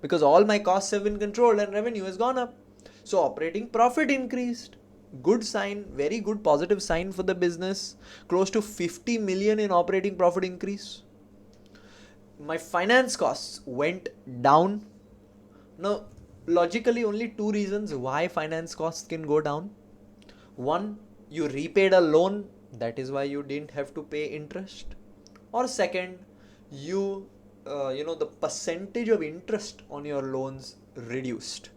because all my costs have been controlled and revenue has gone up. So operating profit increased. Good sign, very good positive sign for the business. Close to 50 million in operating profit increase. My finance costs went down. Now, logically, only 2 reasons why finance costs can go down. 1, you repaid a loan, that is why you didn't have to pay interest. Or second, the percentage of interest on your loans reduced.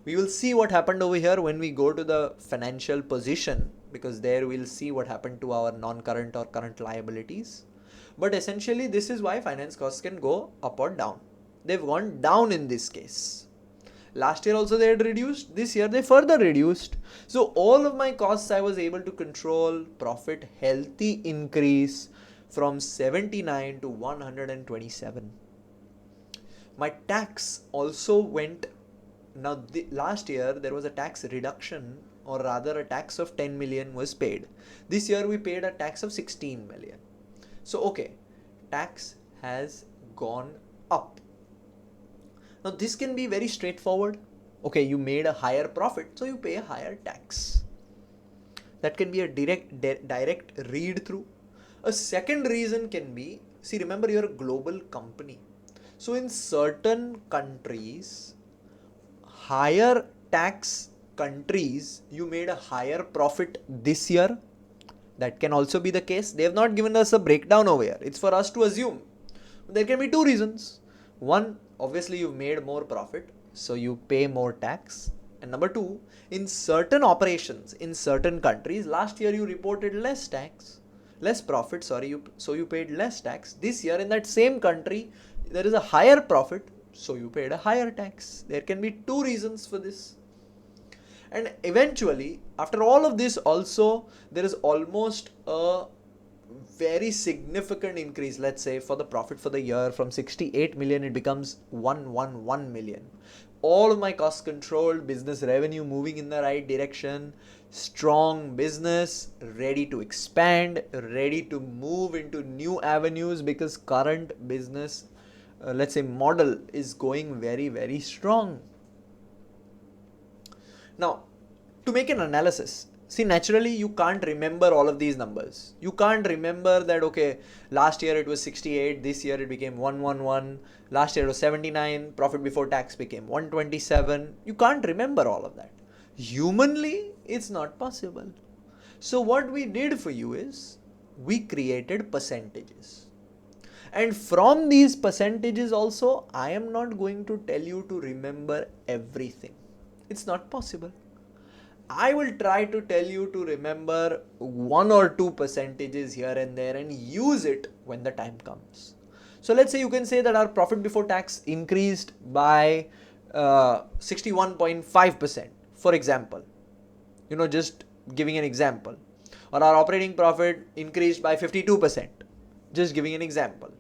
We will see what happened over here when we go to the financial position, because there we'll see what happened to our non-current or current liabilities. But essentially, this is why finance costs can go up or down. They've gone down in this case. Last year also they had reduced. This year they further reduced. So all of my costs I was able to control. Profit healthy increase from 79 to 127. My tax also went. Now last year there was a tax reduction, or rather a tax of 10 million was paid. This year we paid a tax of 16 million. So okay, tax has gone up. Now this can be very straightforward. Okay, you made a higher profit, so you pay a higher tax. That can be a direct read through. A second reason can be, see, remember you're a global company. So in certain countries, higher tax countries, you made a higher profit this year. That can also be the case. They have not given us a breakdown over here. It's for us to assume. There can be 2 reasons. 1, obviously you've made more profit, so you pay more tax. And number 2, in certain operations, in certain countries, last year you reported less tax. less profit, sorry, so you paid less tax. This year in that same country, there is a higher profit, so you paid a higher tax. There can be two reasons for this. And eventually, after all of this also, there is almost a very significant increase. Let's say for the profit for the year from 68 million, it becomes 111 million. All of my cost controlled, business revenue moving in the right direction, strong business, ready to expand, ready to move into new avenues because current business, let's say model is going very, very strong. Now, to make an analysis, see, naturally you can't remember all of these numbers. You can't remember that, okay, last year it was 68, this year it became 111, last year it was 79, profit before tax became 127. You can't remember all of that. Humanly, it's not possible. So what we did for you is, we created percentages. And from these percentages also, I am not going to tell you to remember everything. It's not possible. I will try to tell you to remember 1 or 2 percentages here and there and use it when the time comes. So let's say you can say that our profit before tax increased by 61.5%, for example. Just giving an example. Or our operating profit increased by 52%, just giving an example.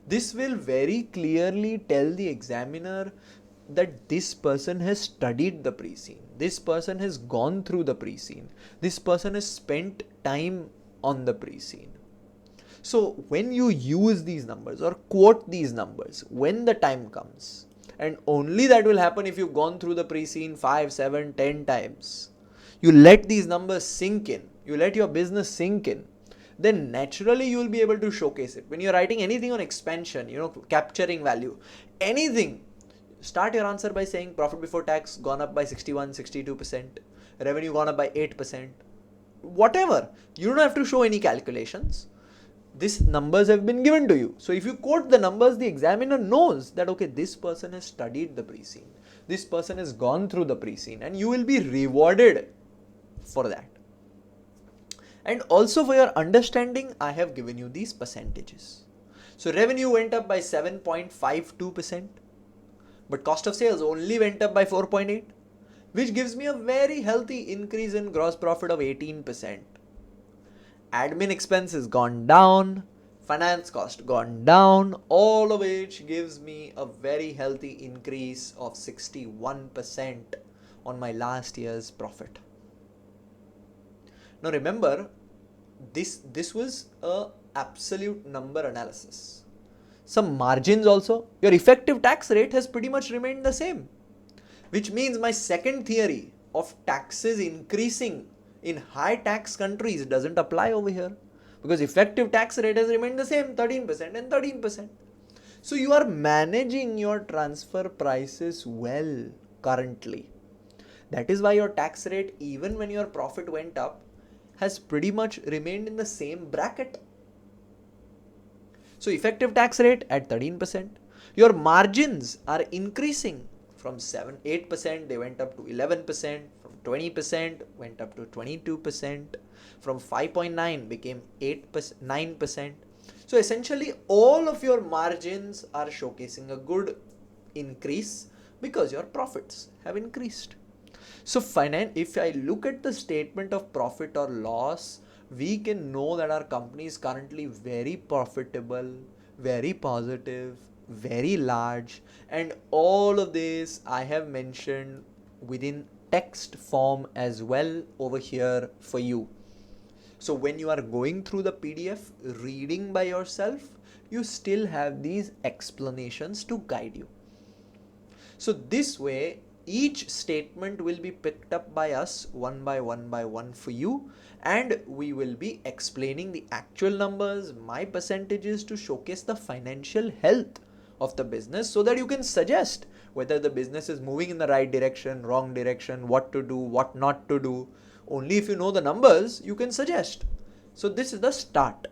This will very clearly tell the examiner that this person has studied the pre-scene, this person has gone through the pre-scene, this person has spent time on the pre-scene. So when you use these numbers or quote these numbers when the time comes, and only that will happen if you've gone through the pre-scene 5, 7, 10 times, you let these numbers sink in, you let your business sink in, then naturally you will be able to showcase it. When you're writing anything on expansion, capturing value, anything, start your answer by saying profit before tax gone up by 61, 62%, revenue gone up by 8%, whatever. You don't have to show any calculations. These numbers have been given to you. So if you quote the numbers, the examiner knows that, okay, this person has studied the pre-scene, this person has gone through the pre-scene, and you will be rewarded for that. And also for your understanding, I have given you these percentages. So revenue went up by 7.52%. But cost of sales only went up by 4.8, which gives me a very healthy increase in gross profit of 18%. Admin expenses gone down, finance cost gone down, all of which gives me a very healthy increase of 61% on my last year's profit. Now remember, this was a absolute number analysis. Some margins also, your effective tax rate has pretty much remained the same, which means my second theory of taxes increasing in high tax countries doesn't apply over here, because effective tax rate has remained the same, 13% and 13%. So you are managing your transfer prices well currently. That is why your tax rate, even when your profit went up, has pretty much remained in the same bracket. So effective tax rate at 13%. Your margins are increasing from 8%, they went up to 11%, from 20% went up to 22%, from 5.9 became 9%. So essentially all of your margins are showcasing a good increase because your profits have increased. So if I look at the statement of profit or loss, we can know that our company is currently very profitable, very positive, very large, and all of this I have mentioned within text form as well over here for you. So when you are going through the PDF, reading by yourself, you still have these explanations to guide you. So this way, each statement will be picked up by us one by one for you, and we will be explaining the actual numbers, my percentages, to showcase the financial health of the business so that you can suggest whether the business is moving in the right direction, wrong direction, what to do, what not to do. Only if you know the numbers, you can suggest. So this is the start.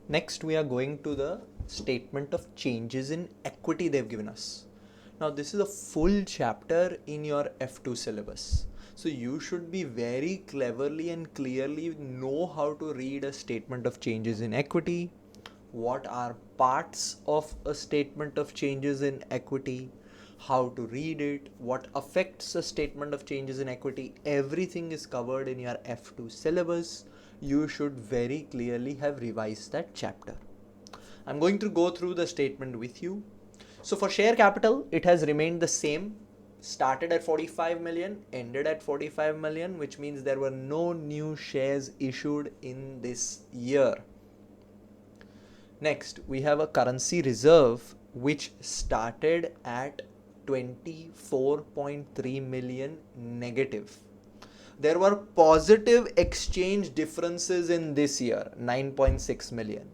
Next, we are going to the statement of changes in equity they've given us. Now, this is a full chapter in your F2 syllabus. So you should be very cleverly and clearly know how to read a statement of changes in equity, what are parts of a statement of changes in equity, how to read it, what affects a statement of changes in equity. Everything is covered in your F2 syllabus. You should very clearly have revised that chapter. I'm going to go through the statement with you. So for share capital, it has remained the same. Started at 45 million, ended at 45 million, which means there were no new shares issued in this year. Next, we have a currency reserve which started at 24.3 million negative. There were positive exchange differences in this year, 9.6 million.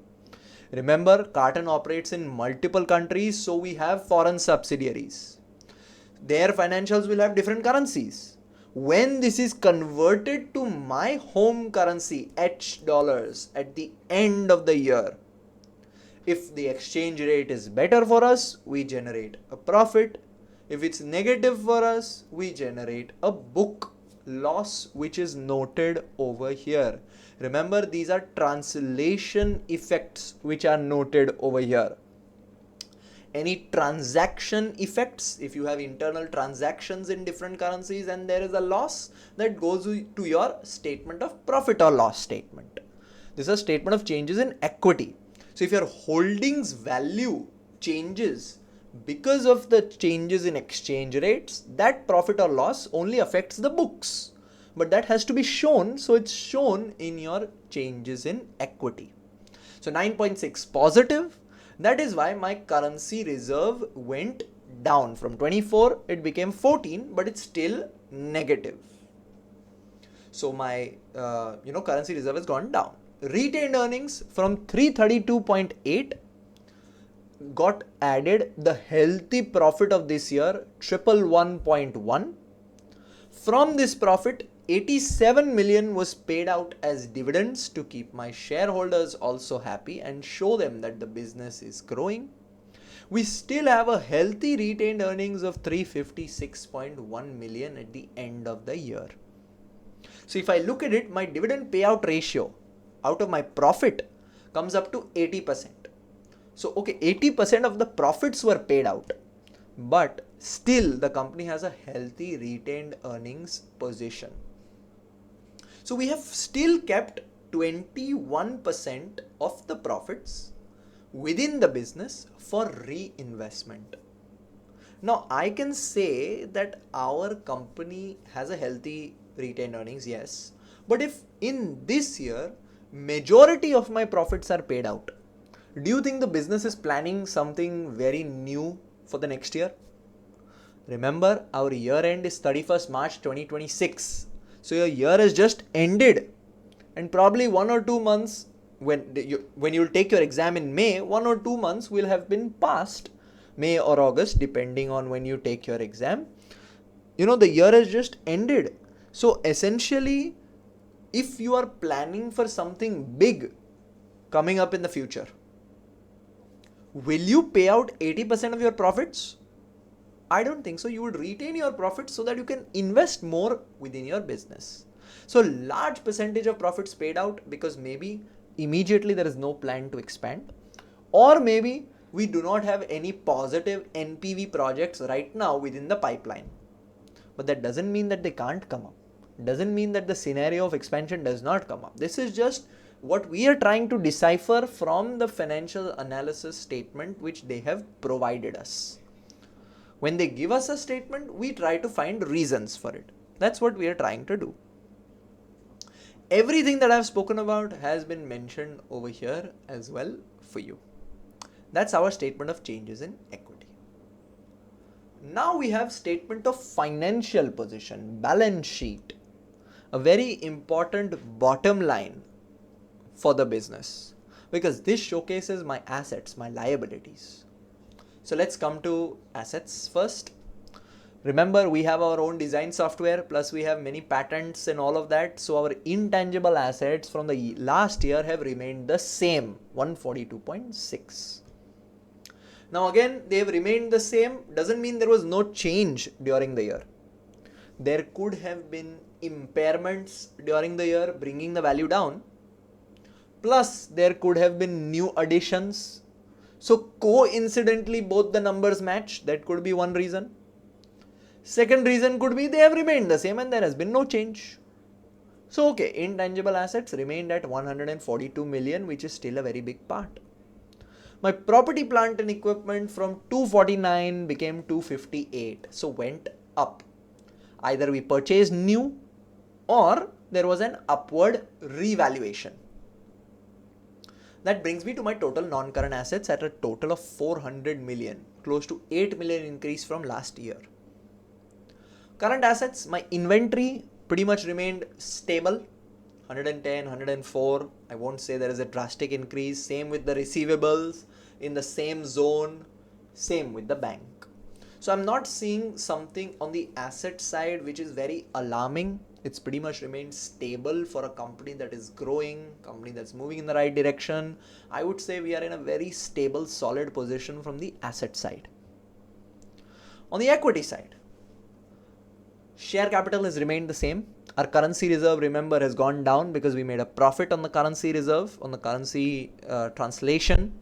Remember, Cartn operates in multiple countries, so we have foreign subsidiaries. Their financials will have different currencies. When this is converted to my home currency, H dollars, at the end of the year, if the exchange rate is better for us, we generate a profit. If it's negative for us, we generate a book loss, which is noted over here. Remember, these are translation effects which are noted over here. Any transaction effects, if you have internal transactions in different currencies and there is a loss, that goes to your statement of profit or loss statement. This is a statement of changes in equity. So if your holdings value changes because of the changes in exchange rates, that profit or loss only affects the books. But that has to be shown, so it's shown in your changes in equity. So 9.6 positive. That is why my currency reserve went down. From 24, it became 14, but it's still negative. So my currency reserve has gone down. Retained earnings from 332.8 got added the healthy profit of this year, 111.1. From this profit, 87 million was paid out as dividends to keep my shareholders also happy and show them that the business is growing. We still have a healthy retained earnings of 356.1 million at the end of the year. So if I look at it, my dividend payout ratio out of my profit comes up to 80%. So okay, 80% of the profits were paid out, but still the company has a healthy retained earnings position. So we have still kept 21% of the profits within the business for reinvestment. Now I can say that our company has a healthy retained earnings, yes, but if in this year majority of my profits are paid out, do you think the business is planning something very new for the next year? Remember, our year end is 31st March 2026. So your year has just ended, and probably 1 or 2 months, when you'll take your exam in May, 1 or 2 months will have been passed, May or August, depending on when you take your exam. The year has just ended. So essentially, if you are planning for something big coming up in the future, will you pay out 80% of your profits? I don't think so. You would retain your profits so that you can invest more within your business. So large percentage of profits paid out because maybe immediately there is no plan to expand, or maybe we do not have any positive NPV projects right now within the pipeline. But that doesn't mean that they can't come up. Doesn't mean that the scenario of expansion does not come up. This is just what we are trying to decipher from the financial analysis statement which they have provided us. When they give us a statement, we try to find reasons for it. That's what we are trying to do. Everything that I've spoken about has been mentioned over here as well for you. That's our statement of changes in equity. Now we have statement of financial position, balance sheet, a very important bottom line for the business, because this showcases my assets, my liabilities. So let's come to assets first. Remember, we have our own design software, plus we have many patents and all of that. So our intangible assets from the last year have remained the same, 142.6. Now again, they have remained the same. Doesn't mean there was no change during the year. There could have been impairments during the year bringing the value down. Plus, there could have been new additions. So, coincidentally, both the numbers match. That could be one reason. Second reason could be they have remained the same and there has been no change. So, okay, intangible assets remained at 142 million, which is still a very big part. My property, plant and equipment from 249 became 258. So, went up. Either we purchased new or there was an upward revaluation. That brings me to my total non-current assets at a total of 400 million, close to 8 million increase from last year. Current assets, my inventory pretty much remained stable, 110, 104. I won't say there is a drastic increase. Same with the receivables in the same zone, same with the bank. So I'm not seeing something on the asset side which is very alarming. It's pretty much remained stable for a company that is growing, company that's moving in the right direction. I would say we are in a very stable, solid position from the asset side. On the equity side, share capital has remained the same. Our currency reserve, remember, has gone down because we made a profit on the currency reserve, on the currency translation.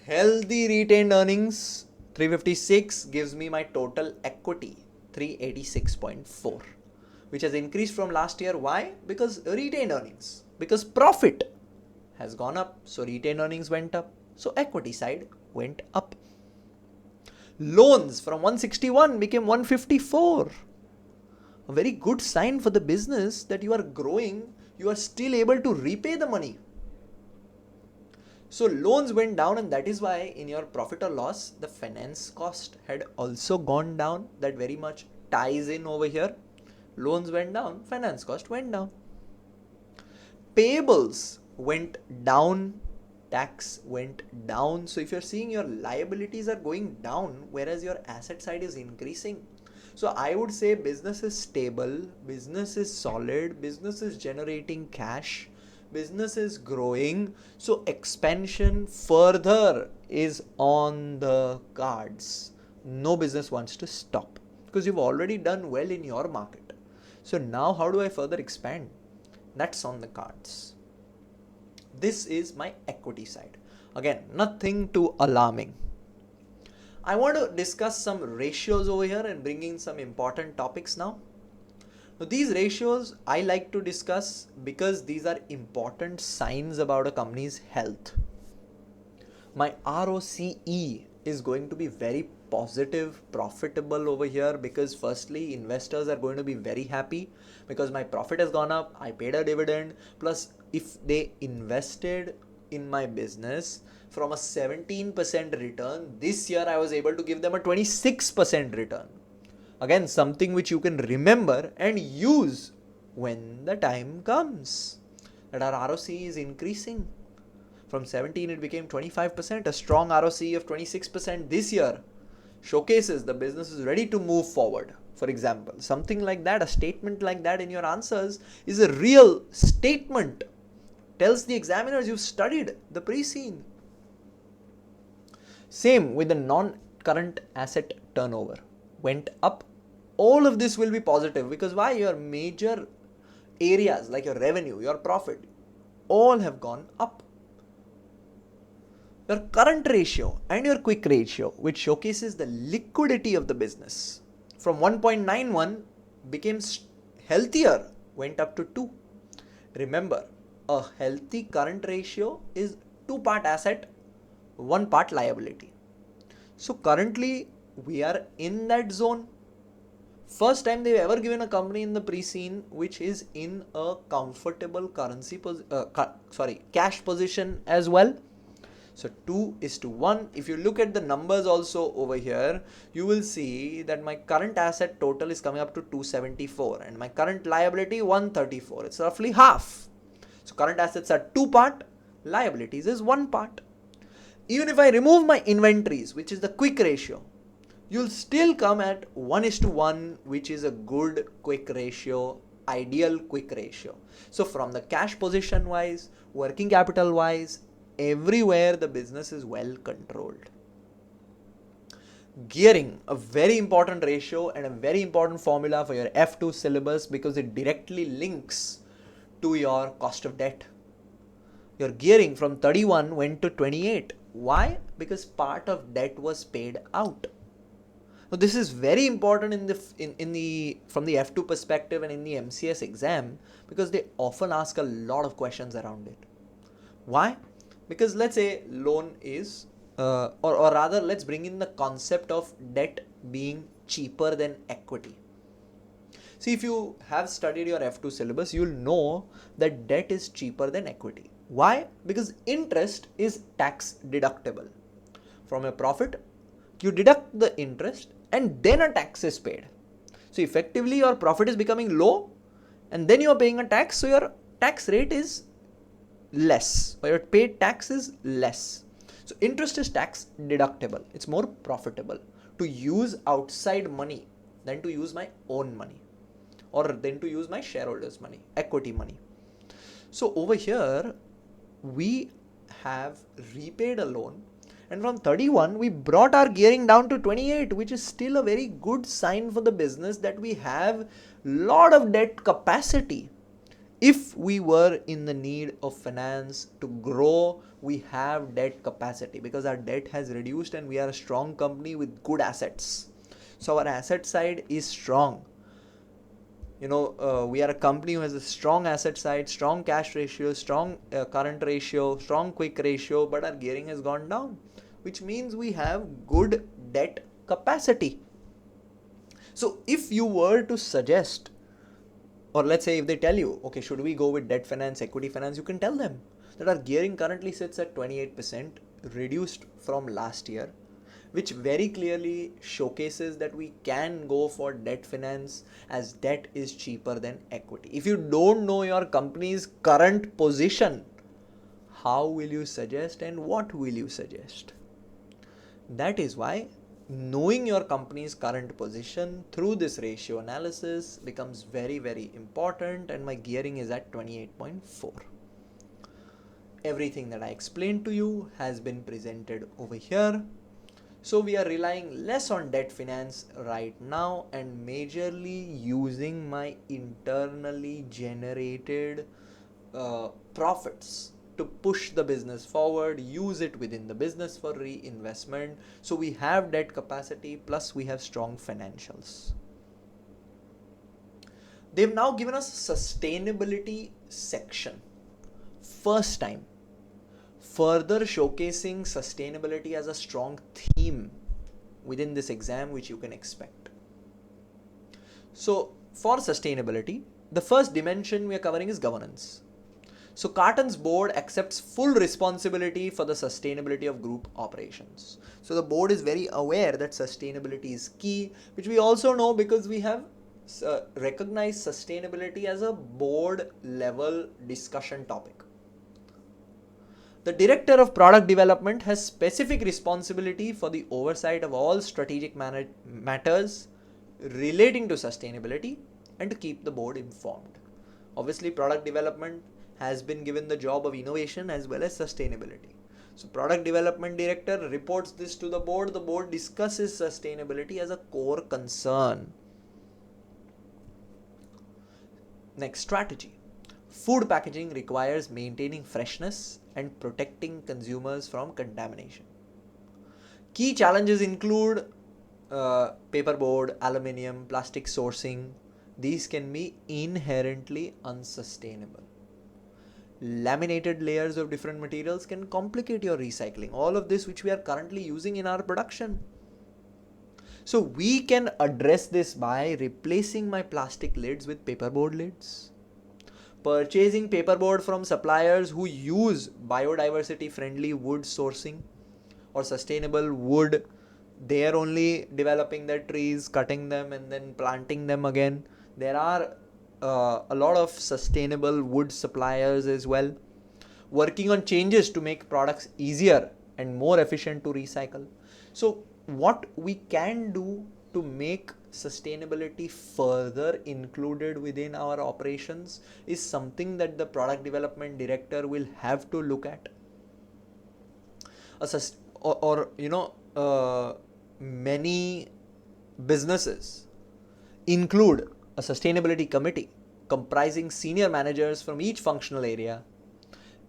Healthy retained earnings, 356 gives me my total equity, 386.4, which has increased from last year. Why? Because retained earnings, because profit has gone up, so retained earnings went up, so equity side went up. Loans from 161 became 154. A very good sign for the business that you are growing, you are still able to repay the money. So loans went down, and that is why in your profit or loss, the finance cost had also gone down. That very much ties in over here. Loans went down, finance cost went down. Payables went down, tax went down. So if you're seeing your liabilities are going down, whereas your asset side is increasing. So I would say business is stable, business is solid, business is generating cash, business is growing. So expansion further is on the cards. No business wants to stop because you've already done well in your market. So now how do I further expand? That's on the cards. This is my equity side. Again, nothing too alarming. I want to discuss some ratios over here and bring in some important topics now. Now, these ratios I like to discuss because these are important signs about a company's health. My ROCE is going to be very positive, profitable over here because firstly, investors are going to be very happy because my profit has gone up, I paid a dividend, plus if they invested in my business from a 17% return, this year I was able to give them a 26% return. Again, something which you can remember and use when the time comes. That our ROCE is increasing. From 17 it became 25%. A strong ROCE of 26% this year showcases the business is ready to move forward. For example, something like that, a statement like that in your answers is a real statement. Tells the examiners you've studied the pre-scene. Same with the non-current asset turnover. Went up. All of this will be positive because why? Your major areas like your revenue, your profit, all have gone up. Your current ratio and your quick ratio, which showcases the liquidity of the business, from 1.91 became healthier, went up to 2. Remember, a healthy current ratio is 2 part asset, 1 part liability. So currently we are in that zone. First time they've ever given a company in the pre-scene which is in a comfortable cash position as well. So 2:1. If you look at the numbers also over here, you will see that my current asset total is coming up to 274 and my current liability 134. It's roughly half. So current assets are 2 part, liabilities is 1 part. Even if I remove my inventories, which is the quick ratio, you'll still come at 1:1, which is a good quick ratio, ideal quick ratio. So from the cash position wise, working capital wise, everywhere the business is well controlled. Gearing, a very important ratio and a very important formula for your F2 syllabus because it directly links to your cost of debt. Your gearing from 31 went to 28. Why? Because part of debt was paid out. Now this is very important from the F2 perspective and in the MCS exam because they often ask a lot of questions around it. Why? Because let's say loan is or rather let's bring in the concept of debt being cheaper than equity. See, if you have studied your F2 syllabus, you'll know that debt is cheaper than equity. Why? Because interest is tax deductible. From your profit, you deduct the interest and then a tax is paid. So effectively your profit is becoming low and then you are paying a tax, so your tax rate is less or your paid tax is less. So interest is tax deductible. It's more profitable to use outside money than to use my own money or than to use my shareholders' money, equity money. So over here, we have repaid a loan and from 31, we brought our gearing down to 28, which is still a very good sign for the business that we have lot of debt capacity. If we were in the need of finance to grow, we have debt capacity because our debt has reduced and we are a strong company with good assets. So our asset side is strong. We are a company who has a strong asset side, strong cash ratio, strong current ratio, strong quick ratio, but our gearing has gone down, which means we have good debt capacity. So if you were to suggest, or let's say if they tell you, okay, should we go with debt finance, equity finance, you can tell them that our gearing currently sits at 28%, reduced from last year, which very clearly showcases that we can go for debt finance as debt is cheaper than equity. If you don't know your company's current position, how will you suggest and what will you suggest? That is why knowing your company's current position through this ratio analysis becomes very, very important, and my gearing is at 28.4. Everything that I explained to you has been presented over here. So we are relying less on debt finance right now and majorly using my internally generated profits to push the business forward, use it within the business for reinvestment. So we have debt capacity plus we have strong financials. They've now given us sustainability section. First time. Further showcasing sustainability as a strong theme within this exam, which you can expect. So for sustainability, the first dimension we are covering is governance. So Cartn's board accepts full responsibility for the sustainability of group operations. So the board is very aware that sustainability is key, which we also know because we have recognized sustainability as a board level discussion topic. The Director of Product Development has specific responsibility for the oversight of all strategic matters relating to sustainability and to keep the board informed. Obviously, product development has been given the job of innovation as well as sustainability. So Product Development Director reports this to the board discusses sustainability as a core concern. Next, strategy. Food packaging requires maintaining freshness and protecting consumers from contamination. Key challenges include paperboard, aluminium, plastic sourcing. These can be inherently unsustainable. Laminated layers of different materials can complicate your recycling. All of this which we are currently using in our production. So we can address this by replacing my plastic lids with paperboard lids. Purchasing paperboard from suppliers who use biodiversity friendly wood sourcing or sustainable wood. They are only developing their trees, cutting them and then planting them again. There are a lot of sustainable wood suppliers as well, working on changes to make products easier and more efficient to recycle. So what we can do to make sustainability further included within our operations is something that the product development director will have to look at. many businesses include a sustainability committee comprising senior managers from each functional area,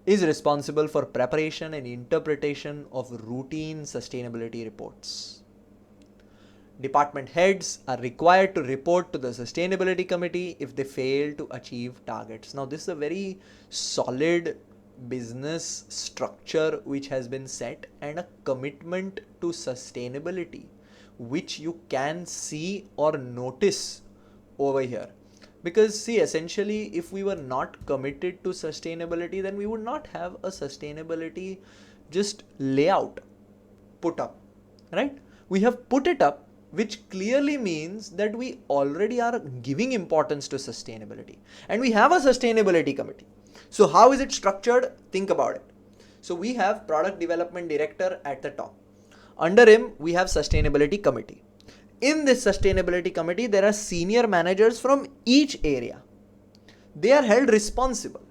is responsible for preparation and interpretation of routine sustainability reports. Department heads are required to report to the sustainability committee if they fail to achieve targets. Now, this is a very solid business structure which has been set, and a commitment to sustainability which you can see or notice over here. Because see, essentially, if we were not committed to sustainability, then we would not have a sustainability just layout put up, right? We have put it up, which clearly means that we already are giving importance to sustainability, and we have a sustainability committee. So how is it structured? Think about it. So we have product development director at the top. Under him, we have sustainability committee. In this sustainability committee, there are senior managers from each area. They are held responsible.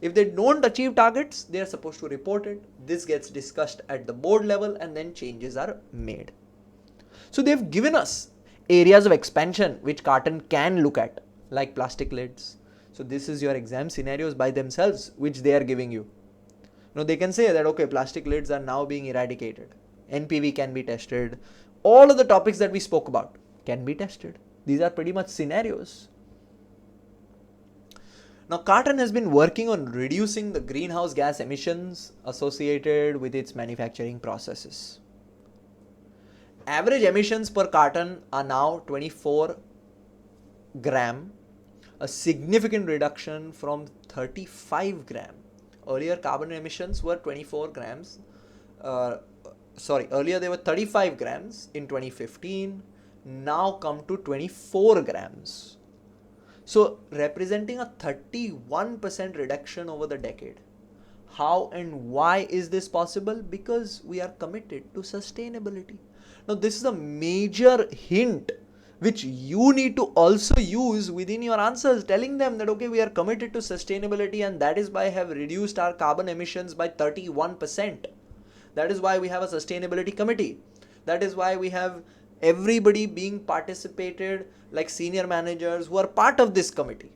If they don't achieve targets, they are supposed to report it. This gets discussed at the board level, and then changes are made. So they've given us areas of expansion which Cartn can look at, like plastic lids. So this is your exam scenarios by themselves which they are giving you. Now they can say that, okay, plastic lids are now being eradicated. NPV can be tested. All of the topics that we spoke about can be tested. These are pretty much scenarios. Now Cartn has been working on reducing the greenhouse gas emissions associated with its manufacturing processes. Average emissions per carton are now 24 gram, a significant reduction from 35 gram. Earlier carbon emissions were 24 grams. Earlier they were 35 grams in 2015, now come to 24 grams. So representing a 31% reduction over the decade. How and why is this possible? Because we are committed to sustainability. Now this is a major hint which you need to also use within your answers, telling them that, okay, we are committed to sustainability, and that is why I have reduced our carbon emissions by 31%. That is why we have a sustainability committee. That is why we have everybody being participated, like senior managers who are part of this committee.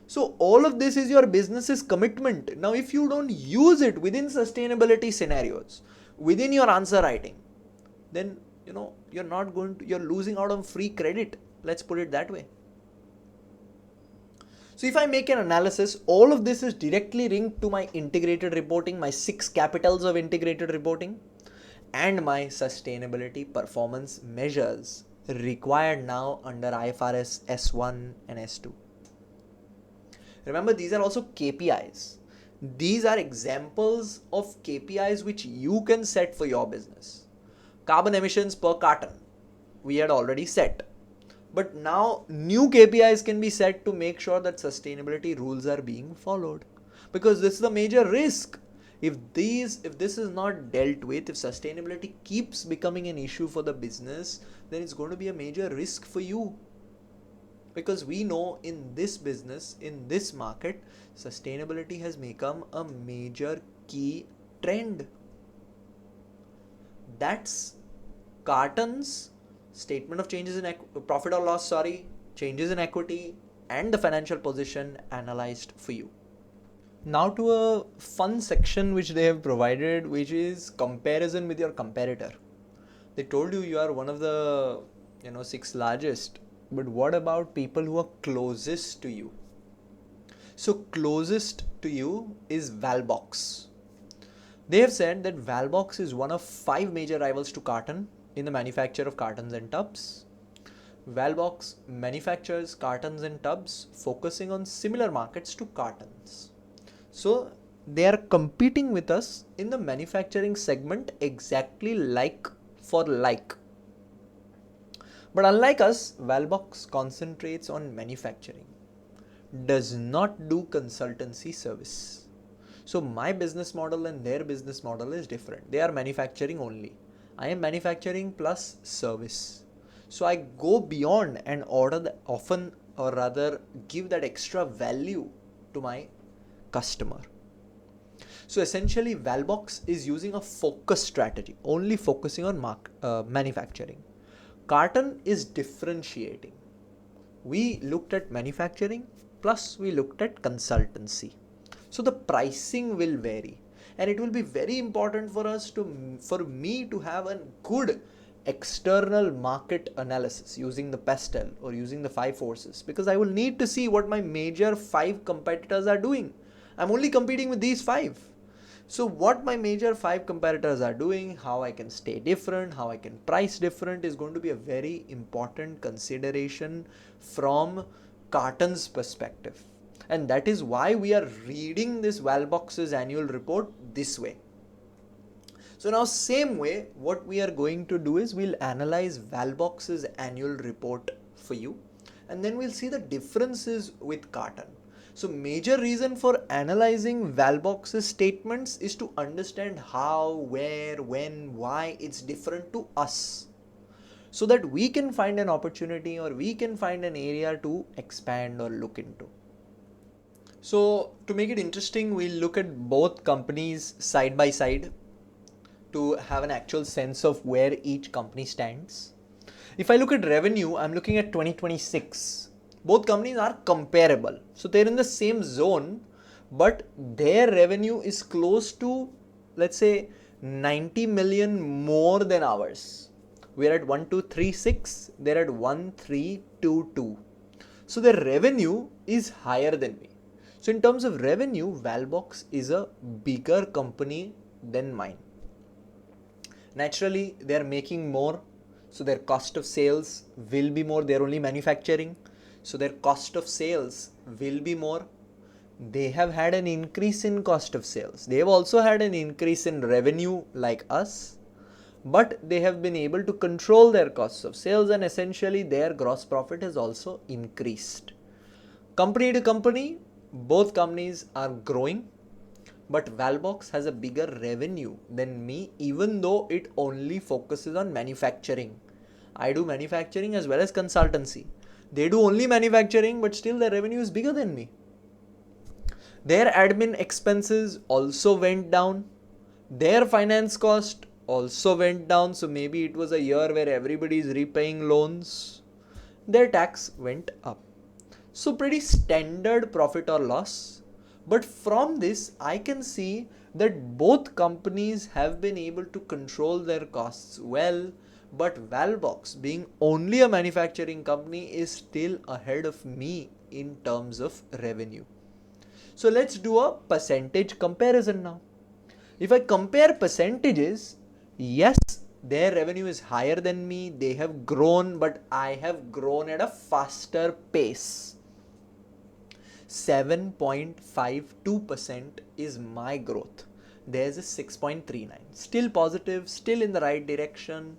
So all of this is your business's commitment. Now if you don't use it within sustainability scenarios, within your answer writing, then you're losing out on free credit. Let's put it that way. So if I make an analysis, all of this is directly linked to my integrated reporting, my 6 capitals of integrated reporting, and my sustainability performance measures required now under IFRS S1 and S2. Remember, these are also KPIs. These are examples of KPIs which you can set for your business. Carbon emissions per carton, we had already set. But now new KPIs can be set to make sure that sustainability rules are being followed. Because this is a major risk. If this is not dealt with, if sustainability keeps becoming an issue for the business, then it's going to be a major risk for you. Because we know in this business, in this market, sustainability has become a major key trend. That's Cartn's statement of changes in profit or loss, changes in equity and the financial position analyzed for you. Now to a fun section which they have provided, which is comparison with your competitor. They told you are one of the 6 largest, but what about people who are closest to you? So closest to you is Valbox. They have said that Valbox is one of 5 major rivals to Cartn in the manufacture of cartons and tubs. Valbox manufactures cartons and tubs focusing on similar markets to cartons. So they are competing with us in the manufacturing segment exactly like for like. But unlike us, Valbox concentrates on manufacturing, does not do consultancy service. So my business model and their business model is different. They are manufacturing only. I am manufacturing plus service. So I go beyond and give that extra value to my customer. So essentially Valbox is using a focus strategy, only focusing on manufacturing. Cartn is differentiating. We looked at manufacturing plus we looked at consultancy. So the pricing will vary, and it will be very important for me to have a good external market analysis using the pestle or using the 5 forces, because I will need to see what my major 5 competitors are doing. I'm only competing with these 5. So what my major 5 competitors are doing, how I can stay different, how I can price different is going to be a very important consideration from Cartn's perspective. And that is why we are reading this Valbox's annual report this way. So now same way, what we are going to do is we'll analyze Valbox's annual report for you, and then we'll see the differences with Cartn. So major reason for analyzing Valbox's statements is to understand how, where, when, why it's different to us, so that we can find an opportunity or we can find an area to expand or look into. So to make it interesting, we'll look at both companies side by side to have an actual sense of where each company stands. If I look at revenue, I'm looking at 2026. Both companies are comparable. So they're in the same zone, but their revenue is close to, let's say, 90 million more than ours. We're at 1236, they're at 1322. So their revenue is higher than me. So in terms of revenue, Valbox is a bigger company than mine. Naturally, they're making more, so their cost of sales will be more. They're only manufacturing, so their cost of sales will be more. They have had an increase in cost of sales. They have also had an increase in revenue like us, but they have been able to control their costs of sales, and essentially their gross profit has also increased. Company to company, both companies are growing, but Valbox has a bigger revenue than me, even though it only focuses on manufacturing. I do manufacturing as well as consultancy. They do only manufacturing, but still their revenue is bigger than me. Their admin expenses also went down. Their finance cost also went down. So maybe it was a year where everybody is repaying loans. Their tax went up. So pretty standard profit or loss. But from this, I can see that both companies have been able to control their costs well, but Valbox, being only a manufacturing company, is still ahead of me in terms of revenue. So let's do a percentage comparison now. If I compare percentages, yes, their revenue is higher than me. They have grown, but I have grown at a faster pace. 7.52% is my growth. Theirs is 6.39. Still positive, still in the right direction,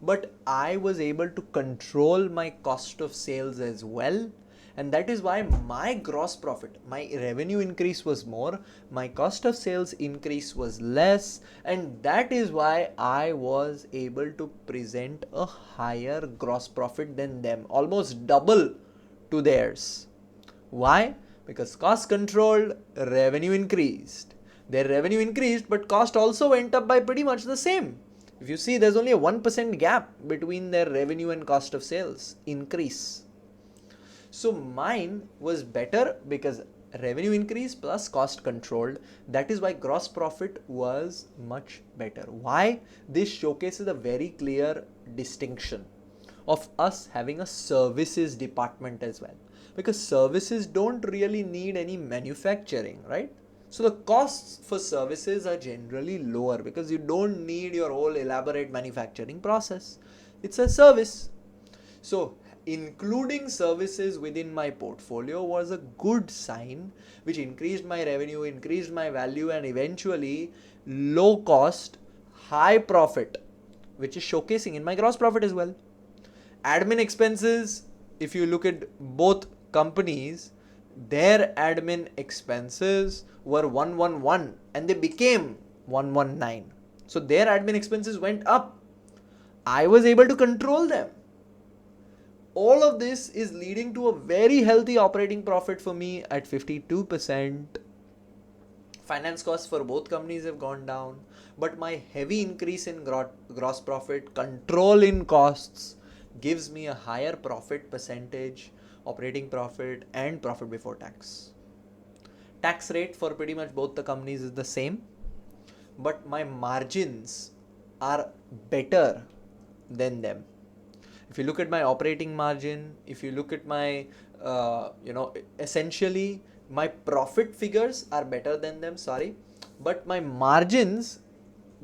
but I was able to control my cost of sales as well. And that is why my gross profit, my revenue increase was more, my cost of sales increase was less, and that is why I was able to present a higher gross profit than them, almost double to theirs. Why? Because cost controlled, revenue increased. Their revenue increased, but cost also went up by pretty much the same. If you see, there's only a 1% gap between their revenue and cost of sales increase. So mine was better because revenue increase plus cost controlled. That is why gross profit was much better. Why? This showcases a very clear distinction of us having a services department as well, because services don't really need any manufacturing, right? So the costs for services are generally lower because you don't need your whole elaborate manufacturing process. It's a service. So including services within my portfolio was a good sign, which increased my revenue, increased my value, and eventually low cost, high profit, which is showcasing in my gross profit as well. Admin expenses, if you look at both companies, their admin expenses were 111 and they became 119. So their admin expenses went up. I was able to control them. All of this is leading to a very healthy operating profit for me at 52%. Finance costs for both companies have gone down, but my heavy increase in gross profit, control in costs, gives me a higher profit percentage, operating profit and profit before tax. Tax rate for pretty much both the companies is the same, but my margins are better than them. If you look at my operating margin, if you look at my, essentially my profit figures are better than them, but my margins,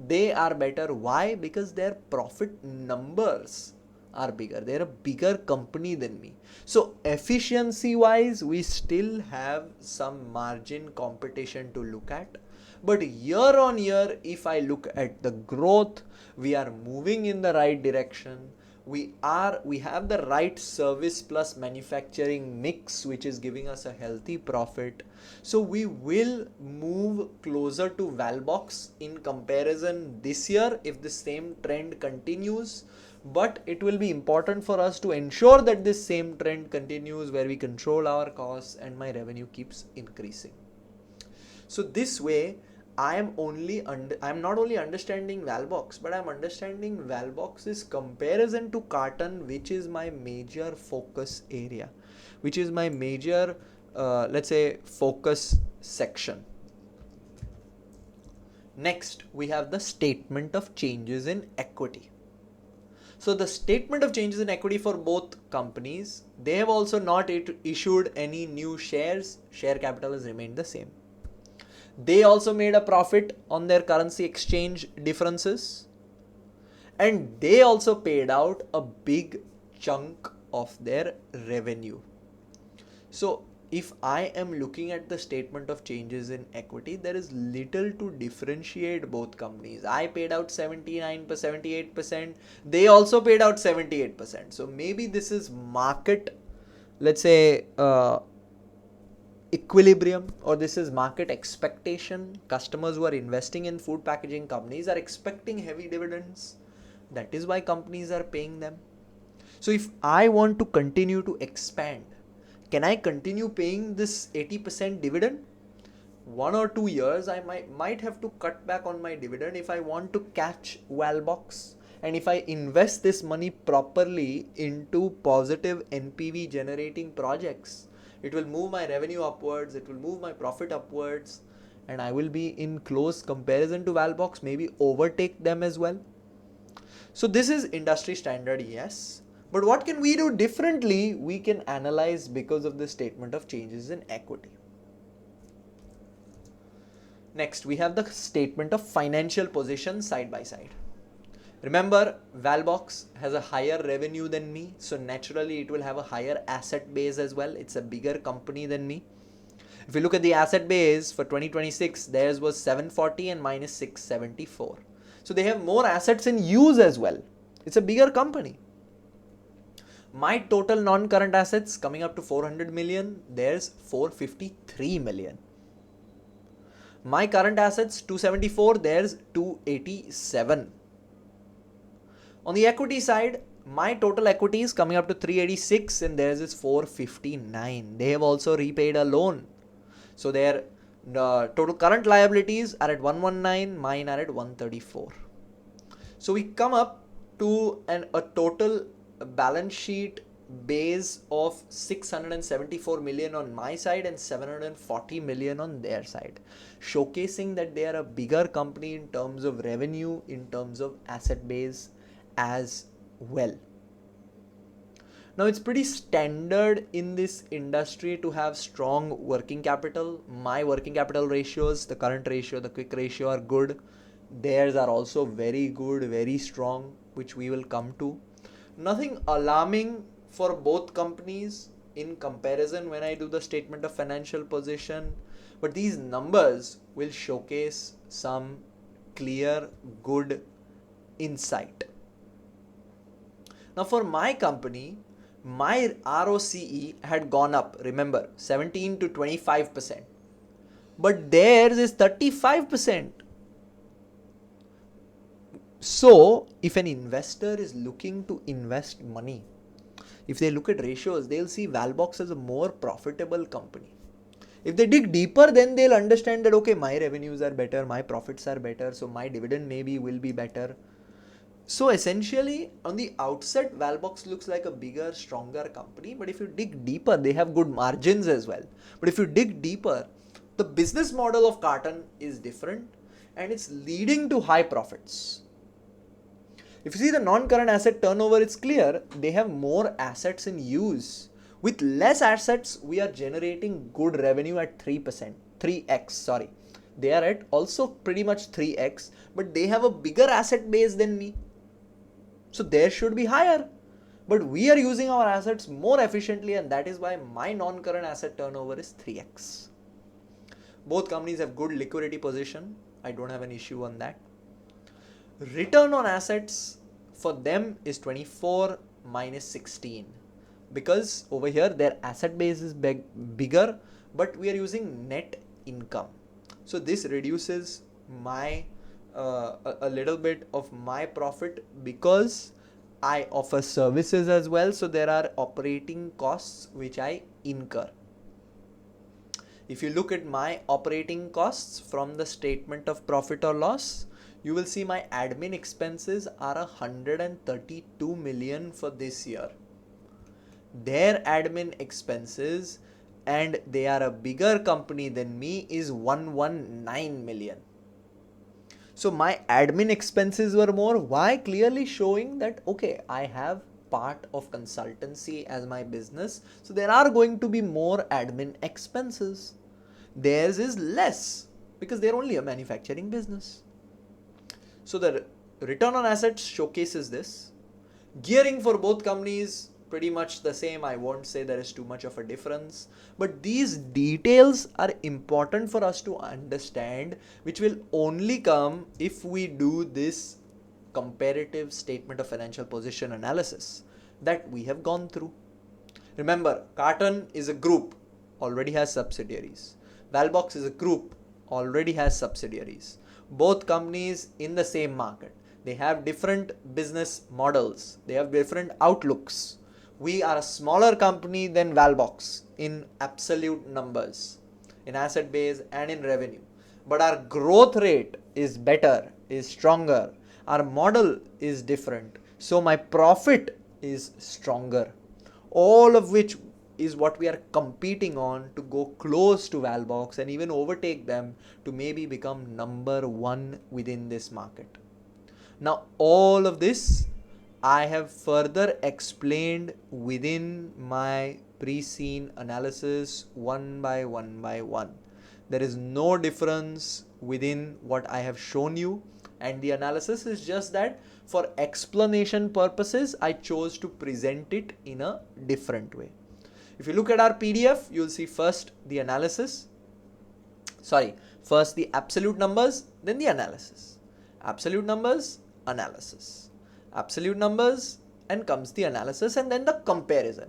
they are better. Why? Because their profit numbers are bigger. They're a bigger company than me. So efficiency wise, we still have some margin competition to look at. But year on year, if I look at the growth, we are moving in the right direction. We have the right service plus manufacturing mix, which is giving us a healthy profit. So we will move closer to Valbox in comparison this year if the same trend continues. But it will be important for us to ensure that this same trend continues, where we control our costs and my revenue keeps increasing. So this way, I'm not only understanding Valbox, but I'm understanding Valbox's comparison to Cartn, which is my major focus area, which is my major, let's say, focus section. Next, we have the statement of changes in equity. So the statement of changes in equity for both companies, they have also not issued any new shares. Share capital has remained the same. They also made a profit on their currency exchange differences, and they also paid out a big chunk of their revenue. So if I am looking at the statement of changes in equity, there is little to differentiate both companies. I paid out 78%, they also paid out 78%. So maybe this is market, let's say, equilibrium, or this is market expectation. Customers who are investing in food packaging companies are expecting heavy dividends. That is why companies are paying them. So if I want to continue to expand, can I continue paying this 80% dividend? 1 or 2 years, I might have to cut back on my dividend if I want to catch Valbox. And if I invest this money properly into positive NPV generating projects, it will move my revenue upwards, it will move my profit upwards, and I will be in close comparison to Valbox, maybe overtake them as well. So this is industry standard, yes. But what can we do differently? We can analyze because of the statement of changes in equity. Next, we have the statement of financial position side by side. Remember, Valbox has a higher revenue than me, so naturally it will have a higher asset base as well. It's a bigger company than me. If you look at the asset base for 2026, theirs was 740 and mine is 674. So they have more assets in use as well. It's a bigger company. My total non-current assets coming up to 400 million, theirs 453 million. My current assets 274, theirs 287. On the equity side, my total equity is coming up to 386 and theirs is 459. They have also repaid a loan. So their total current liabilities are at 119, mine are at 134. So we come up to a total balance sheet base of 674 million on my side and 740 million on their side, showcasing that they are a bigger company in terms of revenue, in terms of asset base as well. Now it's pretty standard in this industry to have strong working capital. My working capital ratios, the current ratio, the quick ratio are good. Theirs are also very good, very strong, which we will come to. Nothing alarming for both companies in comparison when I do the statement of financial position, but these numbers will showcase some clear, good insight. Now for my company, my ROCE had gone up, remember, 17 to 25%, but theirs is 35%. So if an investor is looking to invest money, if they look at ratios, they'll see Valbox as a more profitable company. If they dig deeper, then they'll understand that, okay, my revenues are better, my profits are better, so my dividend maybe will be better. So essentially, on the outset, Valbox looks like a bigger, stronger company. But if you dig deeper, they have good margins as well. But if you dig deeper, the business model of Cartn is different and it's leading to high profits. If you see the non-current asset turnover, it's clear they have more assets in use. With less assets, we are generating good revenue at 3%, 3x, sorry. They are at also pretty much 3x, but they have a bigger asset base than me. So there should be higher. But we are using our assets more efficiently, and that is why my non-current asset turnover is 3x. Both companies have good liquidity position. I don't have an issue on that. Return on assets for them is 24 minus 16, because over here their asset base is bigger, but we are using net income. So this reduces my a little bit of my profit because I offer services as well. So there are operating costs which I incur. If you look at my operating costs from the statement of profit or loss, you will see my admin expenses are 132 million for this year. Their admin expenses, and they are a bigger company than me, is 119 million. So my admin expenses were more. Why? Clearly showing that, okay, I have part of consultancy as my business. So there are going to be more admin expenses. Theirs is less because they're only a manufacturing business. So the return on assets showcases this. Gearing for both companies pretty much the same. I won't say there is too much of a difference, but these details are important for us to understand, which will only come if we do this comparative statement of financial position analysis that we have gone through. Remember, Cartn is a group, already has subsidiaries. Valbox is a group, already has subsidiaries. Both companies in the same market. They have different business models. They have different outlooks. We are a smaller company than Valbox in absolute numbers, in asset base and in revenue. But our growth rate is better, is stronger. Our model is different. So my profit is stronger. All of which is what we are competing on to go close to Valbox and even overtake them to maybe become number one within this market. Now, all of this I have further explained within my pre-scene analysis one by one. There is no difference within what I have shown you, and the analysis is just that for explanation purposes, I chose to present it in a different way. If you look at our PDF, you'll see first the analysis. First the absolute numbers, then the analysis. Absolute numbers, analysis. Absolute numbers, and comes the analysis, and then the comparison.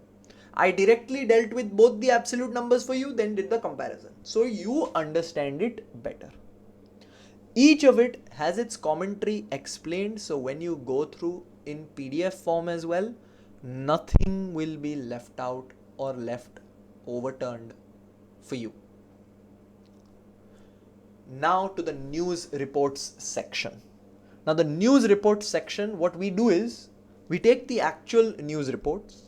I directly dealt with both the absolute numbers for you, then did the comparison. So you understand it better. Each of it has its commentary explained, so when you go through in PDF form as well, nothing will be left out or left overturned for you. Now to the news reports section. Now the news reports section, what we do is, we take the actual news reports.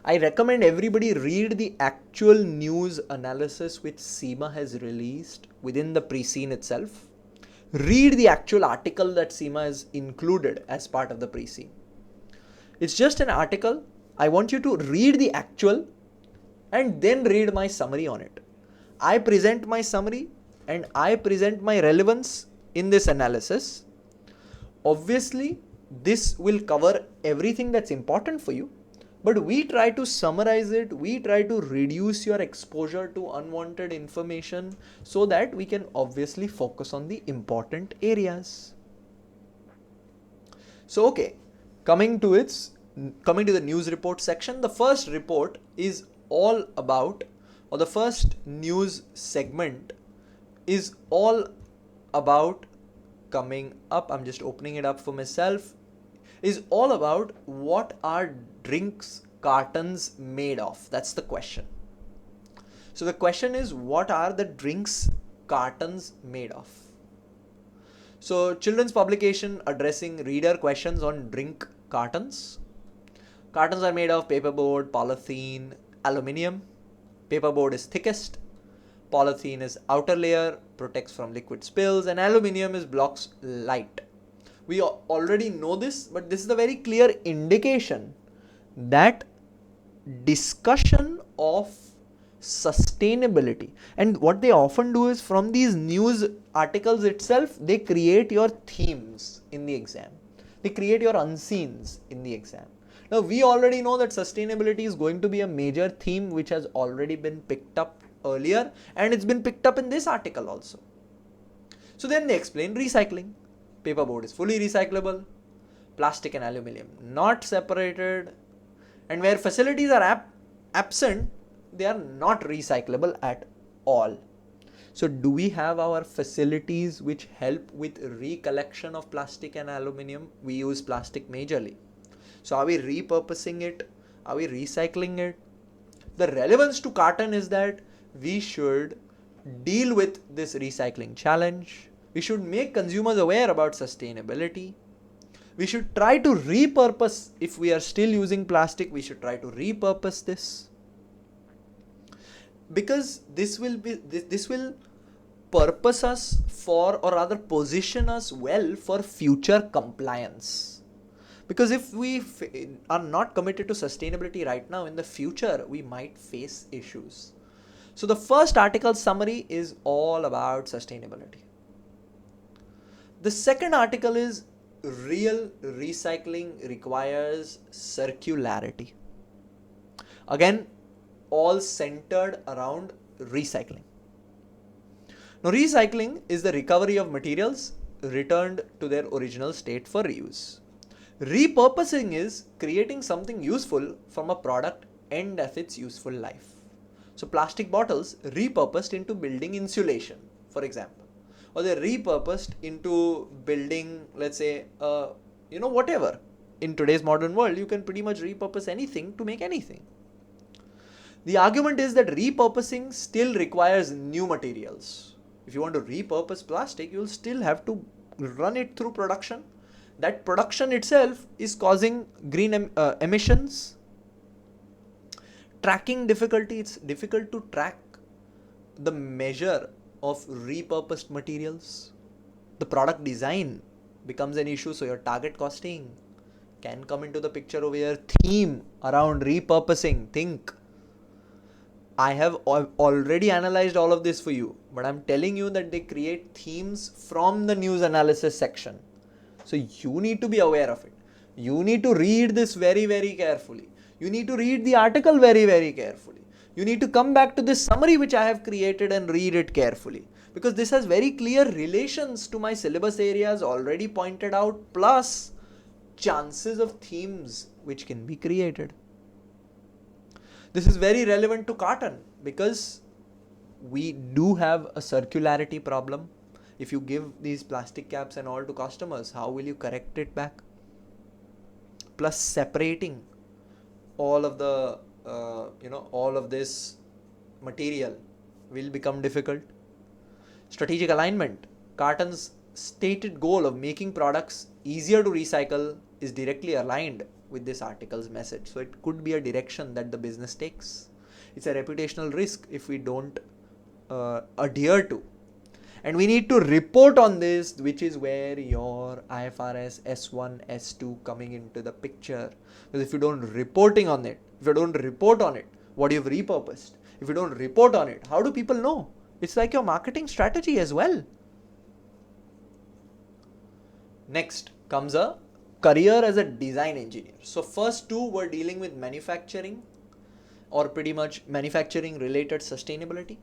I recommend everybody read the actual news analysis which CIMA has released within the pre-scene itself. Read the actual article that CIMA has included as part of the pre-scene. It's just an article. I want you to read the actual and then read my summary on it. I present my summary and I present my relevance in this analysis. Obviously, this will cover everything that's important for you, but we try to summarize it. We try to reduce your exposure to unwanted information so that we can obviously focus on the important areas. So, okay, coming to the news report section, the first report is all about, or the first news segment is all about, coming up, I'm just opening it up for myself, is all about what are drinks cartons made of? That's the question. So the question is, what are the drinks cartons made of? So children's publication addressing reader questions on drink cartons. Cartons are made of paperboard, polythene, aluminium. Paperboard is thickest, polythene is outer layer, protects from liquid spills, and aluminium is blocks light. We already know this, but this is a very clear indication that discussion of sustainability, and what they often do is from these news articles itself, they create your themes in the exam. They create your unseens in the exam. Now we already know that sustainability is going to be a major theme which has already been picked up earlier, and it's been picked up in this article also. So then they explain recycling. Paperboard is fully recyclable, plastic and aluminium not separated, and where facilities are absent, they are not recyclable at all. So do we have our facilities which help with recollection of plastic and aluminium? We use plastic majorly. So are we repurposing it? Are we recycling it? The relevance to Cartn is that we should deal with this recycling challenge. We should make consumers aware about sustainability. We should try to repurpose. If we are still using plastic, we should try to repurpose this, because this will purpose us for, or rather position us well for future compliance. Because if we are not committed to sustainability right now, in the future we might face issues. So the first article summary is all about sustainability. The second article is real recycling requires circularity. Again, all centered around recycling. Now, recycling is the recovery of materials returned to their original state for reuse. Repurposing is creating something useful from a product end of its useful life. So plastic bottles repurposed into building insulation, for example, or they're repurposed into building, let's say, whatever. In today's modern world, you can pretty much repurpose anything to make anything. The argument is that repurposing still requires new materials. If you want to repurpose plastic, you'll still have to run it through production. That production itself is causing green emissions. Tracking difficulty, it's difficult to track the measure of repurposed materials. The product design becomes an issue, so your target costing can come into the picture over here. Theme around repurposing, think. I have already analyzed all of this for you, but I'm telling you that they create themes from the news analysis section. So you need to be aware of it. You need to read this very, very carefully. You need to read the article very, very carefully. You need to come back to this summary which I have created and read it carefully, because this has very clear relations to my syllabus areas already pointed out, plus chances of themes which can be created. This is very relevant to Cartn because we do have a circularity problem. If you give these plastic caps and all to customers, how will you correct it back? Plus separating all of the all of this material will become difficult. Strategic alignment. Cartn's stated goal of making products easier to recycle is directly aligned with this article's message. So it could be a direction that the business takes. It's a reputational risk if we don't adhere to. And we need to report on this, which is where your IFRS S1, S2 coming into the picture. Because if you don't report on it, what you've repurposed, if you don't report on it, how do people know? It's like your marketing strategy as well. Next comes a career as a design engineer. So first two were dealing with manufacturing, or pretty much manufacturing related sustainability.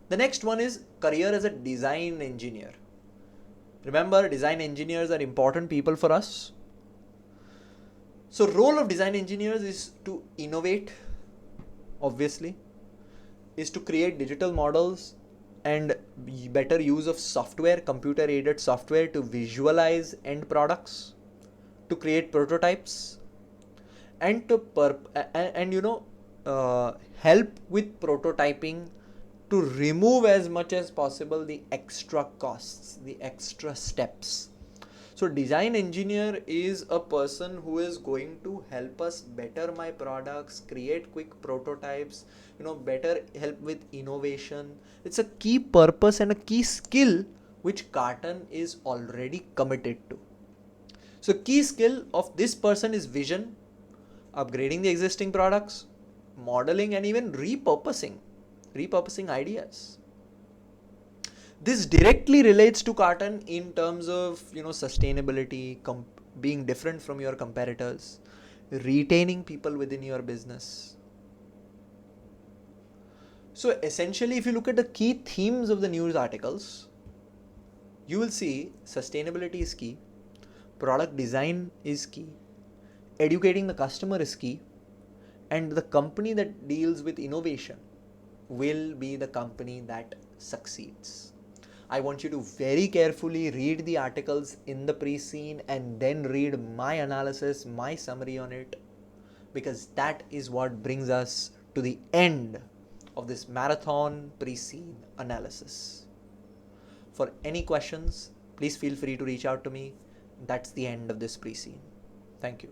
The next one is career as a design engineer. Remember, design engineers are important people for us. So role of design engineers is to innovate, obviously, is to create digital models and better use of software, computer aided software to visualize end products, to create prototypes, and to help with prototyping to remove as much as possible the extra costs, the extra steps. So design engineer is a person who is going to help us better my products, create quick prototypes, better help with innovation. It's a key purpose and a key skill which Cartn is already committed to. So key skill of this person is vision, upgrading the existing products, modeling, and even repurposing ideas. This directly relates to Cartn in terms of sustainability, being different from your competitors, retaining people within your business. So essentially, if you look at the key themes of the news articles, you will see sustainability is key, product design is key, educating the customer is key, and the company that deals with innovation will be the company that succeeds. I want you to very carefully read the articles in the pre-scene and then read my analysis, my summary on it, because that is what brings us to the end of this marathon pre-scene analysis. For any questions, please feel free to reach out to me. That's the end of this pre-scene. Thank you.